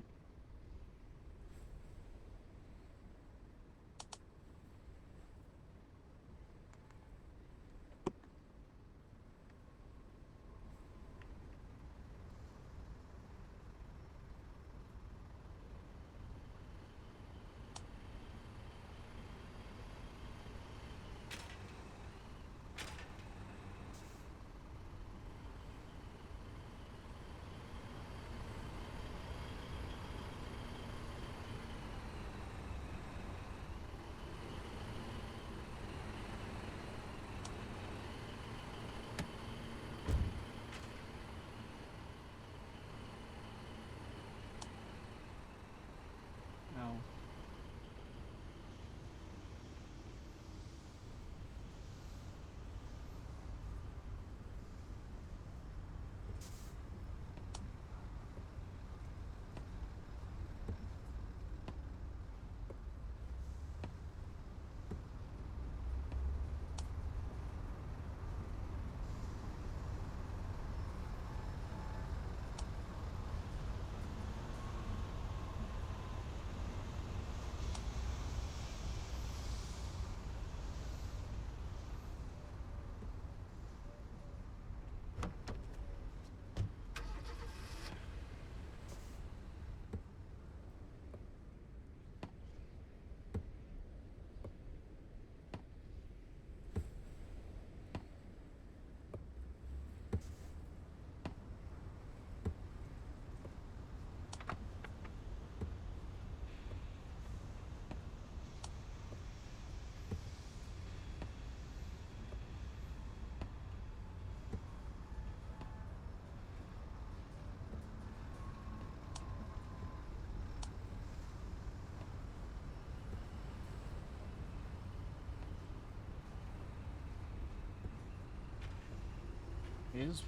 It is full.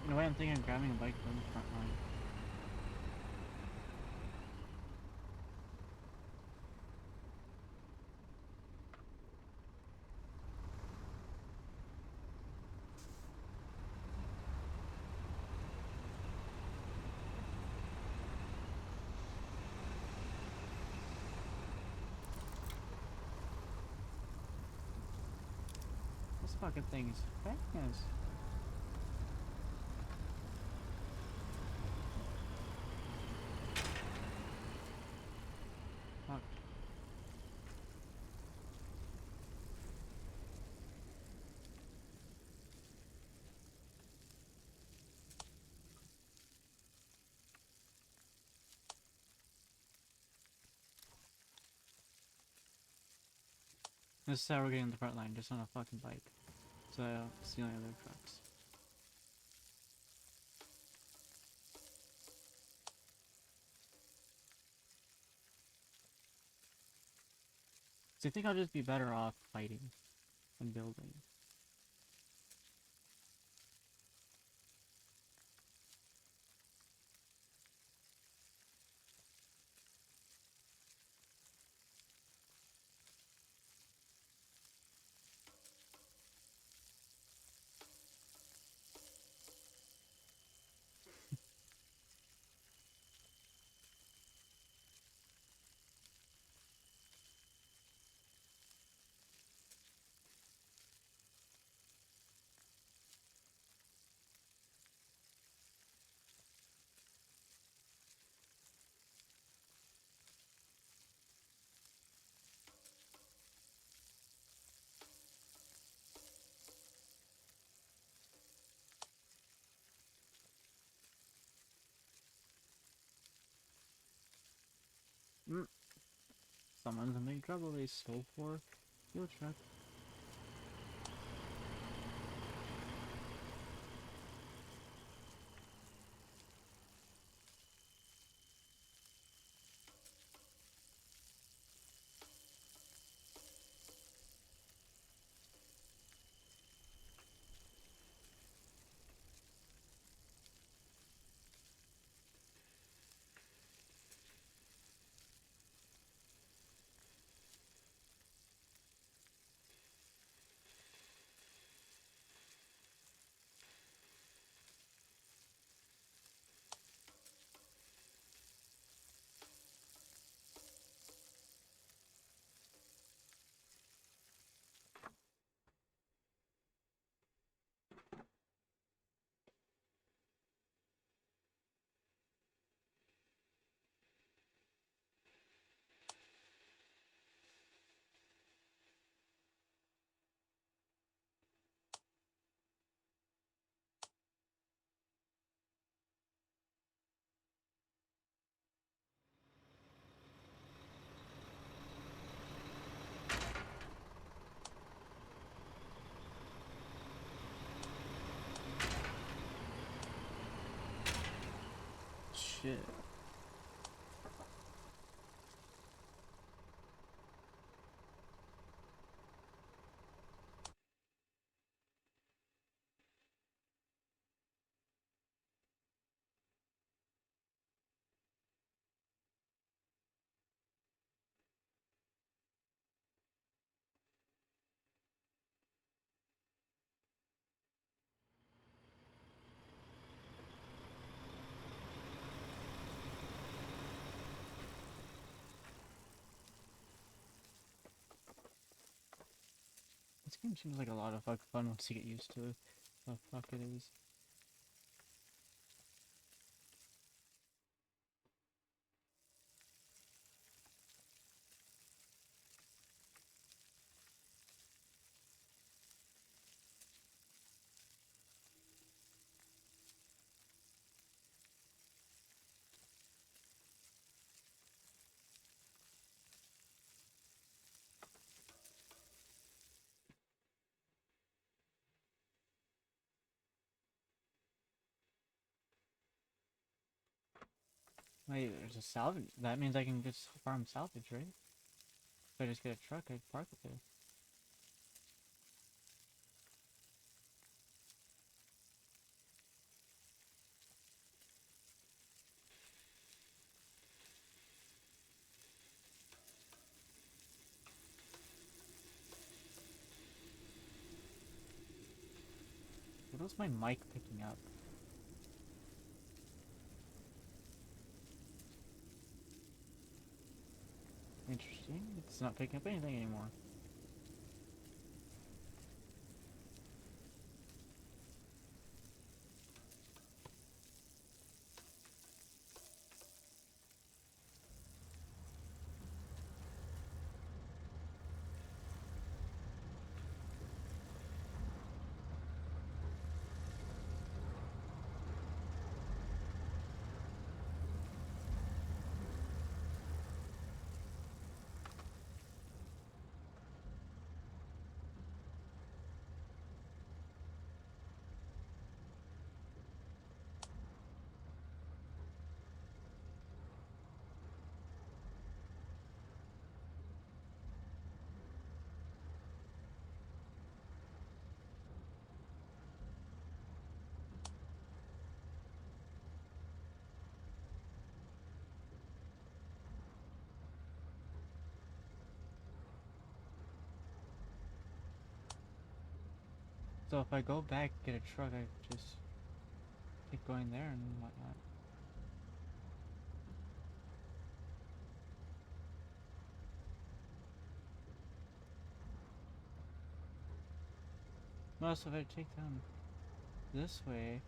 You know what? I'm thinking of grabbing a bike from the front line. This fucking thing is fast. Fuck. This is how we're getting the front line, just on a fucking bike. So stealing other trucks. So I think I'll just be better off fighting than building. Someone's in big trouble. They stole 4 fuel truck. Shit. This game seems like a lot of fucking fun once you get used to it. What the fuck it is. Wait, there's a salvage. That means I can just farm salvage, right? If I just get a truck, I park it there. What was my mic picking up? Interesting. It's not picking up anything anymore. So if I go back, get a truck, I just keep going there and whatnot. No, so if I take them this way,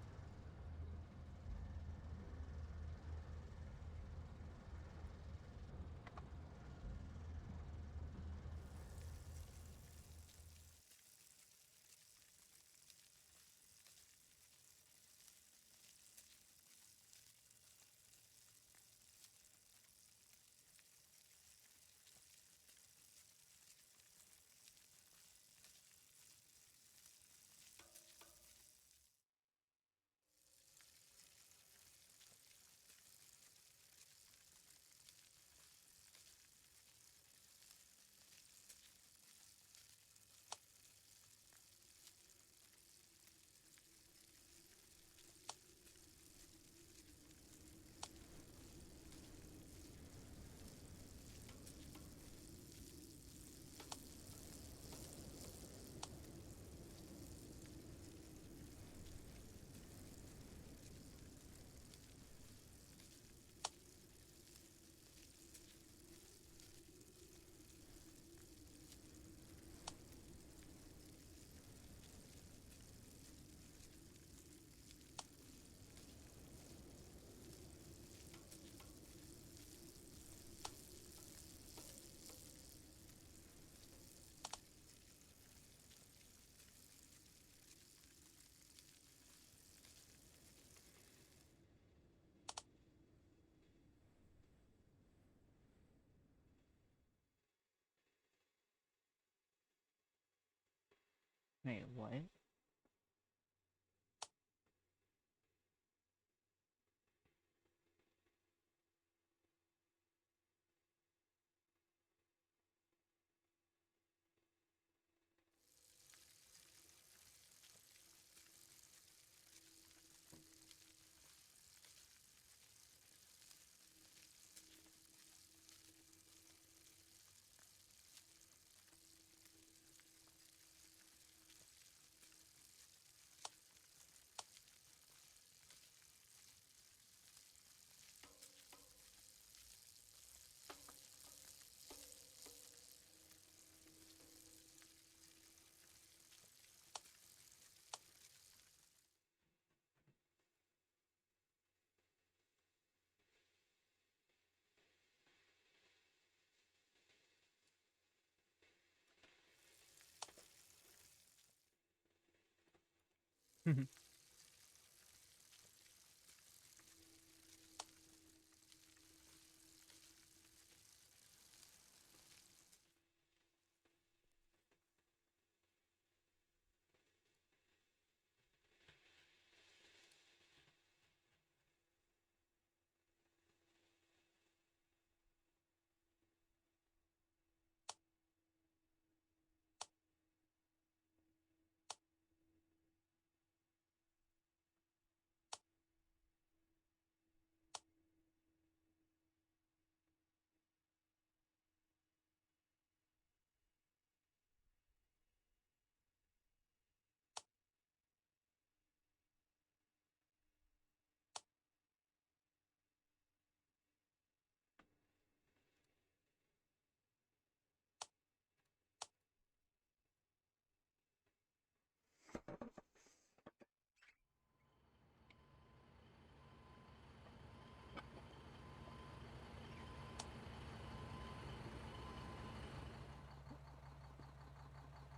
wait, what?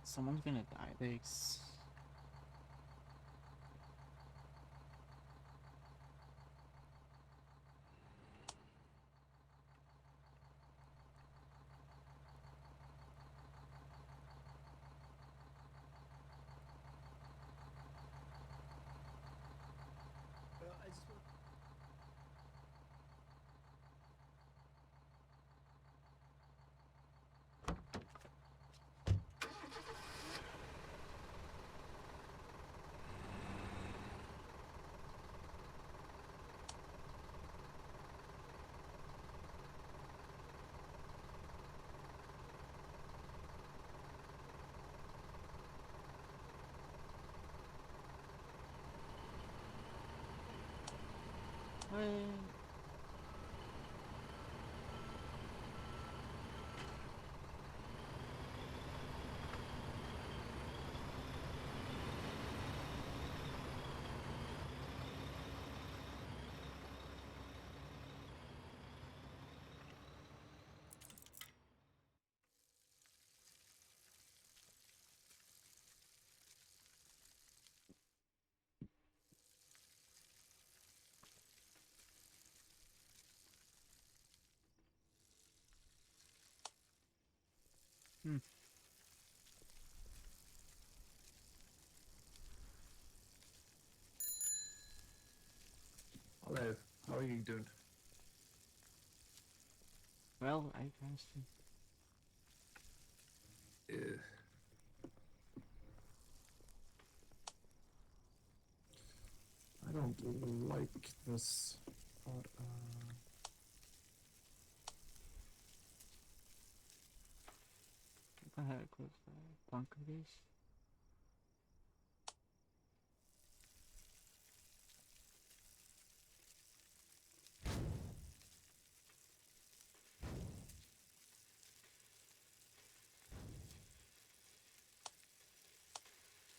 Someone's gonna die.
I just want.
What? Hmm.
Hello. How are you doing?
Well, I guess.
I don't like this, but
What the heck was that? Bunker base?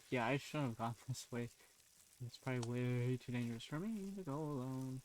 Yeah, I shouldn't have gone this way. It's probably way too dangerous for me to go alone.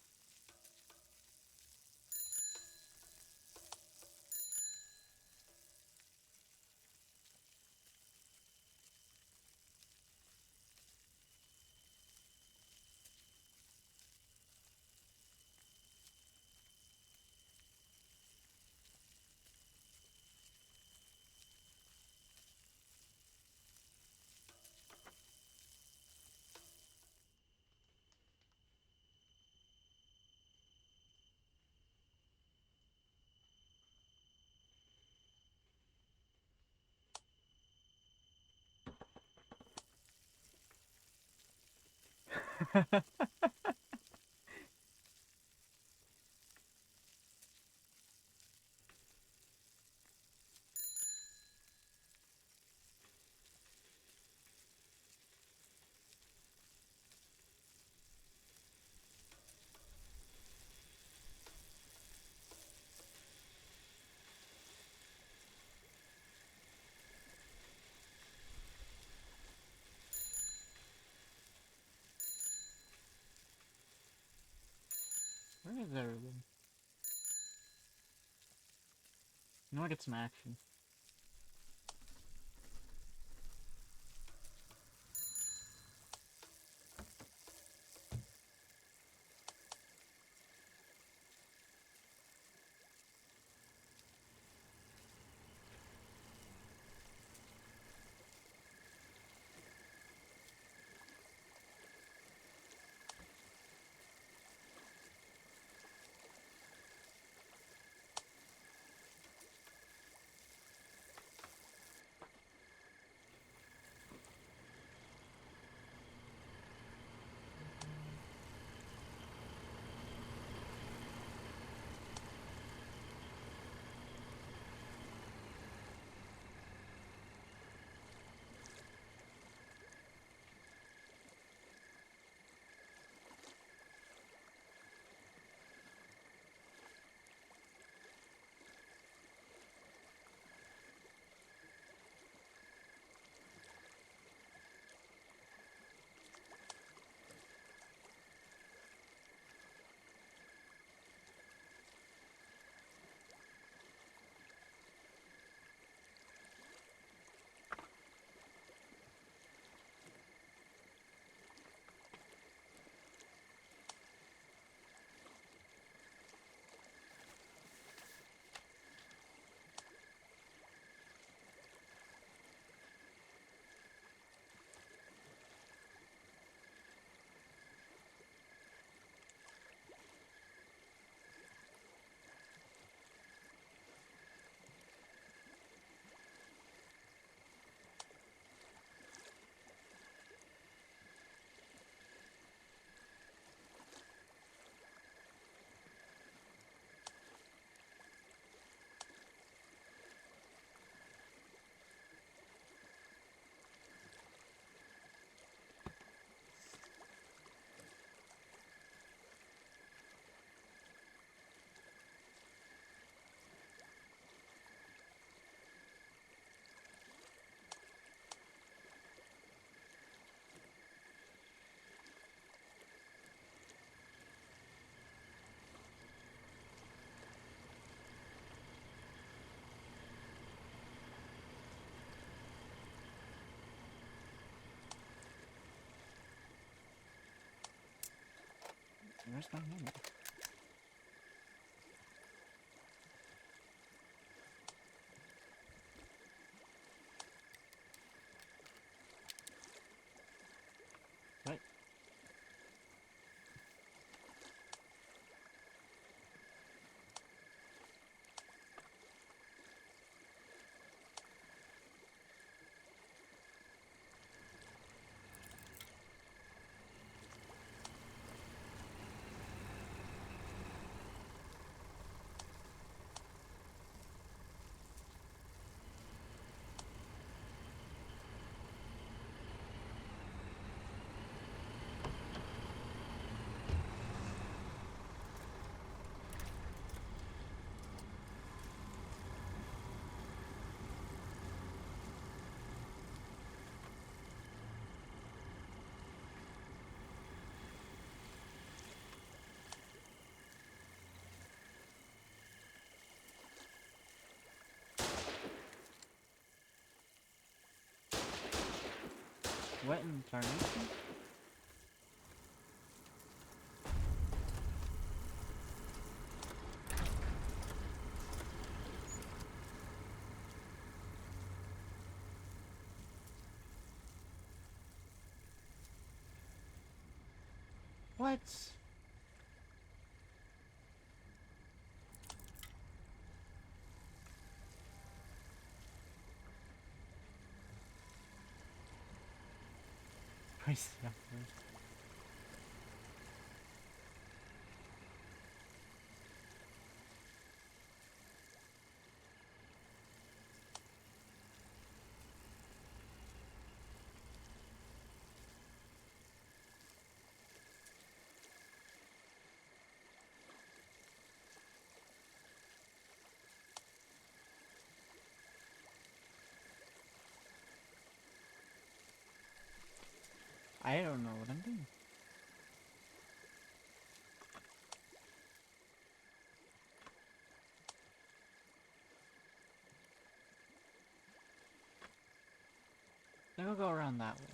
Where is everyone? You know, I get some action. Where's my hammer? What? What in tarnation? What? Price the upload. I don't know what I'm doing. Then we'll go around that way.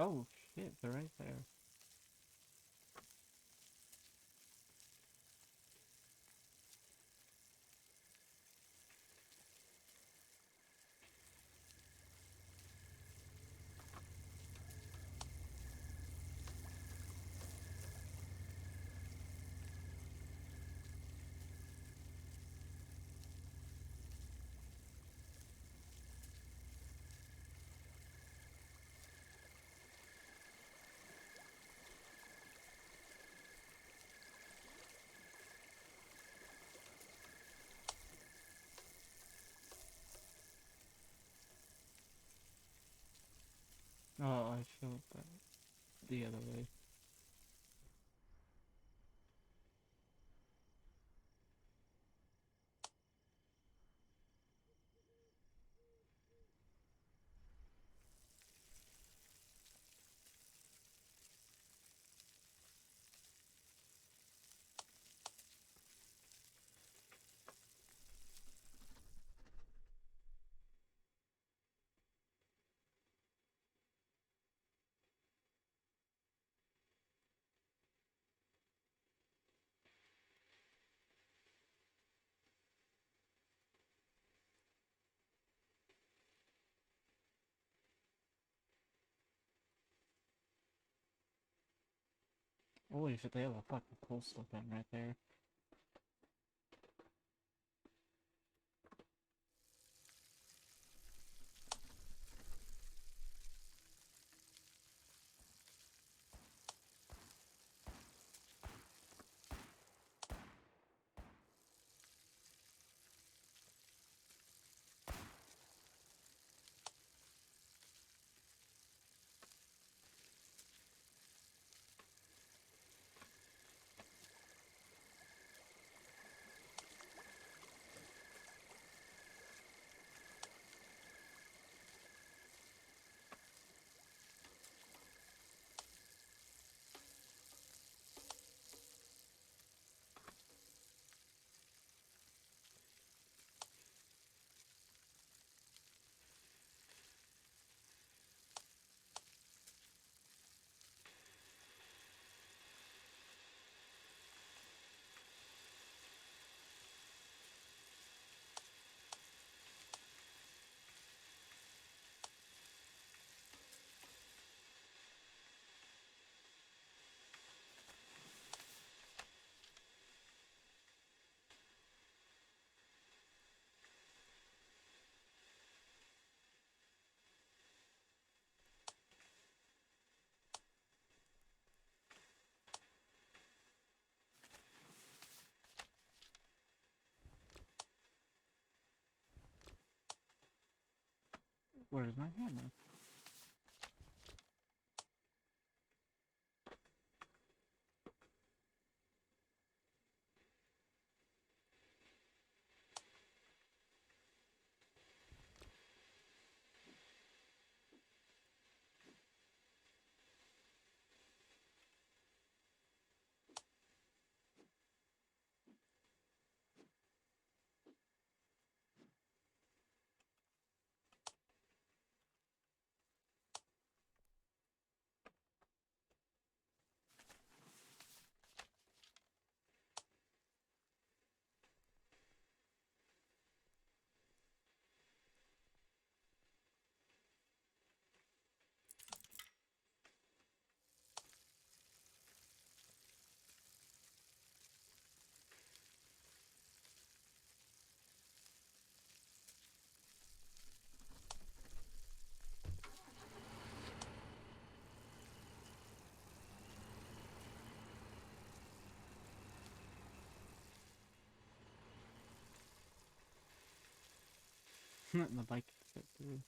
Oh shit, they're right there. I feel that the other way. Holy shit, they have a fucking coastal pen right there. Where's my hammer? The bike fit through.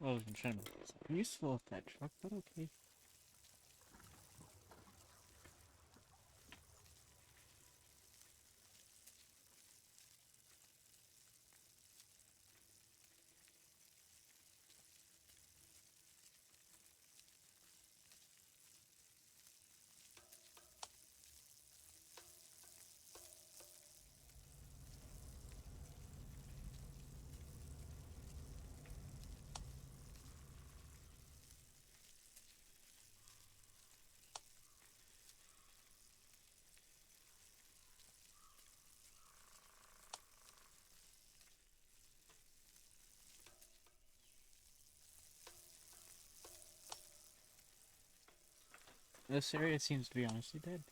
Well, I'm trying to make myself useful with that truck, but okay. This area seems to be honestly dead.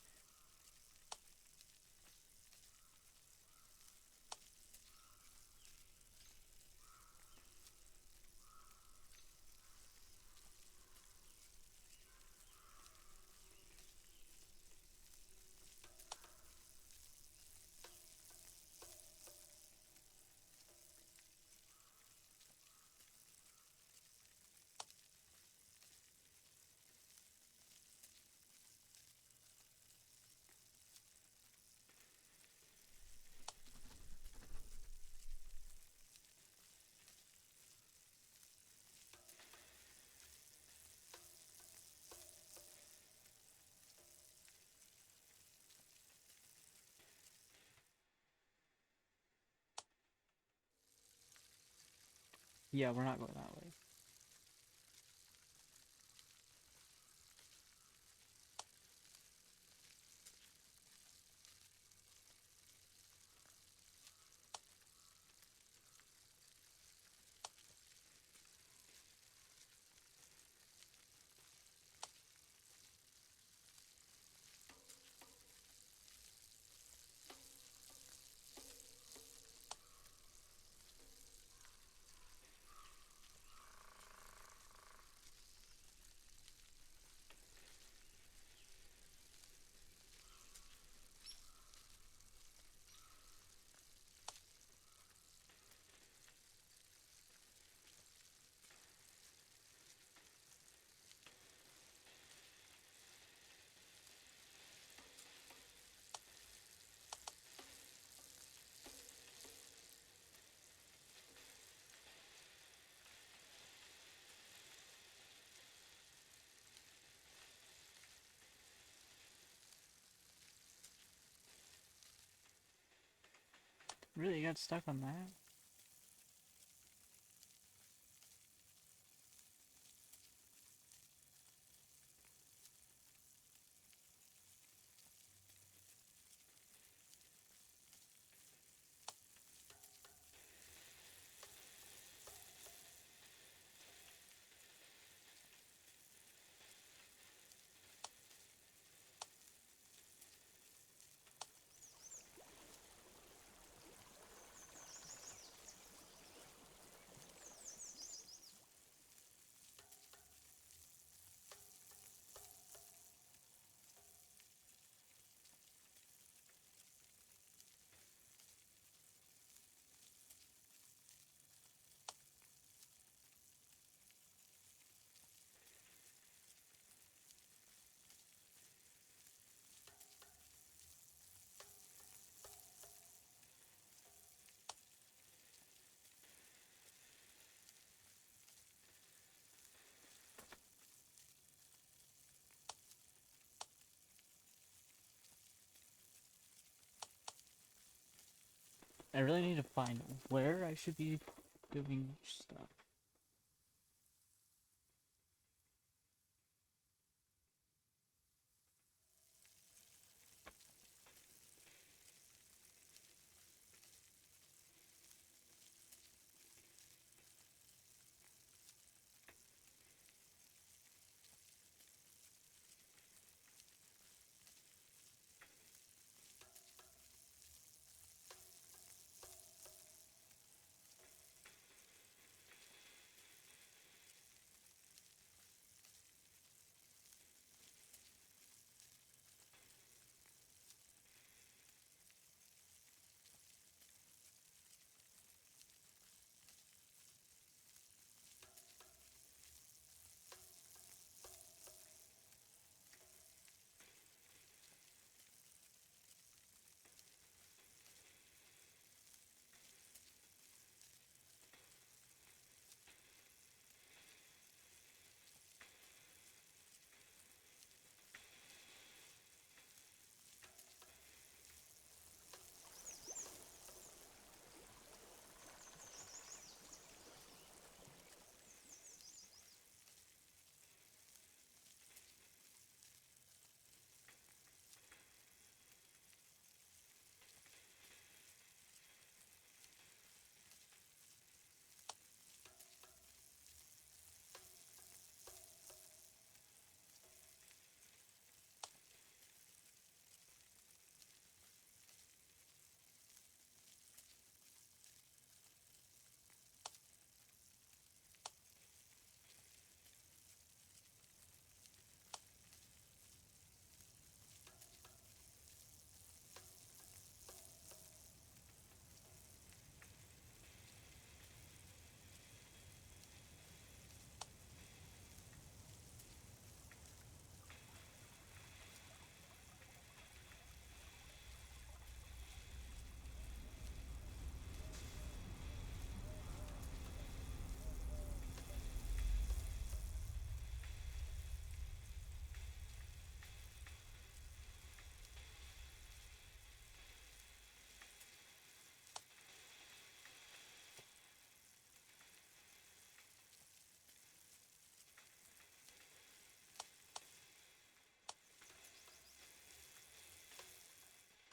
Yeah, we're not going that way. Really got stuck on that? I really need to find where I should be doing stuff.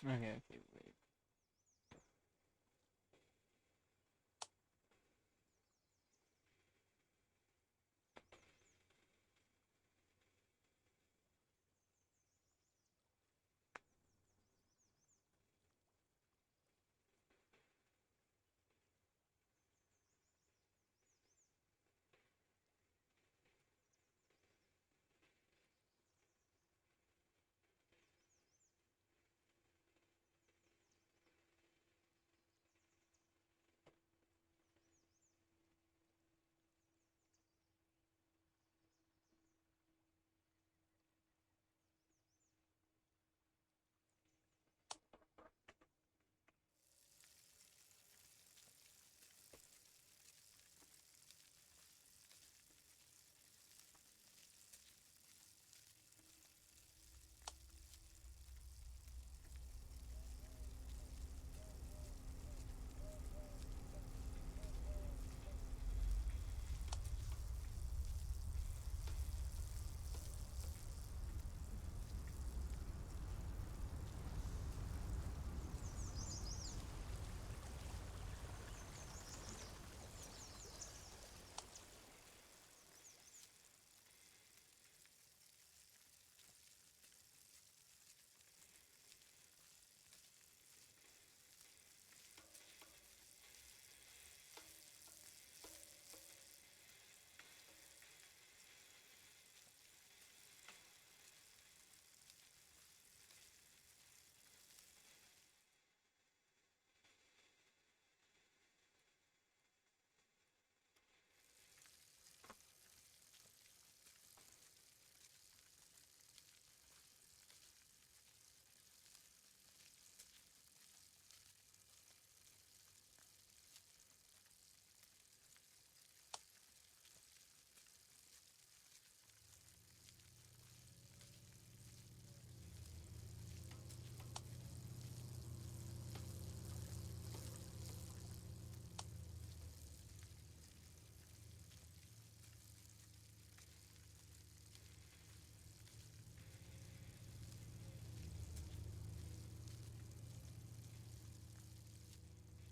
Okay, okay, wait.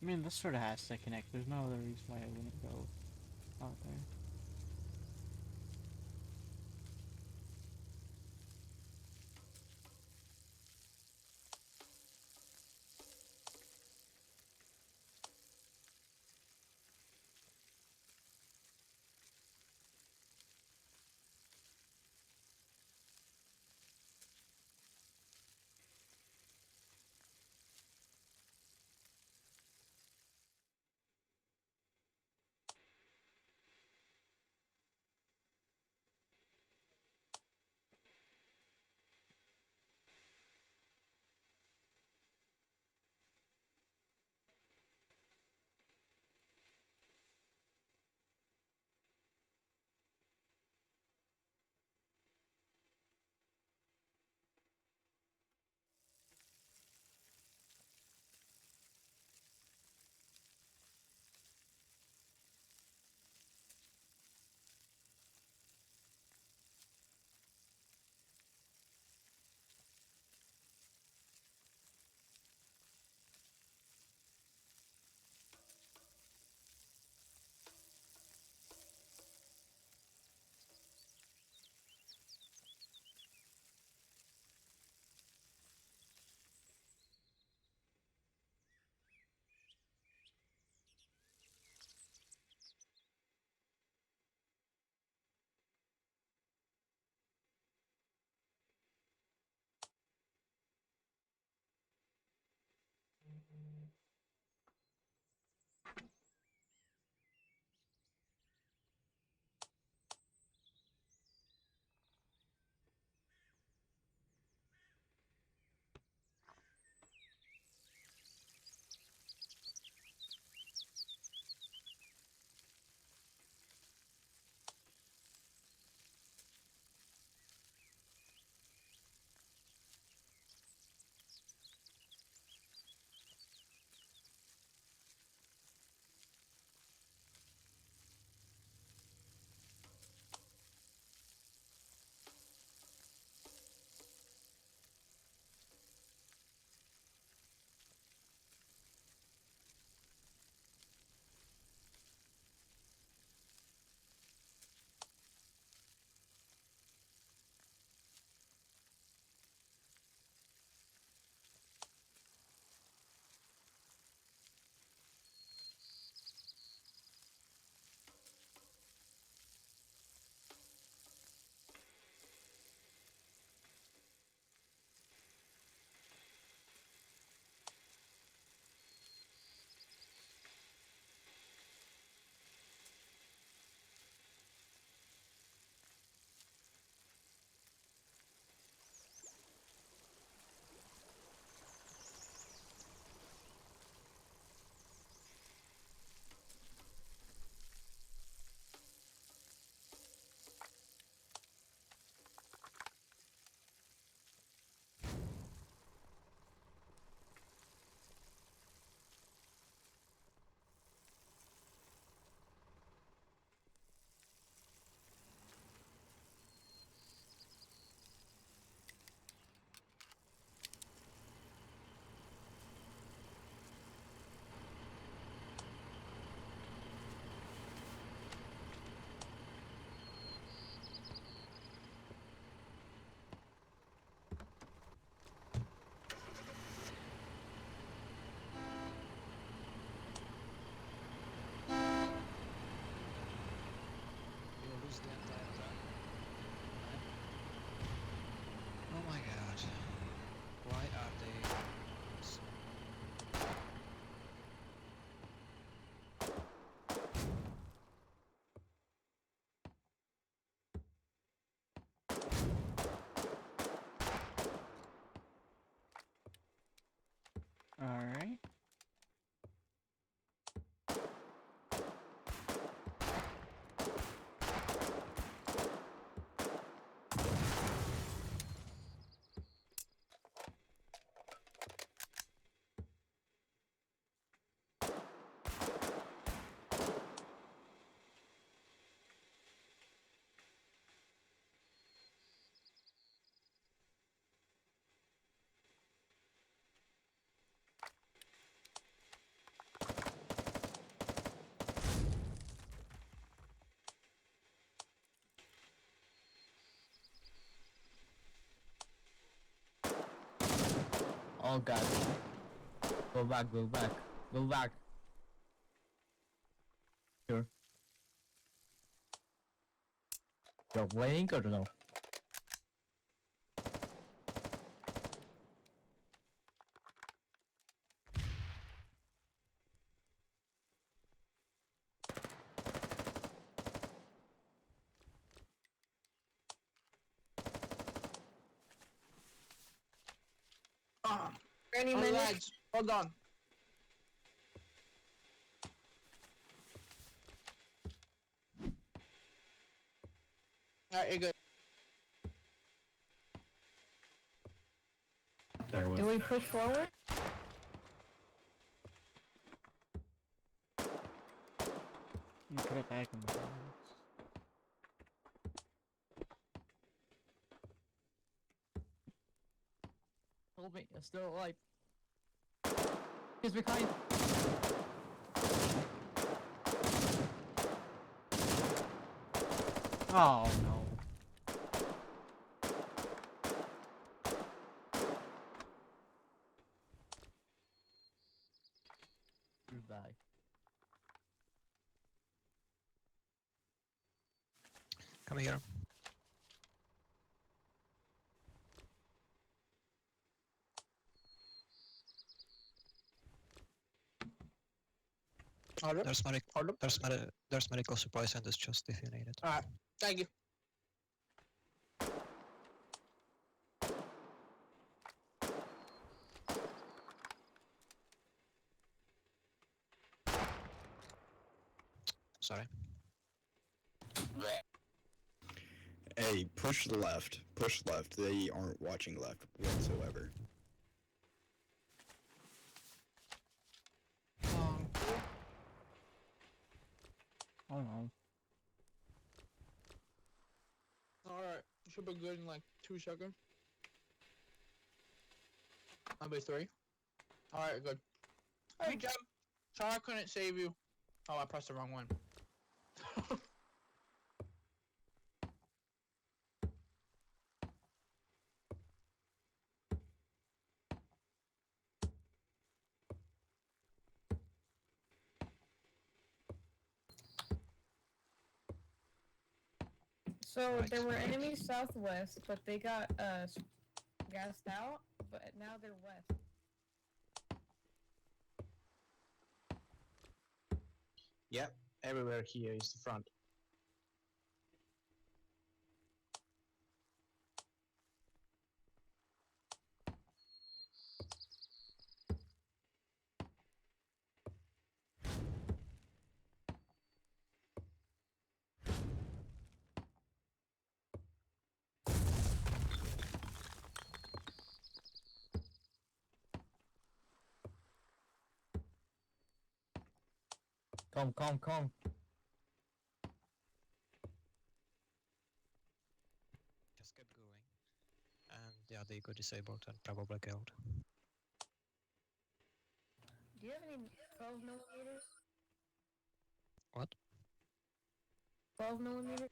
I mean, this sort of has to connect. There's no other reason why I wouldn't go out there. Alright.
Oh god. Go back, go back, go back. Sure. You're waiting or no?
Any minute. Lads, hold on. Alright, you're good.
Do we push forward?
You put it back in the box.
Hold me, I'm still alive. He's behind.
Oh no.
Goodbye.
Come here.
Order.
There's medical supplies in this chest if you need it.
Alright, thank you.
Sorry.
Hey, push left. Push left. They aren't watching left whatsoever.
Oh no.
Alright, should be good in like 2 seconds. Maybe 3. Alright, good. Hey, Jim. Sorry I couldn't save you. Oh, I pressed the wrong one.
So
Right.
there were enemies southwest, but they got gassed out. But now they're west.
Yep, everywhere here is the front.
Come.
Just kept going. And yeah, they got disabled and probably killed.
Do you have any 12 millimeters?
What?
12 millimeters?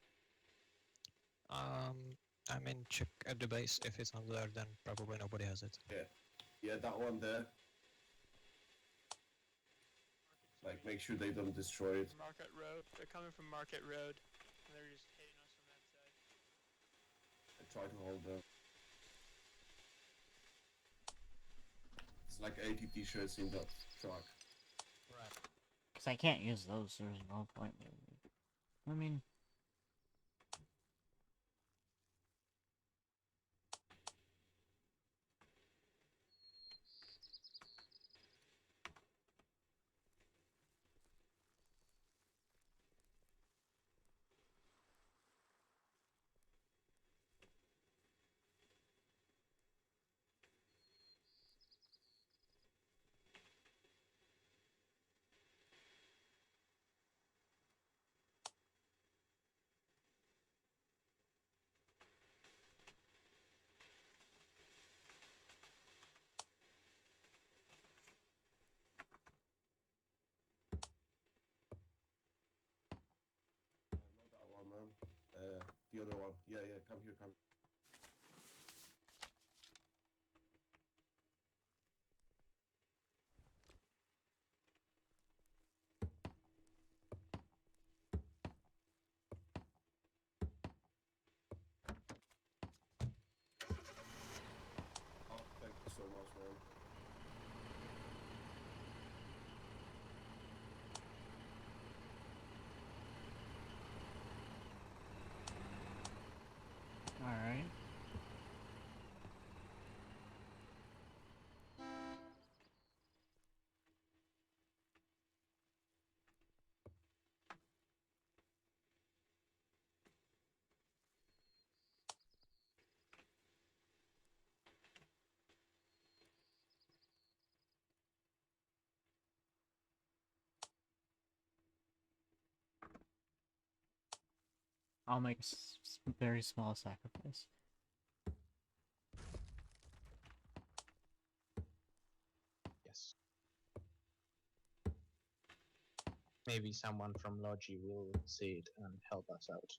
I mean, check at the base. If it's not there, then probably nobody has it.
Yeah, that one there. Like, make sure they don't destroy it.
Market Road. They're coming from Market Road. And they're just hitting us from that side.
I try to hold them. It's like 80 t-shirts in that truck.
Right.
Cause I can't use those, so there's no point really. I mean...
the other one. Yeah, yeah, come here, come. Oh, thank you so much, man.
Alright. I'll make a very small sacrifice.
Yes. Maybe someone from Logi will see it and help us out.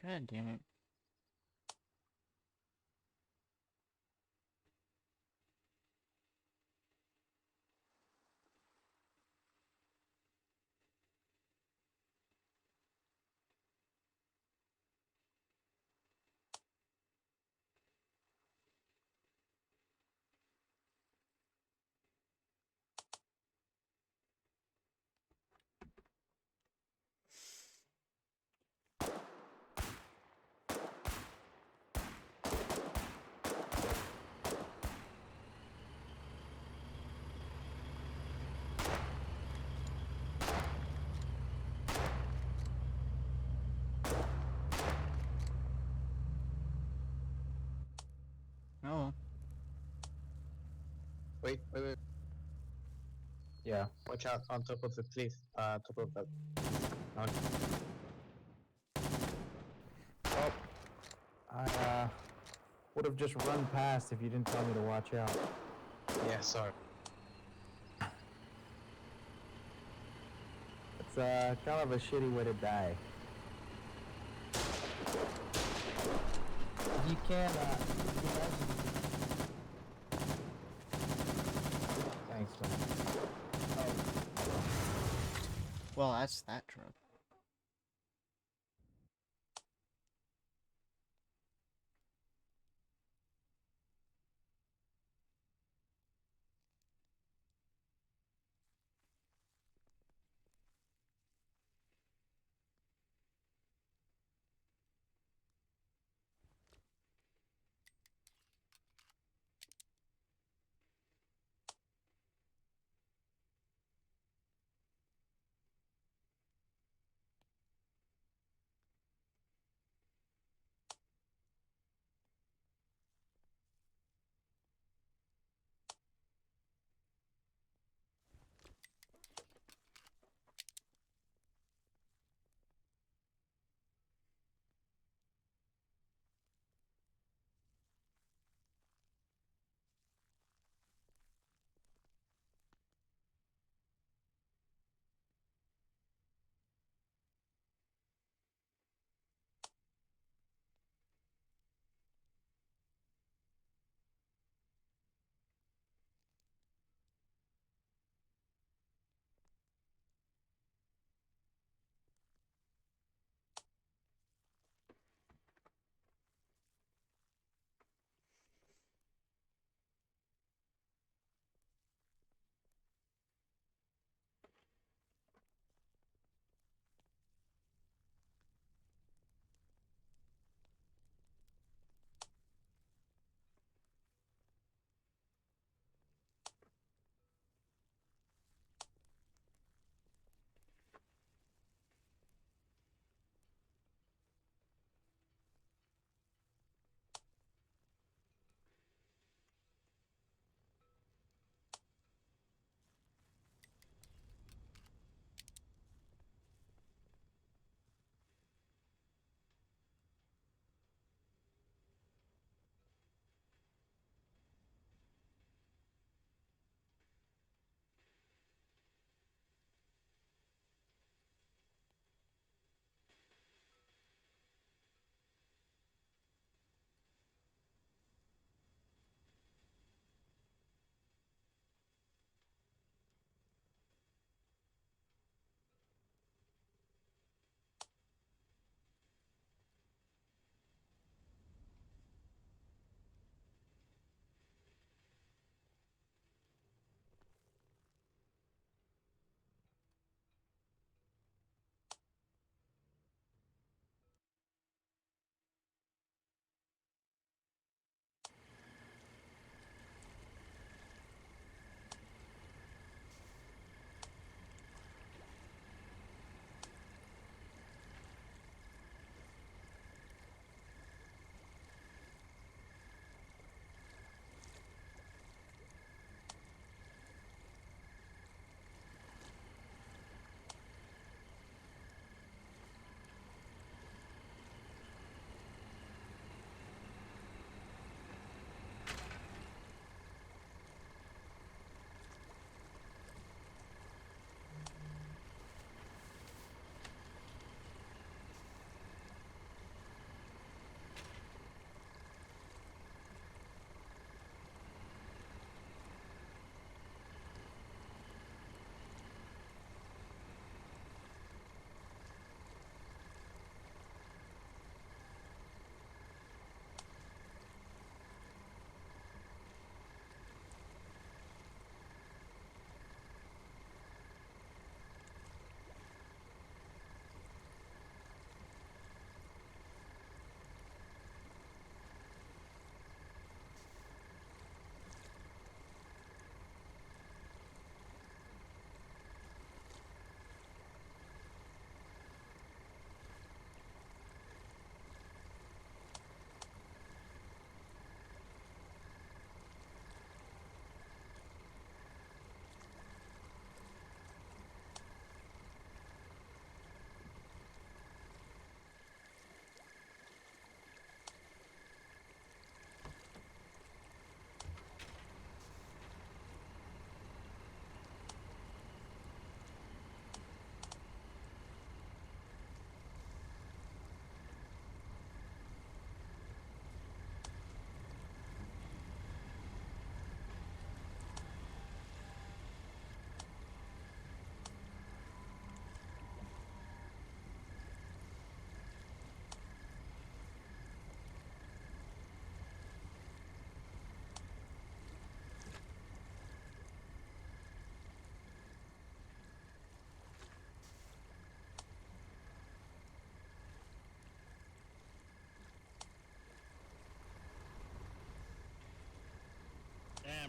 God damn it. Oh.
Wait. Yeah, watch out on top of the cliff, top of the mountain.
Oh, I would have just run past if you didn't tell me to watch out.
Yeah, sorry.
It's kind of a shitty way to die. You can, Thanks, man.
Well, that's that truck.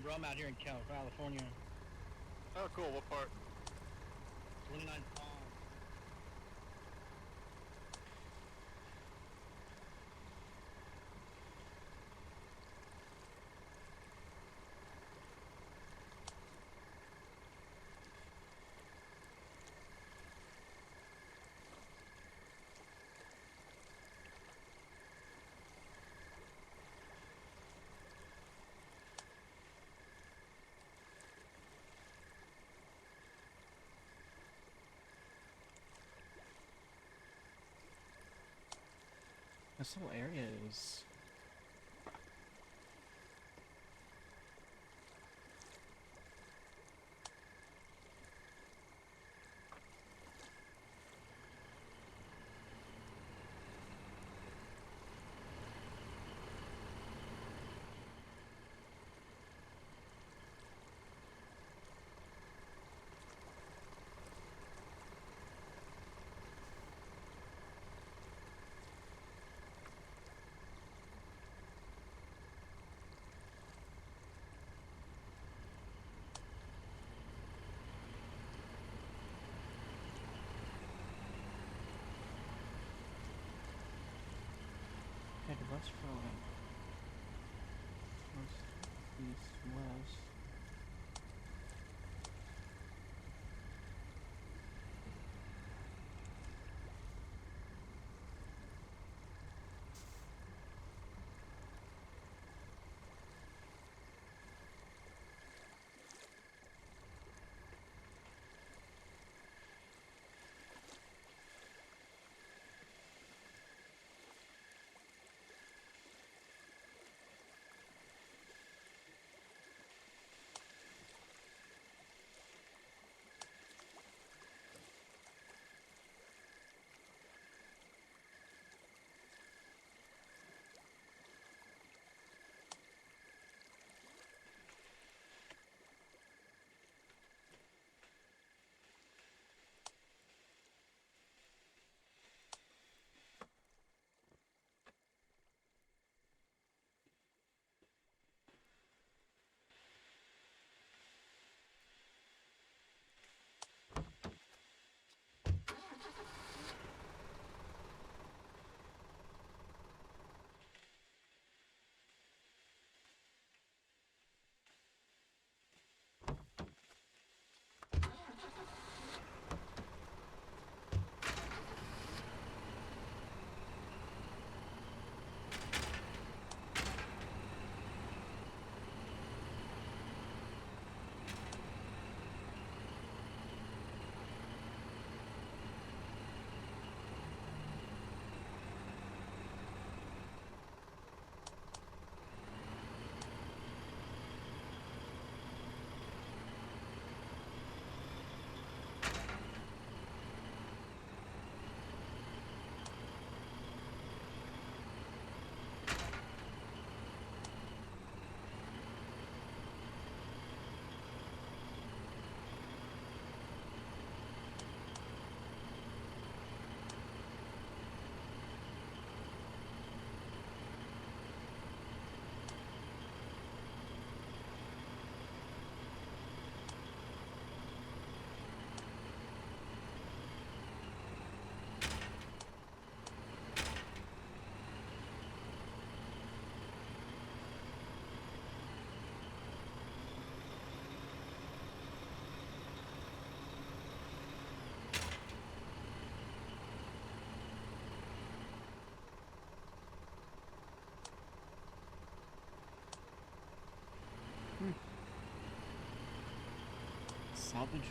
bro. I'm out here in California.
Oh, cool. What part?
29 Palm.
This whole area is... Head west for like... West, east, west... Salvage.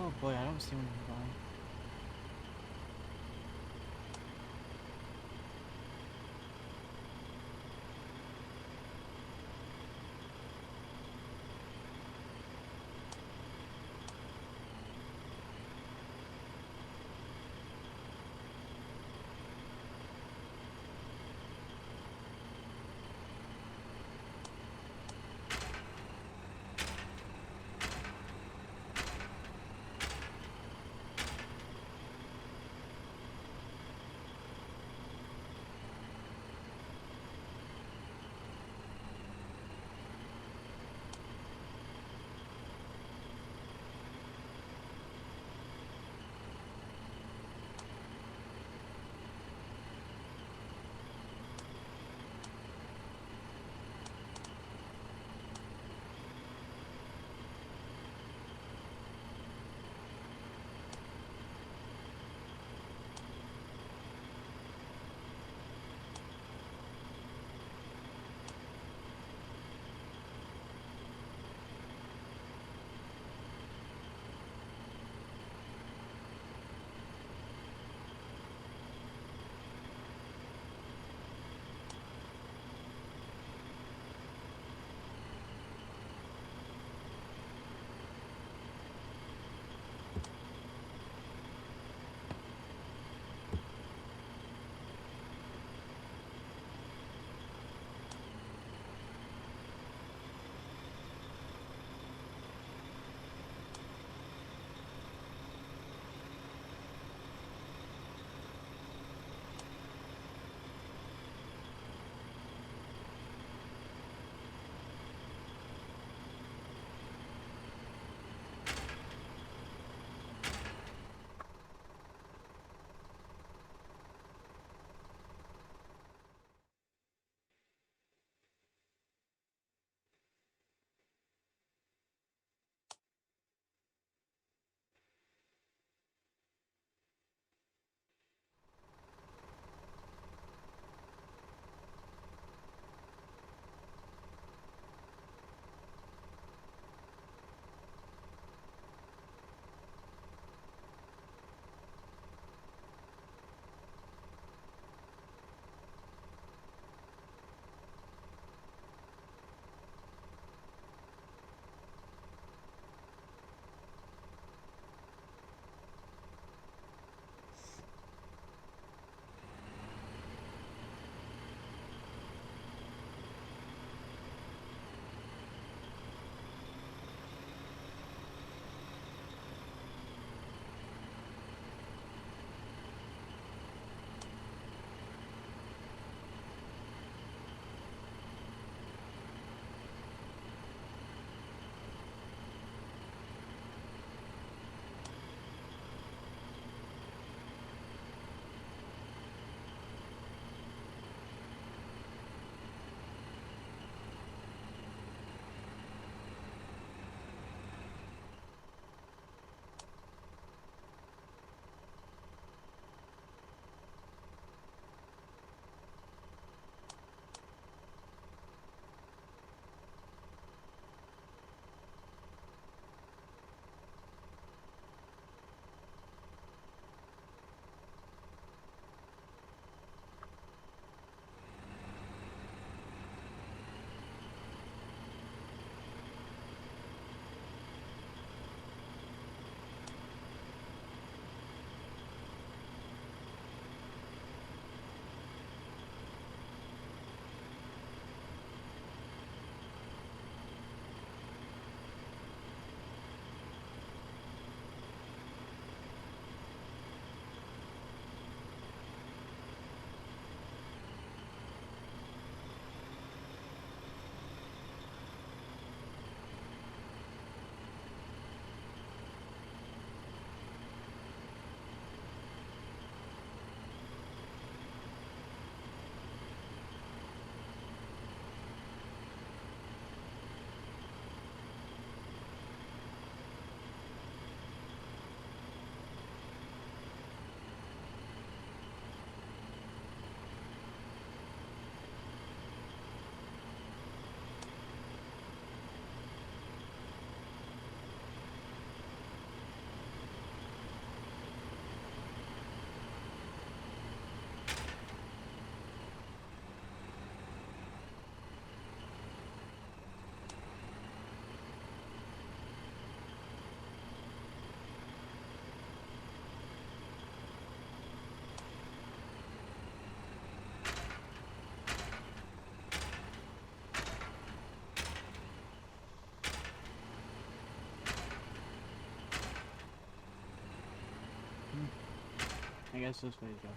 Oh boy, I don't see one going. I guess this way is going.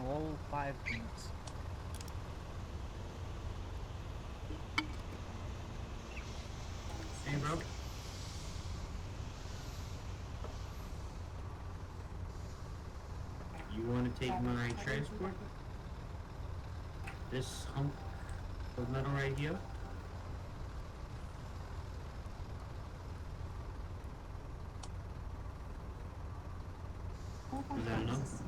All 5 points.
Hey, bro. You want to take my transport? This hump of metal right here? Is that enough?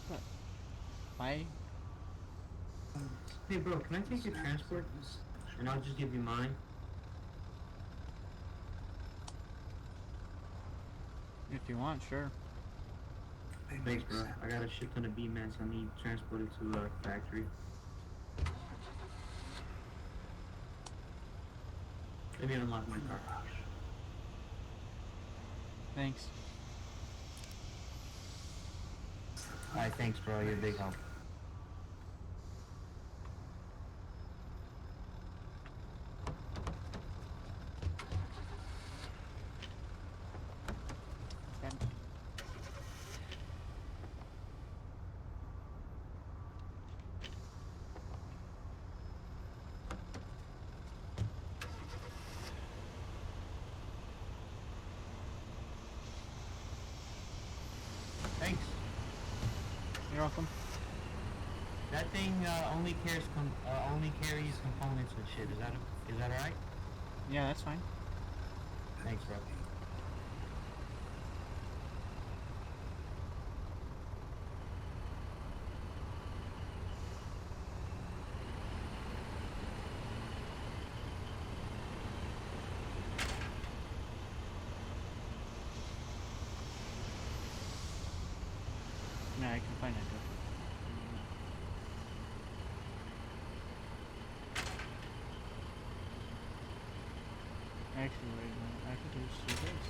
What? Why?
Hey, bro, can I take your transport? And I'll just give you mine.
If you want, sure.
Thanks, bro. I got a shit ton of B-mats I need transported to a factory. Let me unlock my car.
Thanks.
Alright, thanks, bro. You're a big help.
Damn.
Thanks.
You're welcome.
That thing only carries components and shit. Is that alright?
Yeah, that's fine.
Thanks, bro.
Yeah, I can find it. Actually, wait a minute. I could just do this.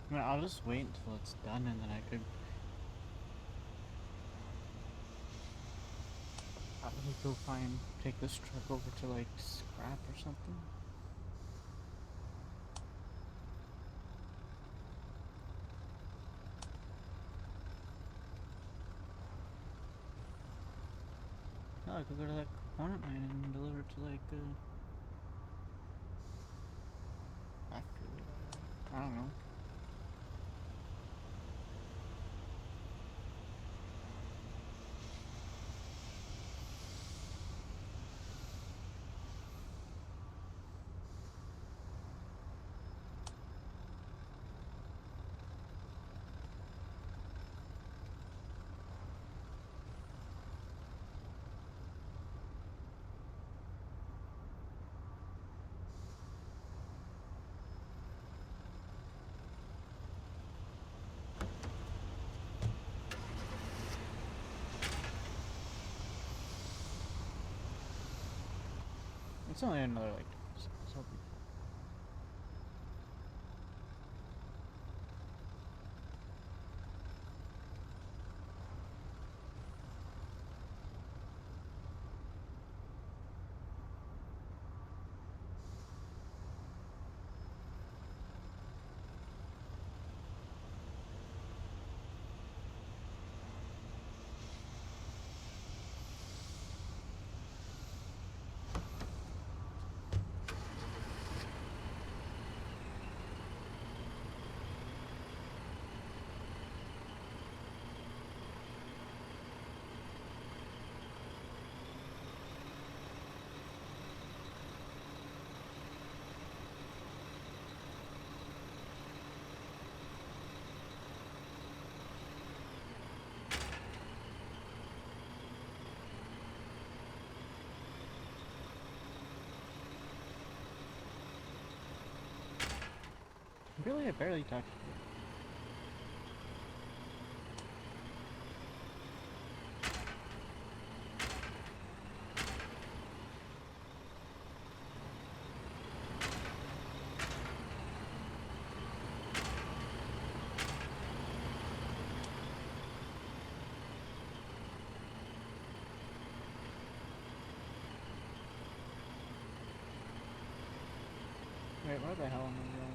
I mean, I'll just wait until it's done and then I could probably go take this truck over to like scrap or something. No, I could go to that component mine and deliver it to like a factory or whatever. I don't know. It's only another like 20 seconds. I'll be fine. Really, I barely talked to you. Wait, where the hell am I going?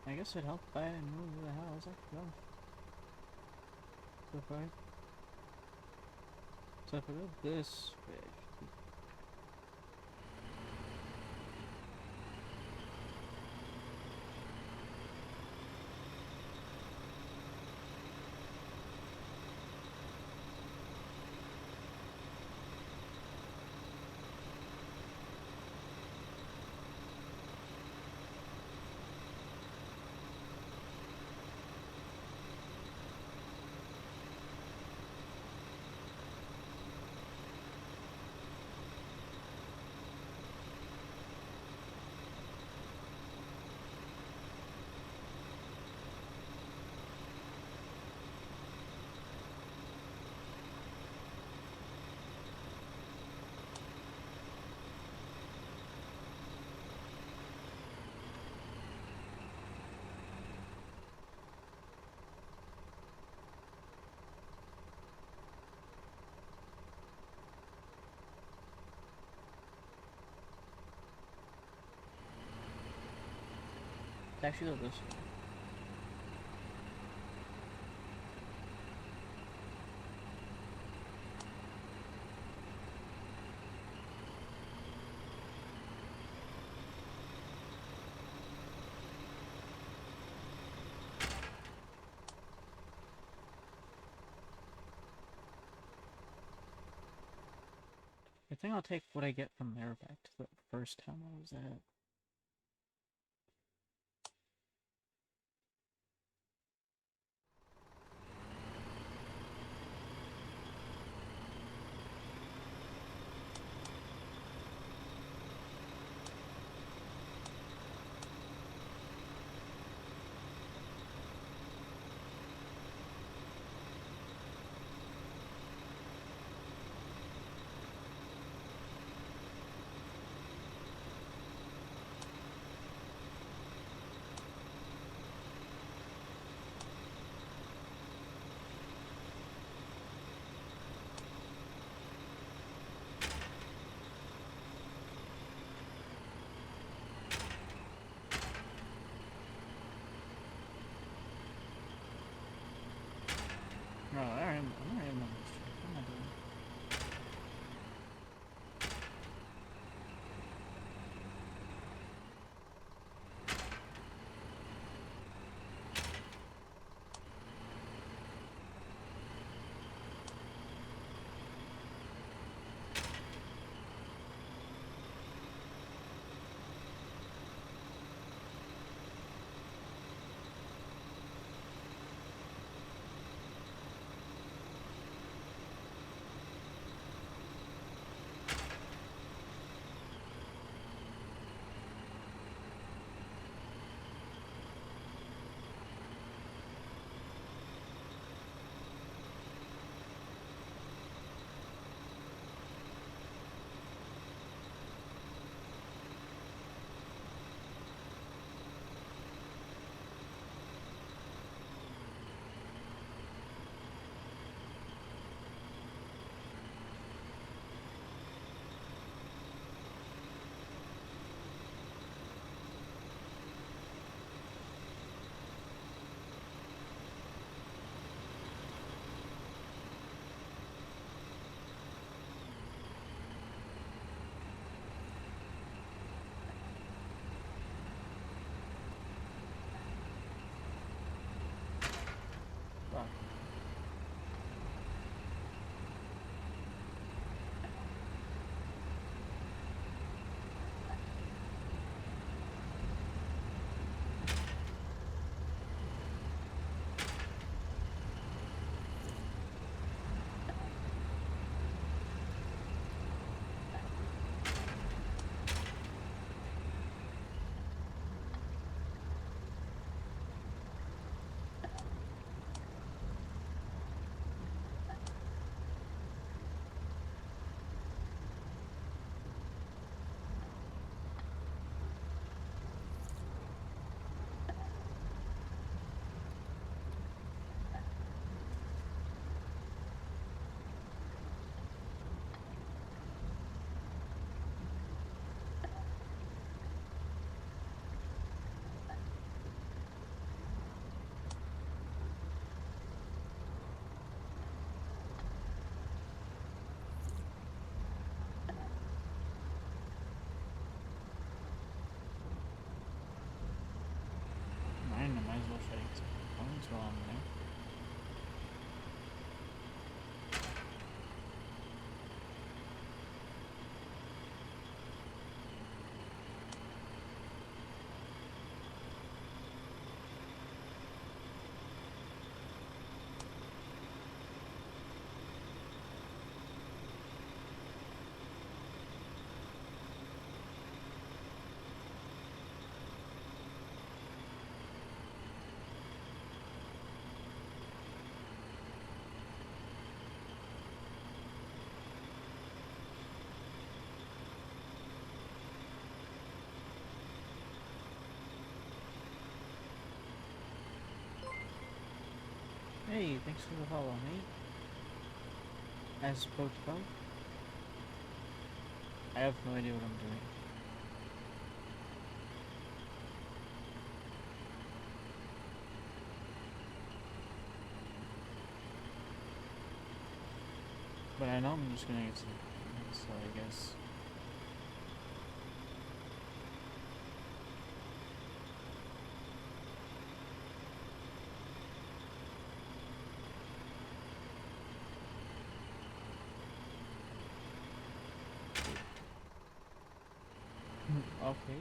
I guess it'd help if I knew where the hell I was actually going. So if I go this way, I should be... Actually, go this way. I think I'll take what I get from there back to the first town I was at. Oh, I'm already on this track. What am I doing? shredding some components while I'm there. Hey, thanks for the follow, mate. As opposed to both. I have no idea what I'm doing. But I know I'm just gonna get some, so I guess. Okay.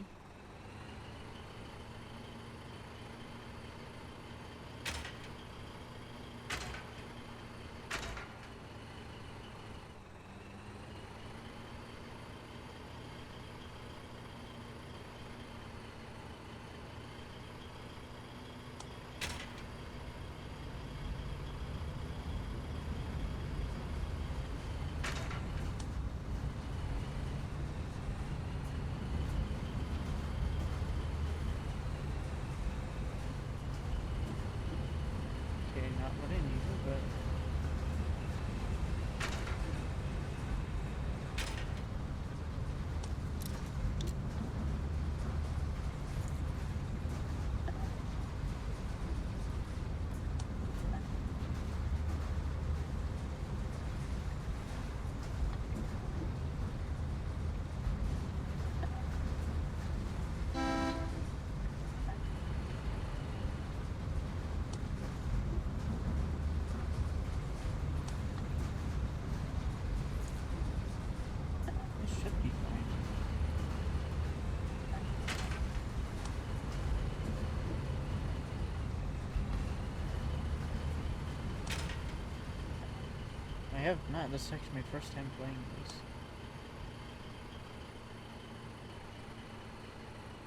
Okay, not what I needed, but it should be fine. I have not. This is actually my first time playing this.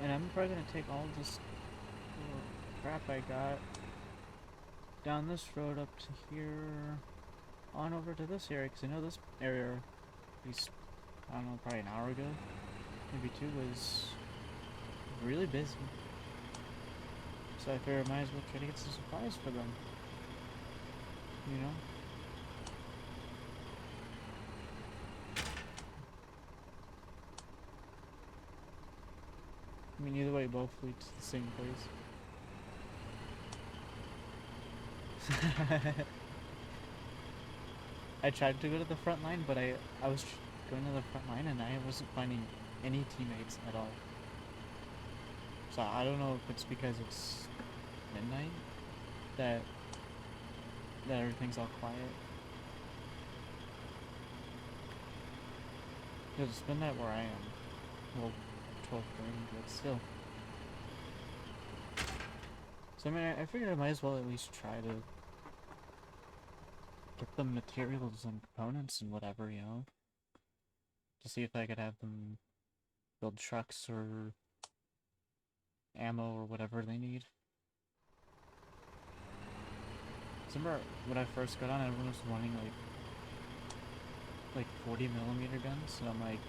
And I'm probably gonna take all this little crap I got down this road up to here, on over to this area, because I know this area, at least, I don't know, probably an hour ago, maybe two, was really busy. So I figured I might as well try to get some supplies for them. You know? I mean, either way, both lead to the same place. I tried to go to the front line, but I was going to the front line and I wasn't finding any teammates at all. So I don't know if it's because it's midnight that everything's all quiet. Because it's midnight where I am. Well, 12:30, but still. So I mean, I figured I might as well at least try to get the materials and components and whatever, you know? To see if I could have them build trucks or ammo or whatever they need. Remember when I first got on, everyone was wanting like 40mm guns, and I'm like,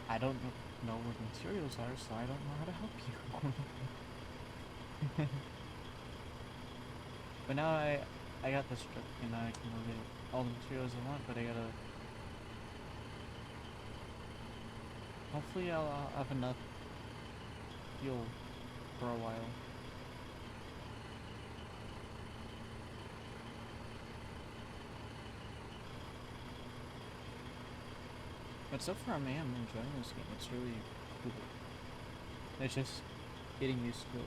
I don't know where the materials are, so I don't know how to help you. But now I got this truck, and now I can go get all the materials I want, but I gotta... Hopefully I'll have enough fuel for a while. But so far, man, I'm enjoying this game. It's really cool. It's just getting used to it.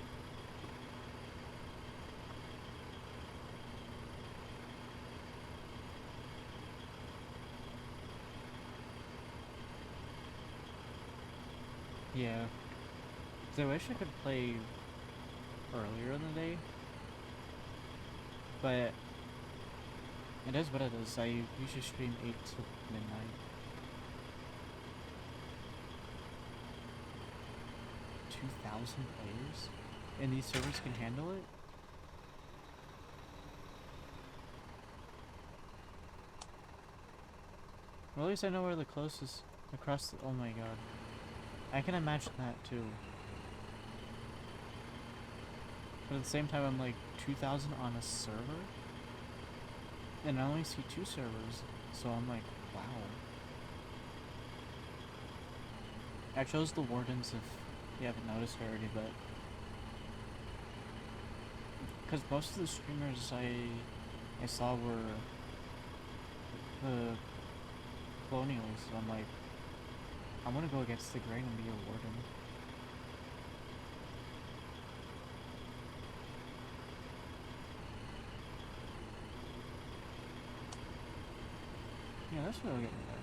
Yeah. 'Cause I wish I could play earlier in the day. But it is what it is. I usually stream 8 to midnight. 2,000 players? And these servers can handle it? Well, at least I know where the closest across the— oh my god. I can imagine that too. But at the same time, I'm like 2,000 on a server? And I only see 2 servers, so I'm like, wow. I chose the wardens if you haven't noticed already, but because most of the streamers I saw were the colonials, so I'm like, I'm gonna go against the grain and be a warden. Yeah, that's what'll get me there.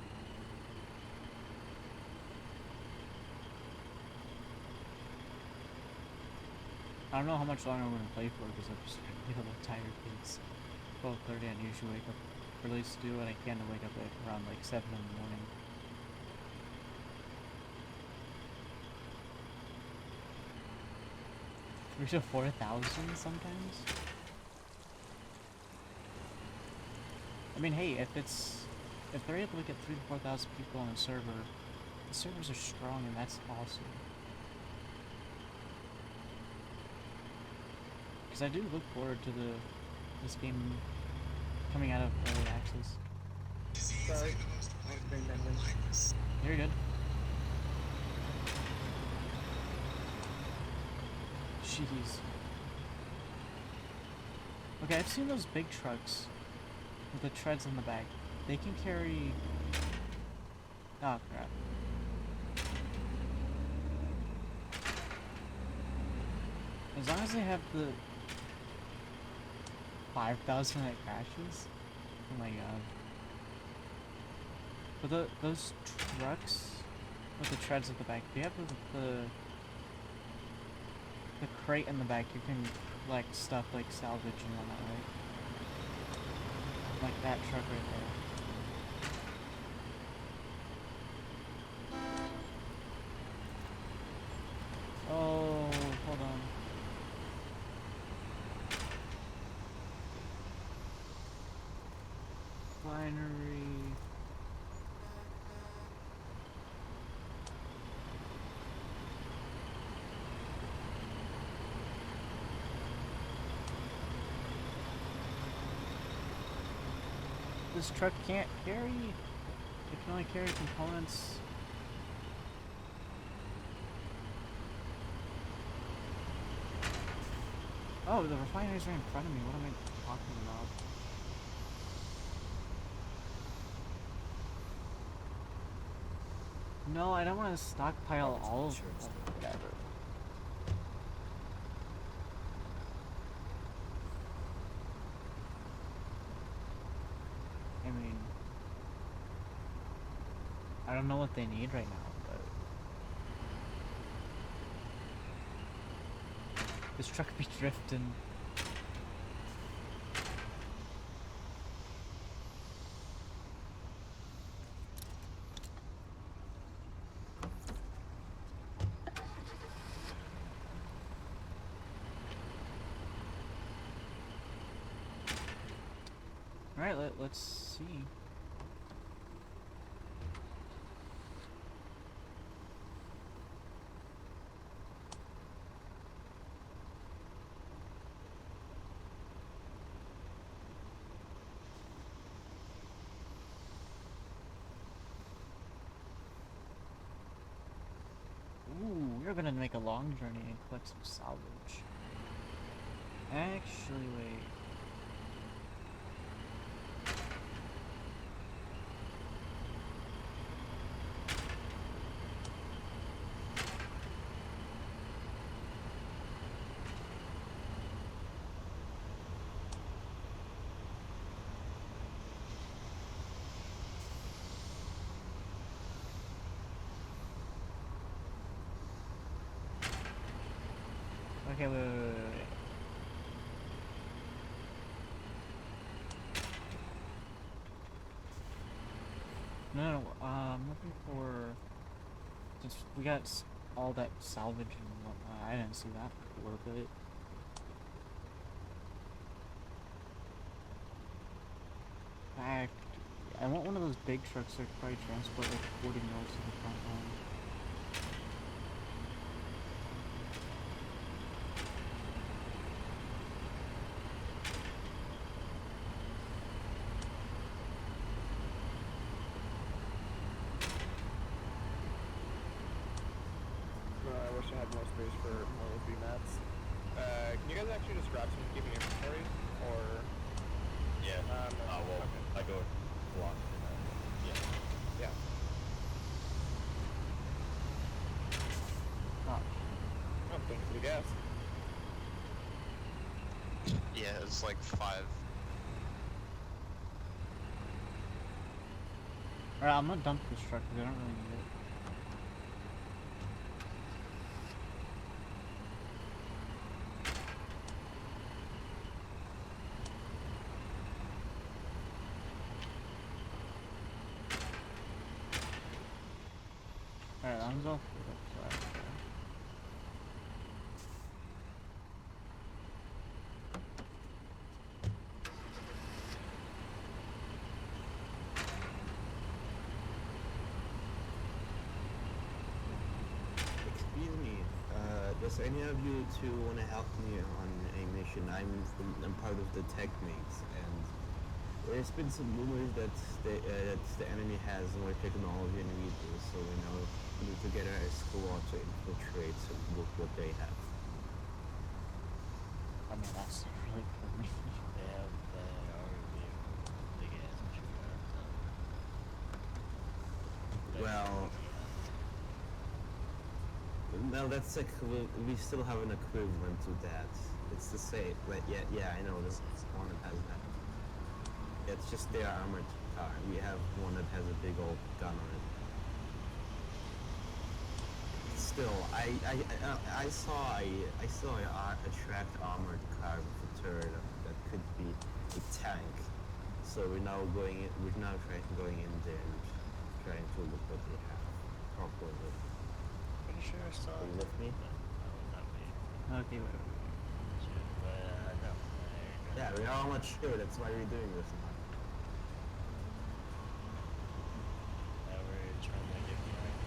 I don't know how much longer I'm gonna play for because I'm just a little tired. It's 12:30 and I usually wake up early to do it. I can't wake up at around like 7 in the morning. Three to 4,000 sometimes. I mean, hey, if they're able to get 3,000 to 4,000 people on a server, the servers are strong, and that's awesome. Because I do look forward to this game coming out of early access.
Sorry. I was bring that in.
You're good. Jeez. Okay, I've seen those big trucks with the treads on the back. They can carry... oh, crap. As long as they have the 5,000 that crashes. Oh my god. But those trucks with the treads at the back, they have the crate in the back. You can collect stuff like salvage and all that, right? Like that truck right there. Oh, hold on. Winery. This truck can't carry. It can only carry components. Oh, the refinery's right in front of me. What am I talking about? No, I don't want to stockpile all of them. Whatever. I mean, I don't know what they need right now, but this truck be drifting. Alright, let's see. Ooh, we're gonna make a long journey and collect some salvage. Actually, wait. Okay, wait. No, I'm looking for. Just we got all that salvage and whatnot. I didn't see that before, but. Fact, I want one of those big trucks that could probably transport like 40 mils to the front line.
I wish I had more space for more of the mats. Can you guys actually just grab some to keep in inventories? Or...
Yeah.
No.
Well,
Okay.
I go block. Yeah.
Yeah.
Oh,
Oh, thank you for the gas.
Yeah, it's like 5.
alright, I'm gonna dump this truck because I don't really need it. Alright, that one's all filled up, so that's good.
Excuse me, does any of you two want to help me on a mission? I'm part of the tech mates, and there's been some rumors that the enemy has more technology than we do, so we know we need to get a squad to infiltrate with what they have.
I mean, that's really cool.
They have already big ass machine guns.
Well, no, that's we still have an equivalent to that. It's the same, but yeah, I know this one that has that. It's just their armored car. We have one that has a big old gun on it. Still, I saw a tracked armored car with a turret that could be a tank. So we're now going in there and trying to look what they have properly.
Pretty sure I saw
Are you with me?
Not me.
Okay, wait.
But no.
Yeah, we're all not sure. That's why we're doing this now.
Now we're trying to get behind.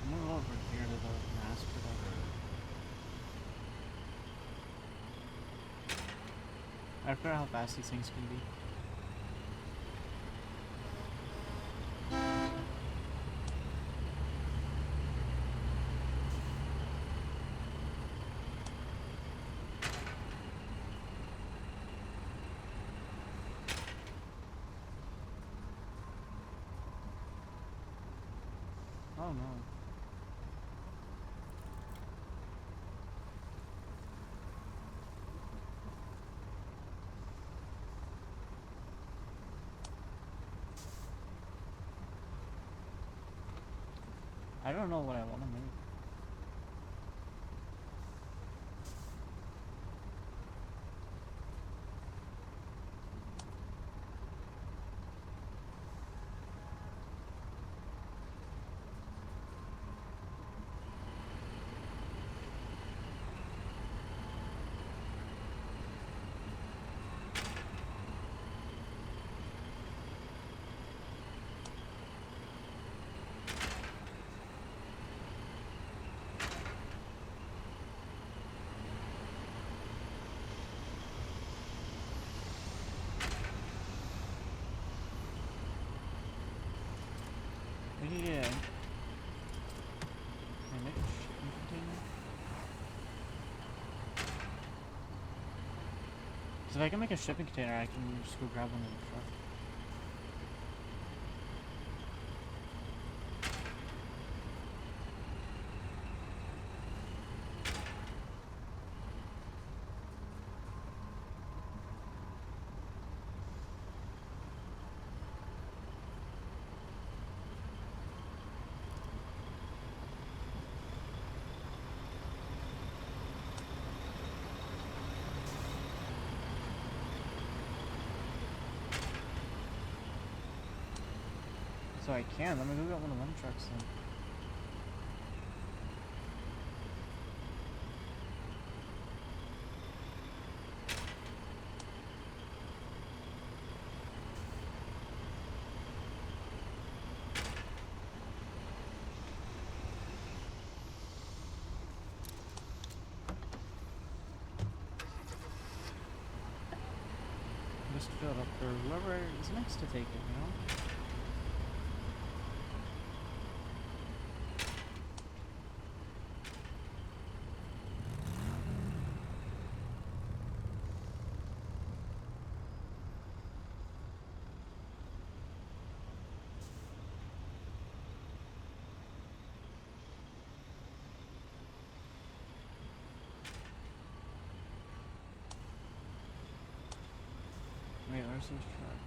I'm gonna go over here to the mass production. I forgot how fast these things can be. Oh no. I don't know what I want to make. We need a... Can I make a shipping container? Because if I can make a shipping container, I can just go grab one in the truck. so I can. Let me go get one of them trucks then. Just fill it up for whoever is next to take it, you know? Wait, where's this truck?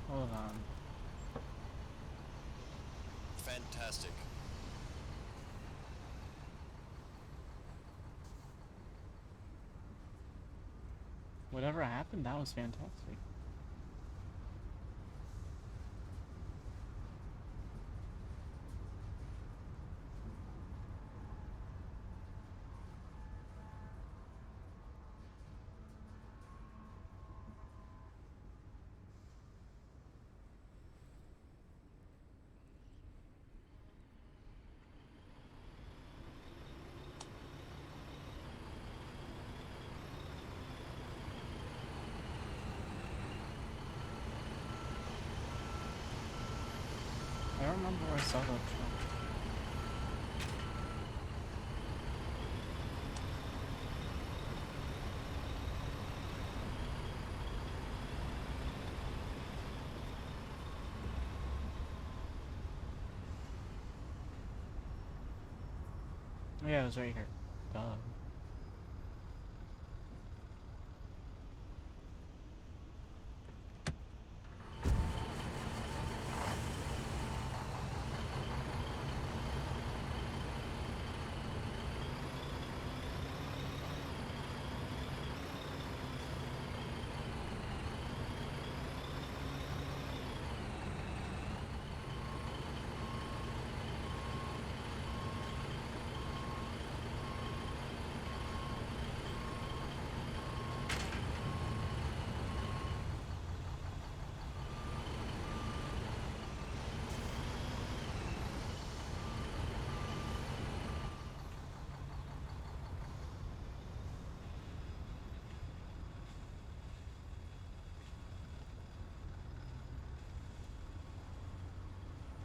Hold on.
Fantastic.
Whatever happened, that was fantastic. I don't remember where I saw that truck. Oh, yeah, it was right here. Duh.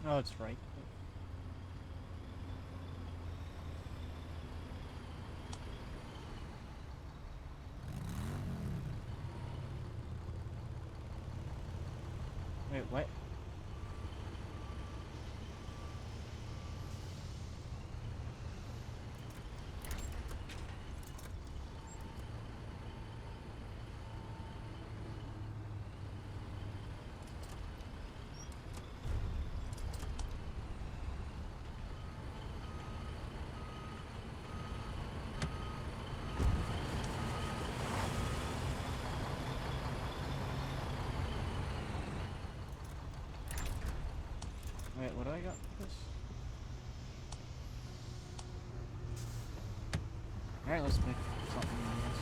Oh, it's right. Wait, what? Wait, what do I got for this? Alright, let's make something on this.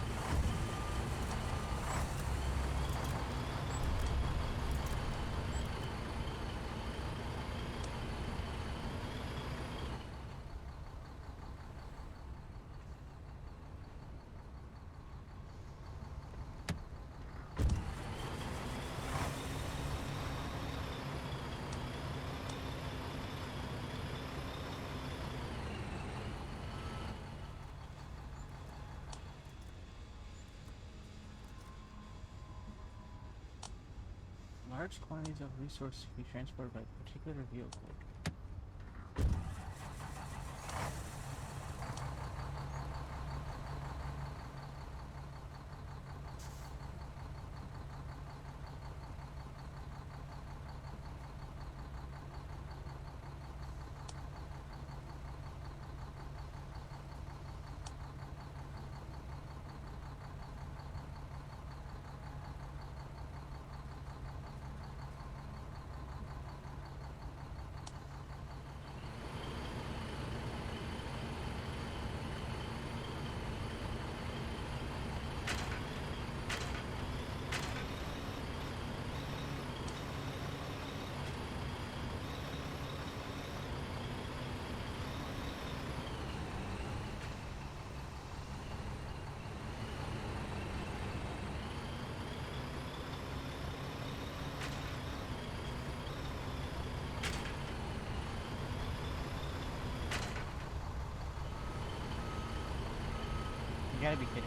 Large quantities of resources can be transported by a particular vehicle. You gotta be kidding me.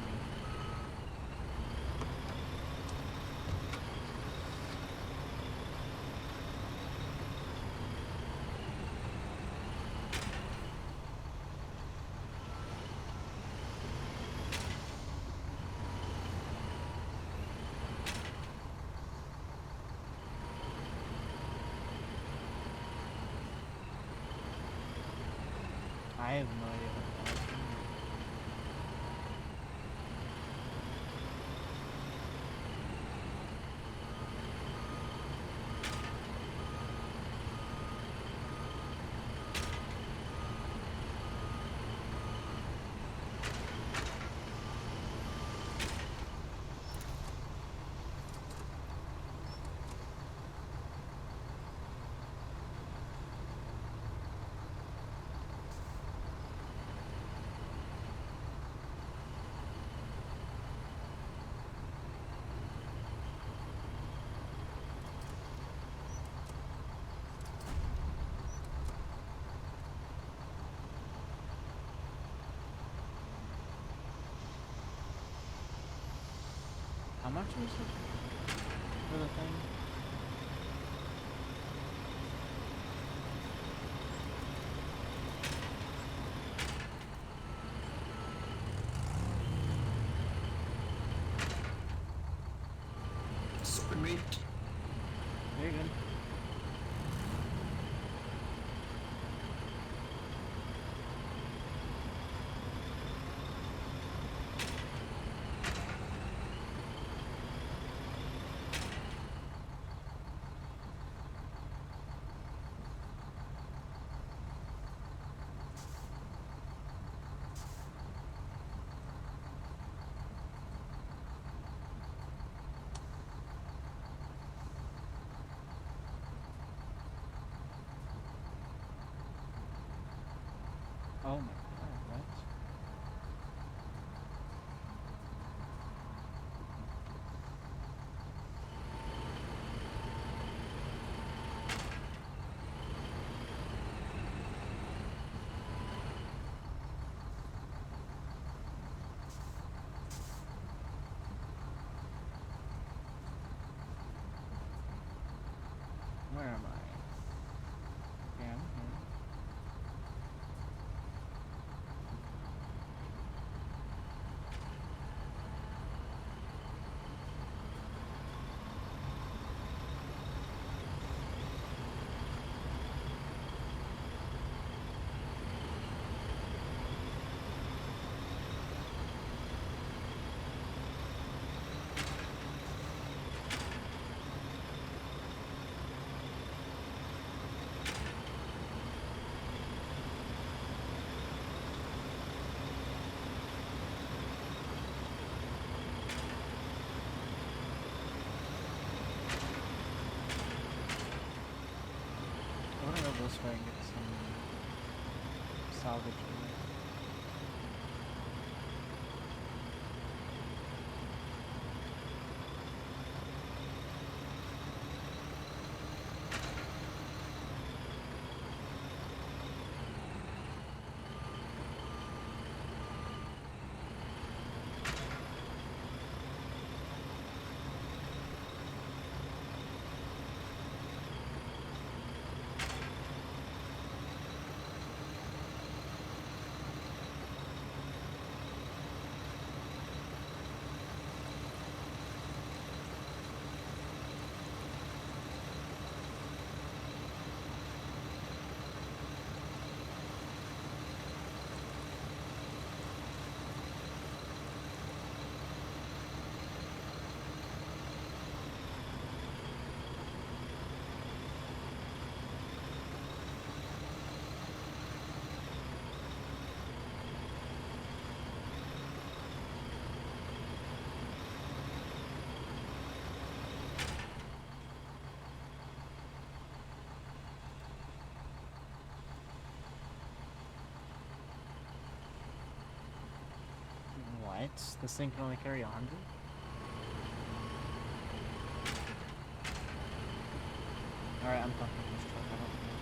I have no idea what that is. How much was it for the thing?
Sorry, mate.
Very good. Oh my god, what? Where am I? Okay, I'm here. I wanna go this way and get some salvage in there. What? This thing can only carry 100? Alright, I'm talking to this truck. I don't care.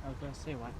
I was gonna say what?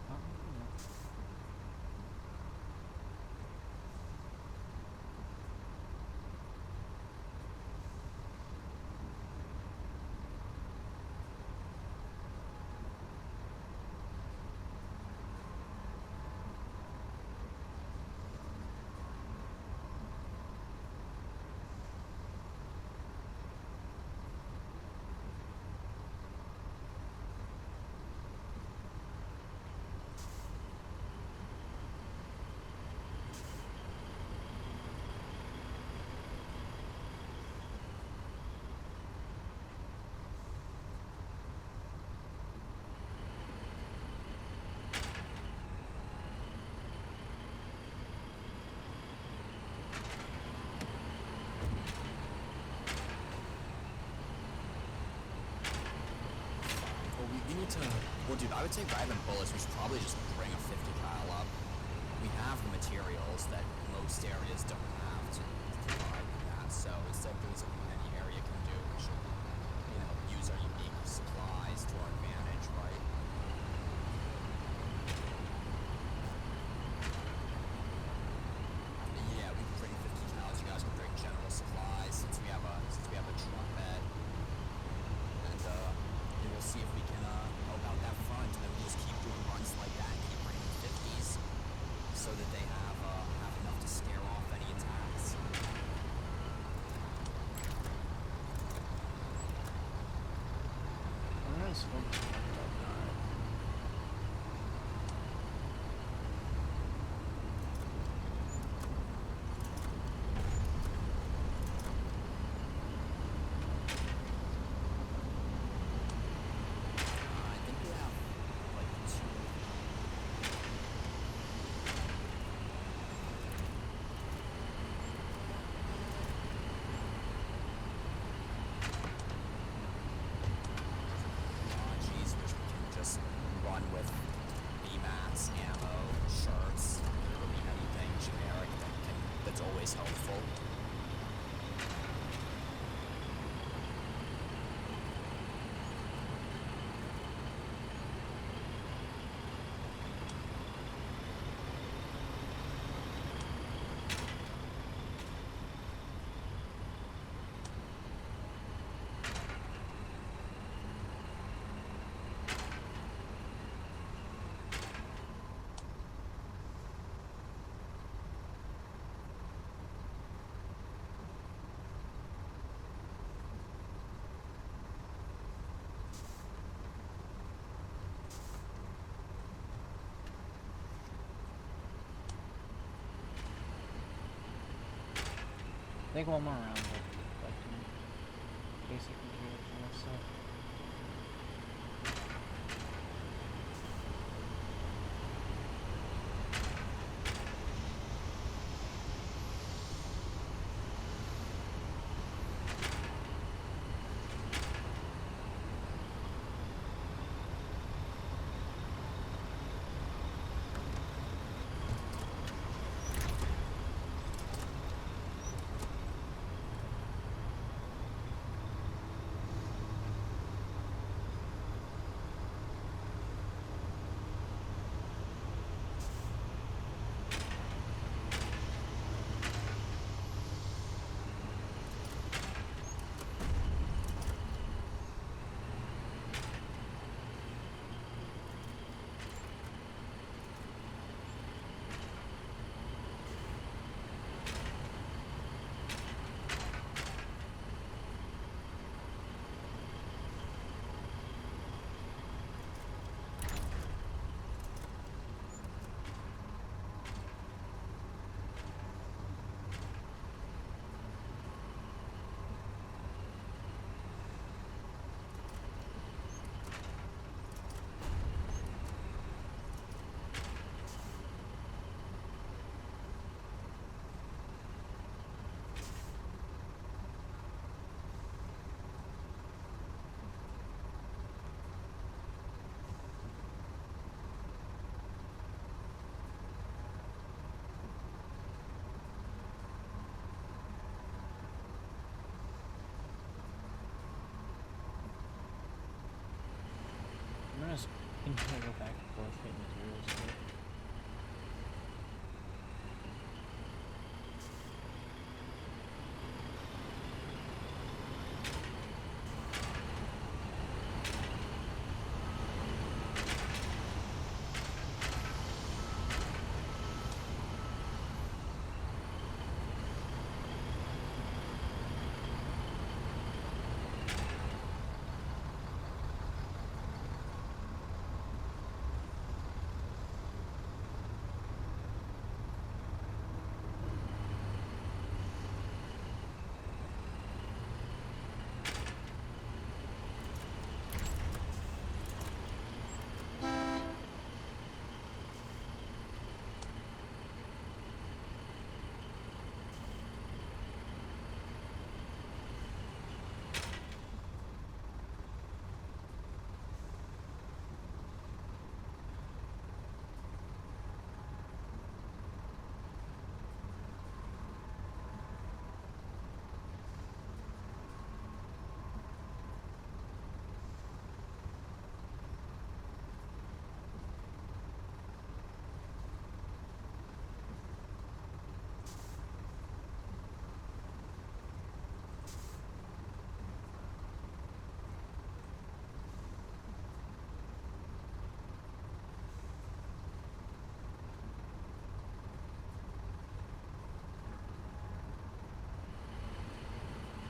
We need to... Well, dude, I would say rather than bullets, we should probably just bring a 50 cal up. We have the materials that most areas don't have to provide that, so instead of doing something any area can do, we should, you know, use our unique supplies to our advantage, right? Yeah, we can bring 50 cals. You guys can bring general supplies since we have a truck bed. And we'll see if we can help out that front, and then we'll just keep doing runs like that and keep bringing 50s so that they have enough to scare off any attacks. I think we have like 2. Jeez, wish we can just run with BMATs, ammo, shirts, literally anything generic that's always helpful.
I think one more round of collecting basic materials and that stuff. can kind of go back and forth getting materials too.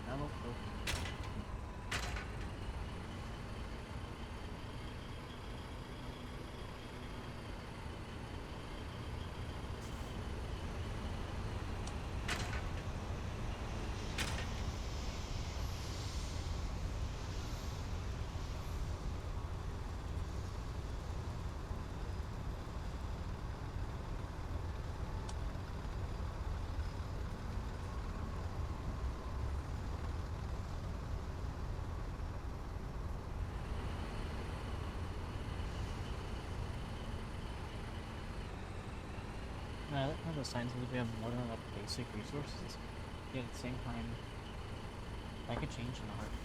That'll go. I like how the signs that we have more than enough basic resources, yet at the same time, that could change in a heartbeat.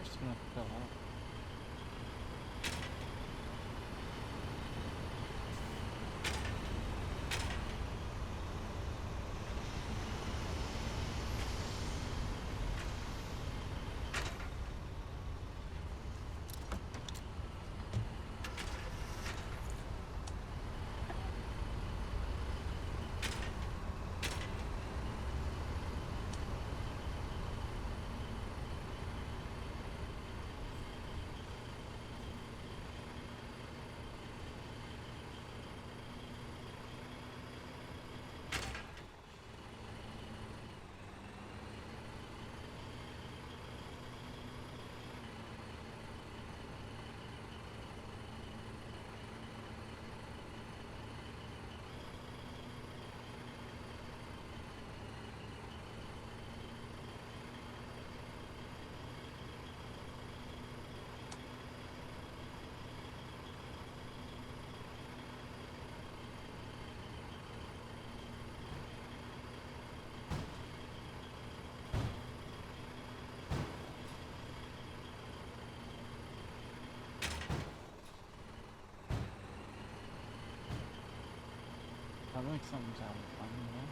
course it's gonna fill up. Probably like something's out of fun, you know?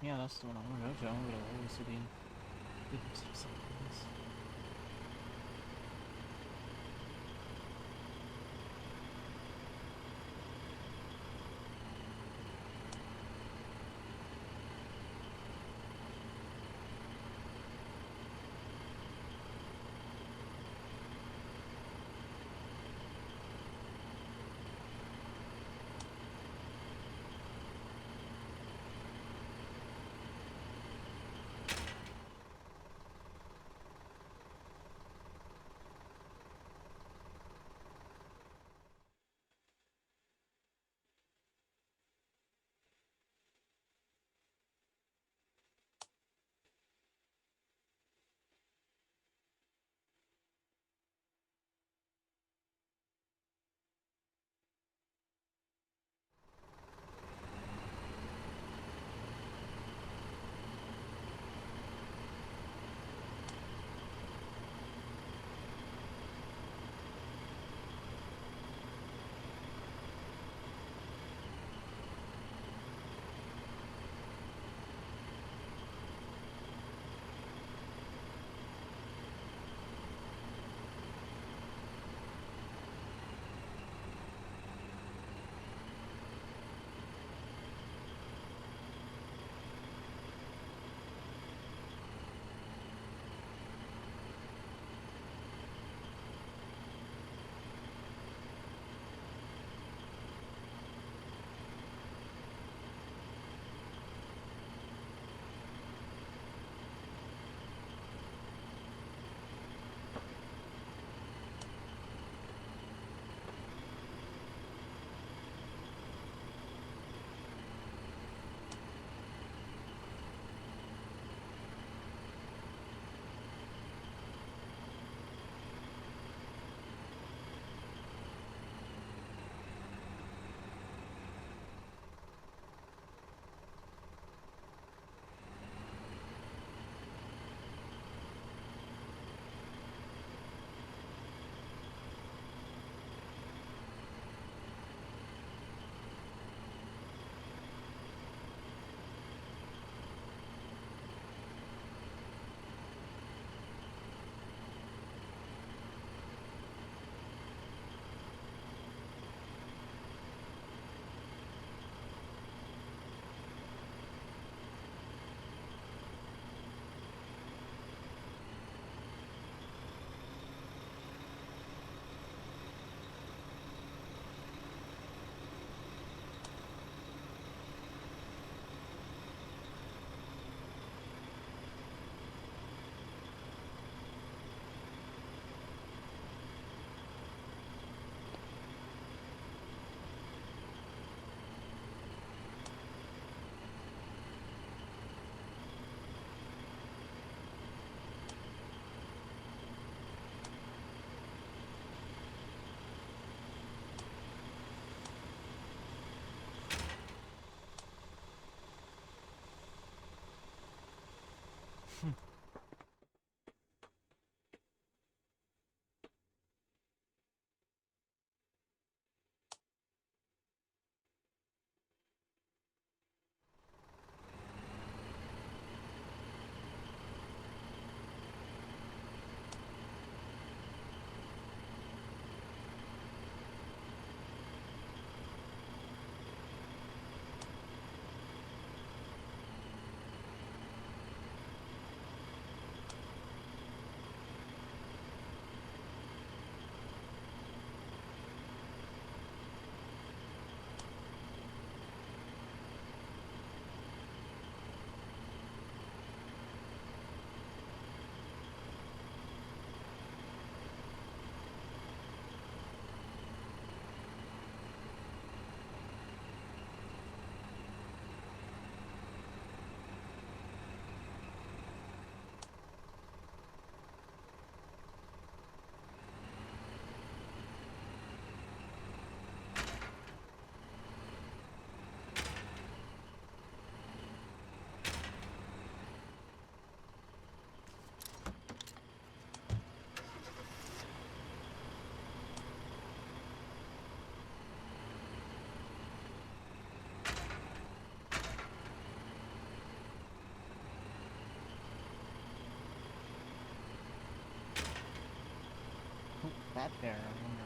Yeah, that's the one I want to go to. I want to go to Holy City and see something else. That there, I wonder.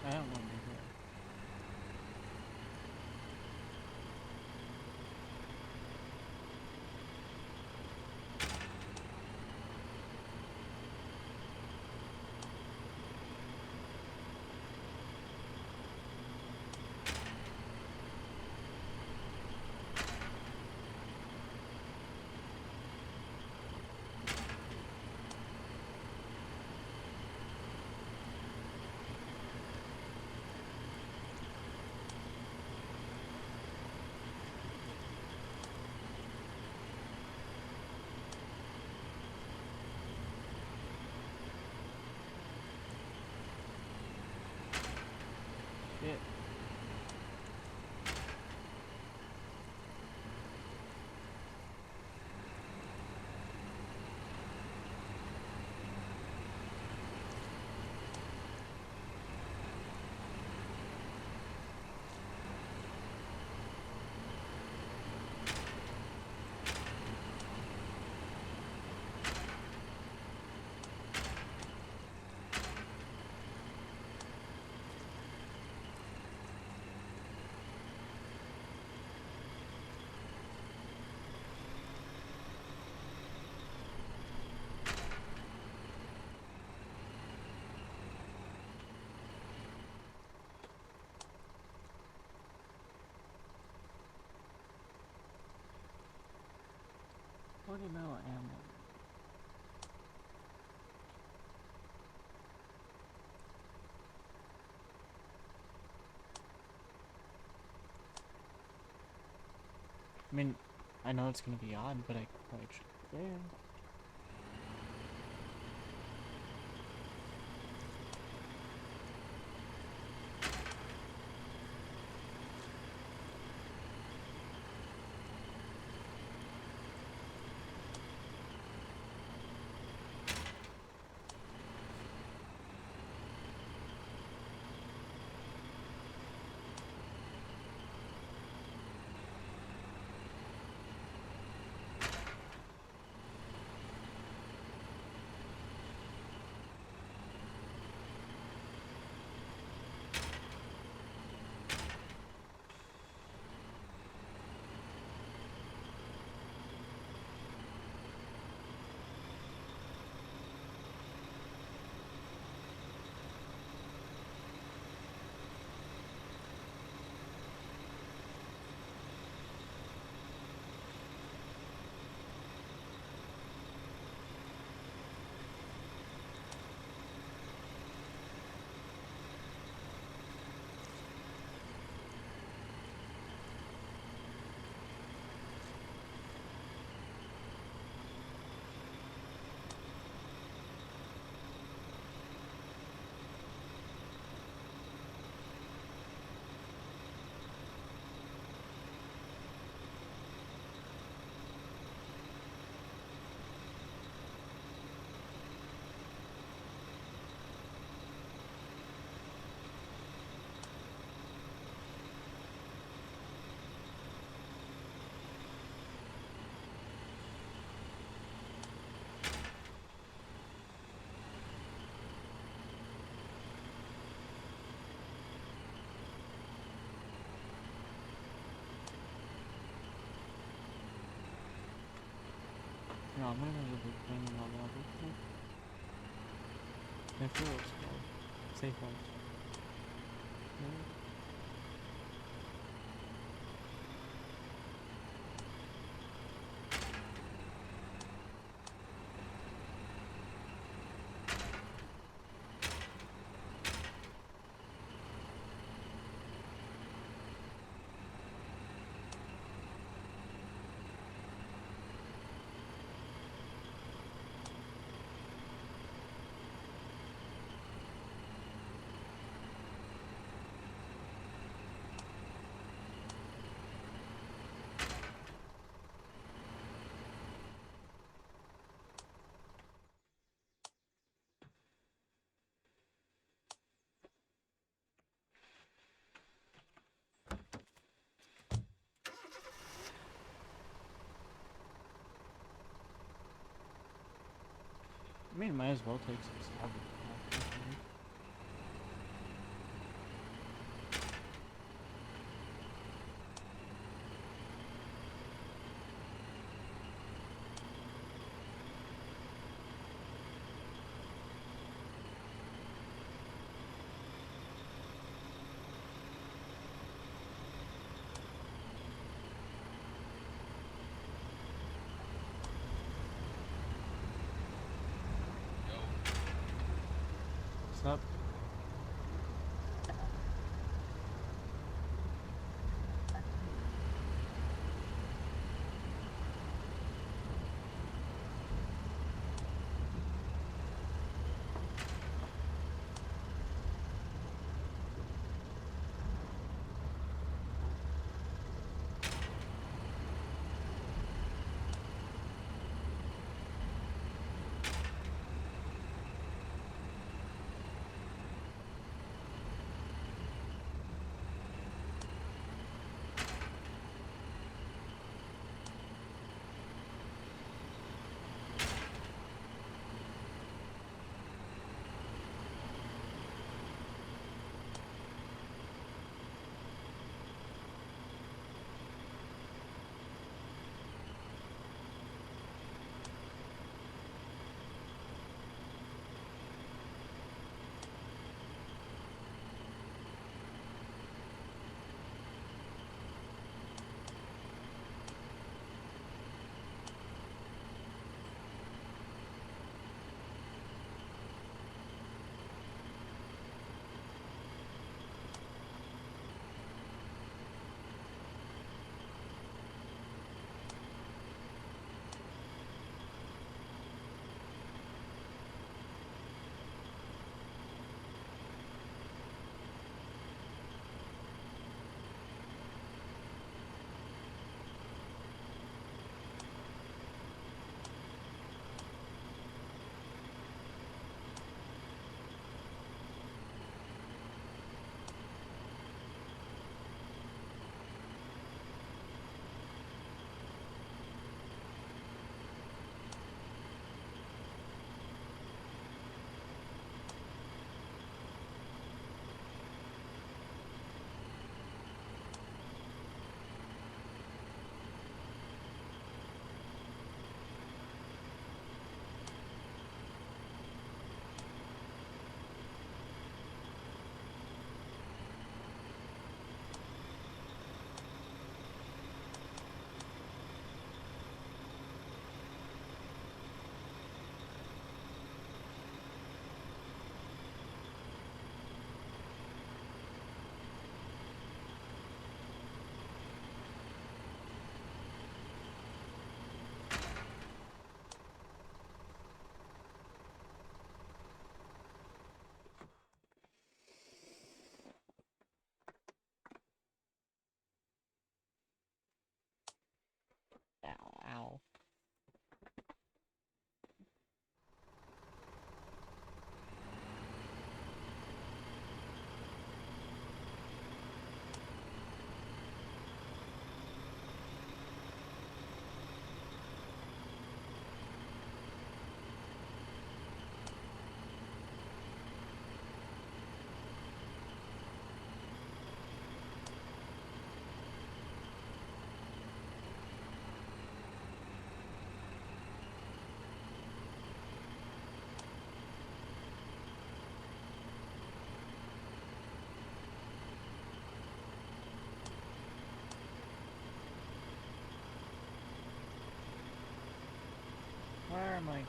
I don't want to be here. Shit. What about ammo? I mean, I know it's gonna be odd, but I probably should be there. No, I'm gonna go to the training level. I feel scared. Safe ones. I mean, might as well take some stuff. Stop.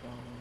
going.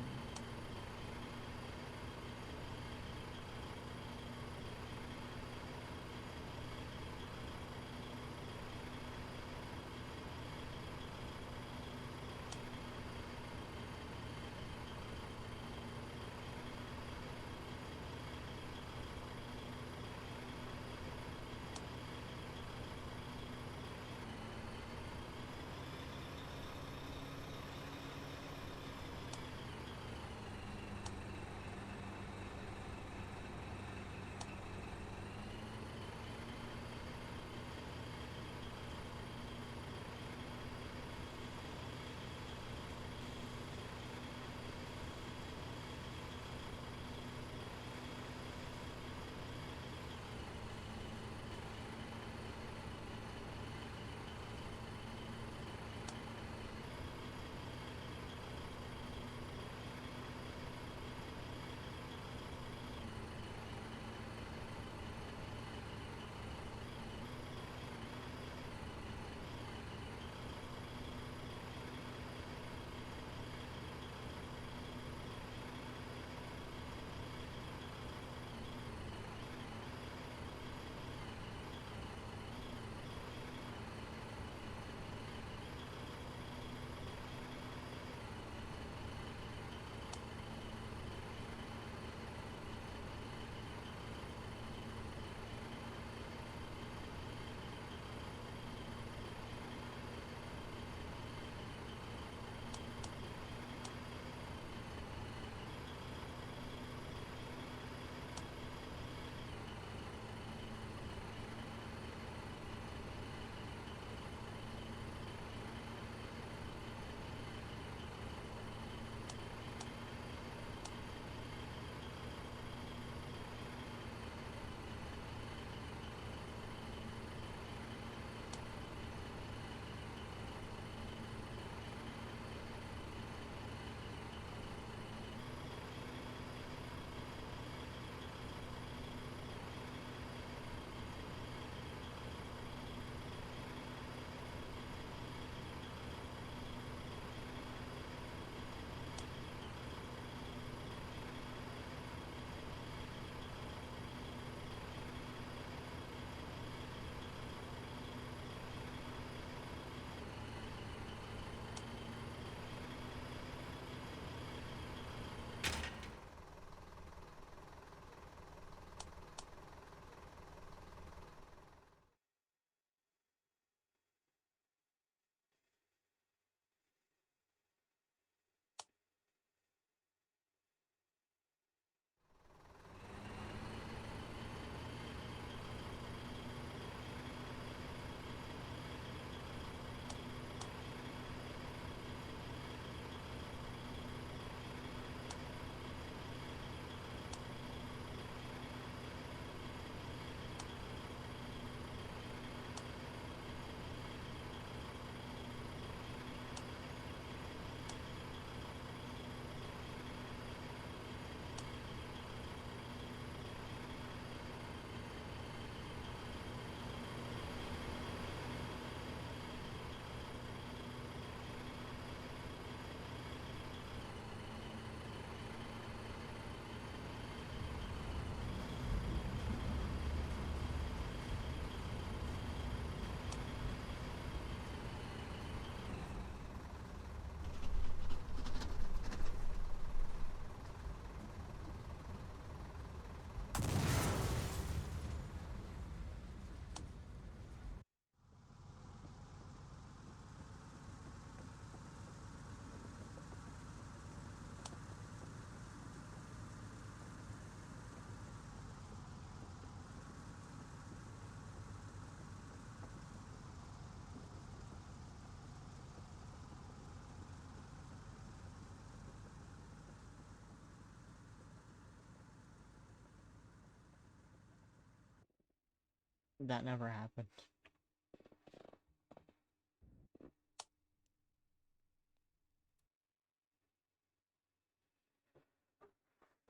That never happened.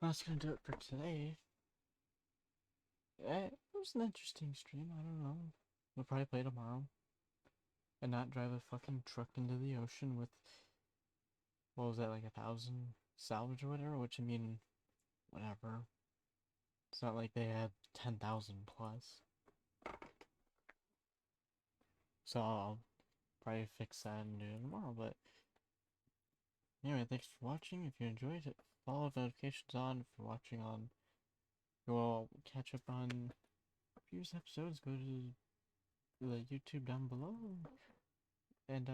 That's gonna do it for today. It was an interesting stream, I don't know. We'll probably play tomorrow. And not drive a fucking truck into the ocean with, what was that, like 1,000 salvage or whatever, which I mean, whatever. It's not like they had 10,000 plus. So I'll probably fix that and do it tomorrow, but anyway, thanks for watching. If you enjoyed it, follow notifications on. If you're watching on, you'll catch up on previous episodes. Go to the YouTube down below, and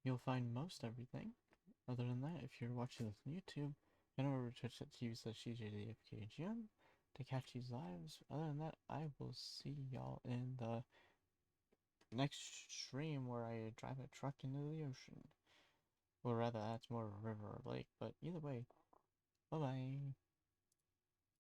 you'll find most everything. Other than that, if you're watching this on YouTube, head over to CJTheAFKGM to catch these lives. Other than that, I will see y'all in the next stream where I drive a truck into the ocean. Or rather, that's more of a river or lake, but either way, bye bye.